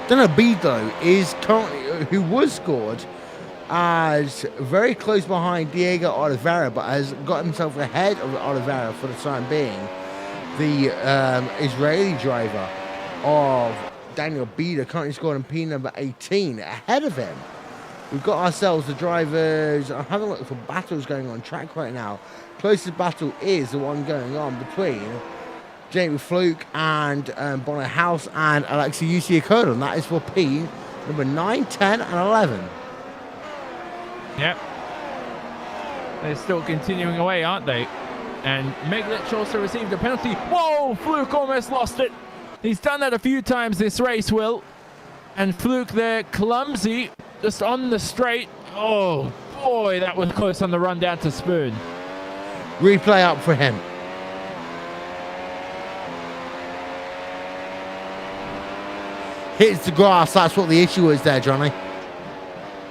Speaker 1: Bedo is currently, who was scored as very close behind Diego Oliveira, but has got himself ahead of Oliveira for the time being. The Israeli driver of Daniel Bedo currently scored in P number 18 ahead of him. We've got ourselves the drivers. I'm having a look for battles going on track right now. Closest battle is the one going on between Jamie Fluke and Bonner House and Alexius Siakala, and that is for P number 9, 10, and 11.
Speaker 2: Yep. They're still continuing away, aren't they? And Megalic also received a penalty. Whoa! Fluke almost lost it. He's done that a few times this race, Will. And Fluke there, clumsy, just on the straight. Oh, boy, that was close on the run down to Spoon.
Speaker 1: Replay up for him. hits the grass. That's what the issue is there, Johnny.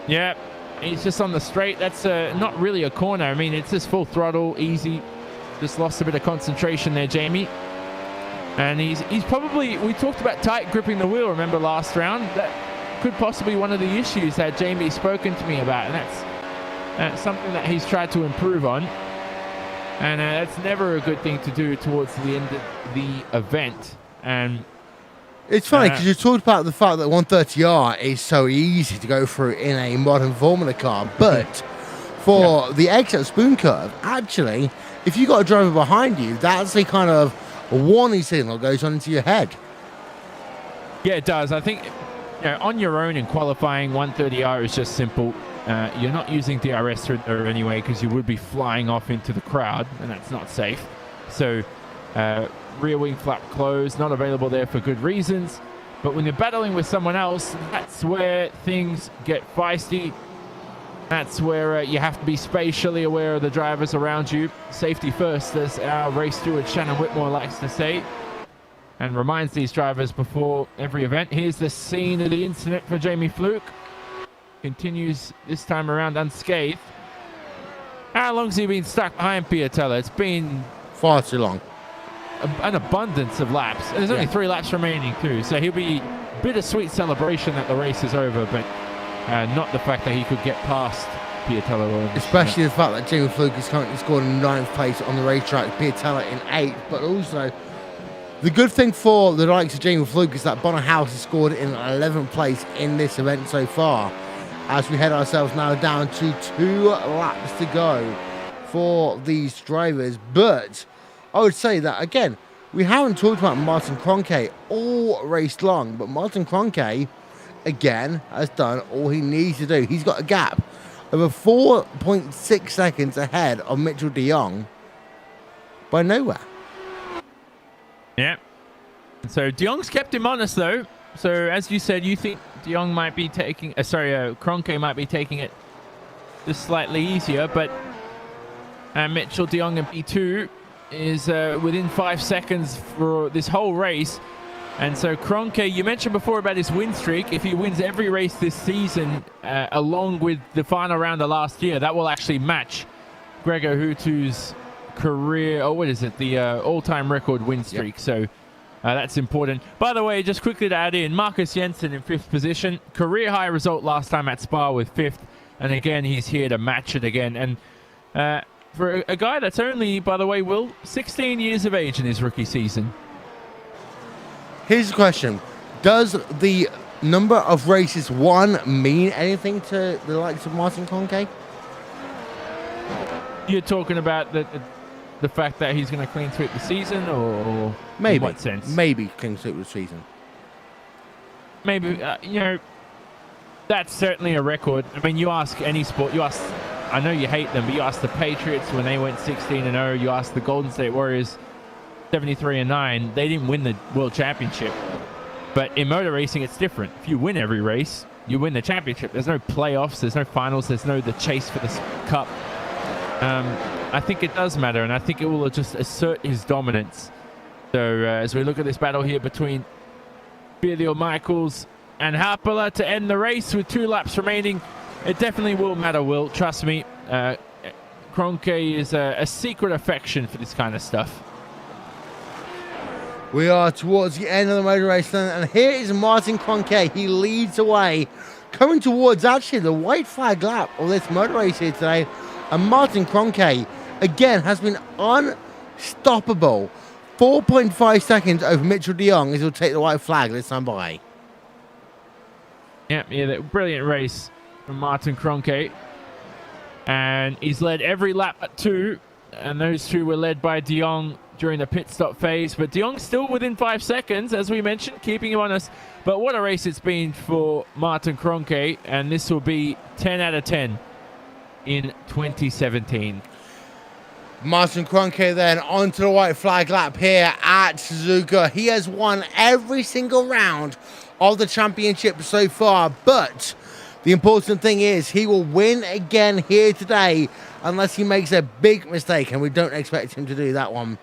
Speaker 2: Yeah, he's just on the straight. That's not really a corner. I mean, it's just full throttle, easy. Just lost a bit of concentration there, Jamie. And he's probably, we talked about tight gripping the wheel, remember last round? That could possibly be one of the issues that Jamie's spoken to me about. And that's something that he's tried to improve on. And that's never a good thing to do towards the end of the event. And
Speaker 1: it's funny because you talked about the fact that 130R is so easy to go through in a modern Formula car, but for the exit spoon curve, actually, if you got a driver behind you, that's the kind of warning signal goes on into your head.
Speaker 2: Yeah, it does. I think on your own in qualifying, 130R is just simple. You're not using DRS there anyway because you would be flying off into the crowd, and that's not safe. So rear wing flap closed, not available there for good reasons. But when you're battling with someone else, that's where things get feisty. That's where you have to be spatially aware of the drivers around you. Safety first, as our race steward Shannon Whitmore likes to say, and reminds these drivers before every event. Here's the scene of the incident for Jamie Fluke. Continues this time around unscathed. How long's he been stuck behind Piatella? It's been
Speaker 1: far too long.
Speaker 2: An abundance of laps. And there's only 3 laps remaining too, so he'll be bittersweet celebration that the race is over, but not the fact that he could get past Piatella.
Speaker 1: Especially the fact that Jamie Fluke is currently scored in 9th place on the racetrack, Piatella in 8th, but also the good thing for the likes of Jamie Fluke is that Bonner House has scored in 11th place in this event so far, as we head ourselves now down to 2 laps to go for these drivers. But I would say that, again, we haven't talked about Martin Kroenke all race long, but Martin Kroenke, again, has done all he needs to do. He's got a gap of 4.6 seconds ahead of Mitchell de Jong by nowhere.
Speaker 2: Yeah. So de Jong's kept him honest, though. So as you said, you think de Jong might be taking, Kroenke might be taking it just slightly easier, but Mitchell de Jong in P2 is within 5 seconds for this whole race. And so Kroenke, you mentioned before about his win streak. If he wins every race this season, along with the final round of last year, that will actually match Gregor Hutu's career, the all-time record win streak. Yep. So that's important. By the way, just quickly to add in, Marcus Jensen in 5th position. Career high result last time at Spa with 5th. And again, he's here to match it again. And for a guy that's only, by the way, Will, 16 years of age in his rookie season.
Speaker 1: Here's the question. Does the number of races won mean anything to the likes of Martin Kroenke?
Speaker 2: You're talking about the fact that he's going to clean sweep the season, or
Speaker 1: maybe,
Speaker 2: in what sense?
Speaker 1: Maybe clean sweep the season.
Speaker 2: Maybe, that's certainly a record. I mean, you ask any sport, I know you hate them, but you ask the Patriots when they went 16-0, you ask the Golden State Warriors 73-9, they didn't win the World Championship. But in motor racing, it's different. If you win every race, you win the championship. There's no playoffs, there's no finals, there's no the chase for the cup. I think it does matter, and I think it will just assert his dominance. So as we look at this battle here between Billy Michaels and Harpala to end the race with 2 laps remaining, it definitely will matter, Will. Trust me. Kroenke is a secret affection for this kind of stuff.
Speaker 1: We are towards the end of the motor race, and here is Martin Kroenke. He leads away, coming towards actually the white flag lap of this motor race here today. And Martin Kroenke, again, has been unstoppable. 4.5 seconds over Mitchell de Jong as he'll take the white flag this time by.
Speaker 2: Yeah, that brilliant race from Martin Kroenke. And he's led every lap at 2, and those 2 were led by de Jong during the pit stop phase, but de Jong's still within 5 seconds, as we mentioned, keeping him honest. But what a race it's been for Martin Kroenke, and this will be 10 out of 10 in 2017.
Speaker 1: Martin Kroenke then onto the white flag lap here at Suzuka. He has won every single round of the championship so far, but the important thing is he will win again here today unless he makes a big mistake, and we don't expect him to do that one.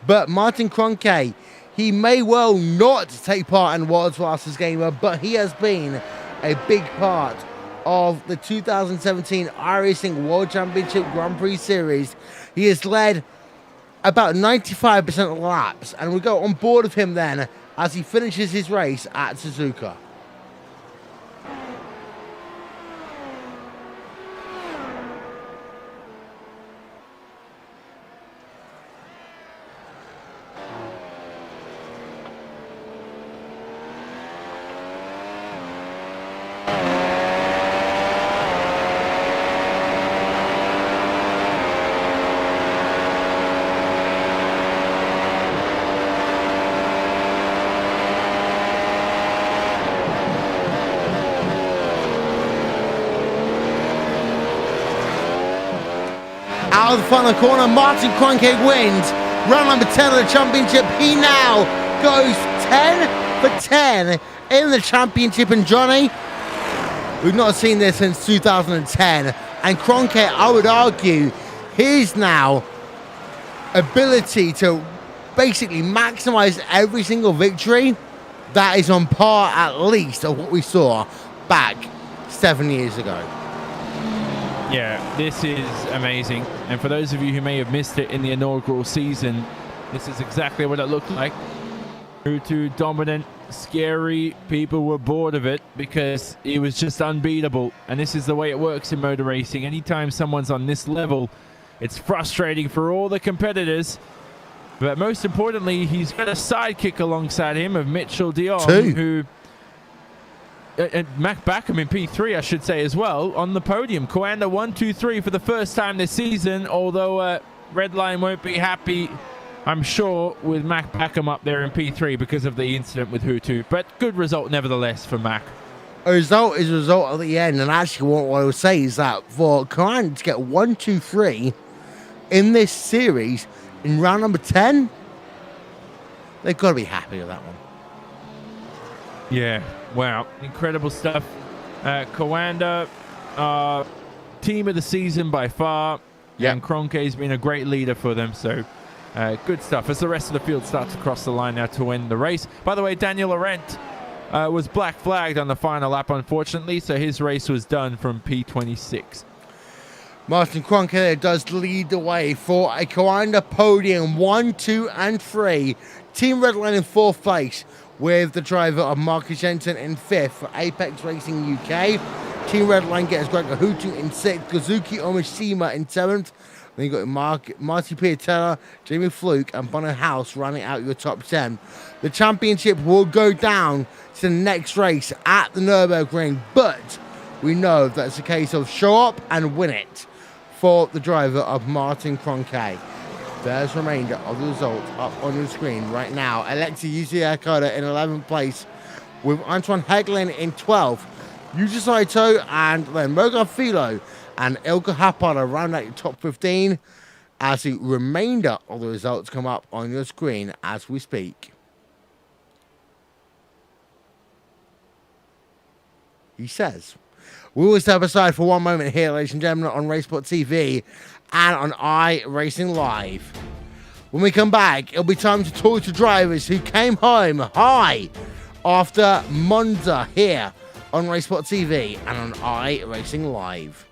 Speaker 1: But Martin Kroenke, He may well not take part in World's Fastest Gamer, but he has been a big part of the 2017 iRacing World Championship Grand Prix Series. He has led about 95% of the laps, and we go on board with him then as he finishes his race at Suzuka. Out of the final corner, Martin Kroenke wins round number 10 of the championship. He now goes 10 for 10 in the championship. And Johnny, we've not seen this since 2010. And Kroenke, I would argue, his now ability to basically maximize every single victory, that is on par at least of what we saw back 7 years ago.
Speaker 2: Yeah, this is amazing. And for those of you who may have missed it in the inaugural season, this is exactly what it looked like. Hutu dominant, scary. People were bored of it because it was just unbeatable. And this is the way it works in motor racing. Anytime someone's on this level, it's frustrating for all the competitors. But most importantly, he's got a sidekick alongside him of Mitchell Dion, who... and Mac Backham in P3, I should say, as well, on the podium. Coanda 1, 2, 3 for the first time this season, although Redline won't be happy, I'm sure, with Mac Backham up there in P3 because of the incident with Hutu. But good result nevertheless for Mac.
Speaker 1: A result is a result at the end, and actually what I would say is that for Coanda to get 1, 2, 3 in this series in round number 10, they've got to be happy with that one.
Speaker 2: Yeah. Wow, incredible stuff. Coanda, team of the season by far. Yeah. And Kroenke's been a great leader for them, so good stuff. As the rest of the field starts to cross the line now to win the race. By the way, Daniel Laurent was black flagged on the final lap, unfortunately, so his race was done from P26.
Speaker 1: Martin Kroenke does lead the way for a Coanda podium 1, 2, and 3. Team Redline in 4th place, with the driver of Marcus Jensen in 5th for Apex Racing UK. Team Redline gets Gregor Hutu in 6th, Kazuki Omishima in 7th. Then you got Marty Piatella, Jamie Fluke, and Bono House running out your top 10. The championship will go down to the next race at the Nürburgring, but we know that it's a case of show up and win it for the driver of Martin Kroenke. There's the remainder of the results up on your screen right now. Alexi Yusuakada in 11th place, with Antoine Hegelin in 12th. Yuji Saito and then Mogar Philo and Ilka Hapada round out your top 15 as the remainder of the results come up on your screen as we speak. He says, we will step aside for one moment here, ladies and gentlemen, on RaceSpotTV and on iRacing Live. When we come back, it'll be time to talk to drivers who came home high after Monza here on RaceSpotTV and on iRacing Live.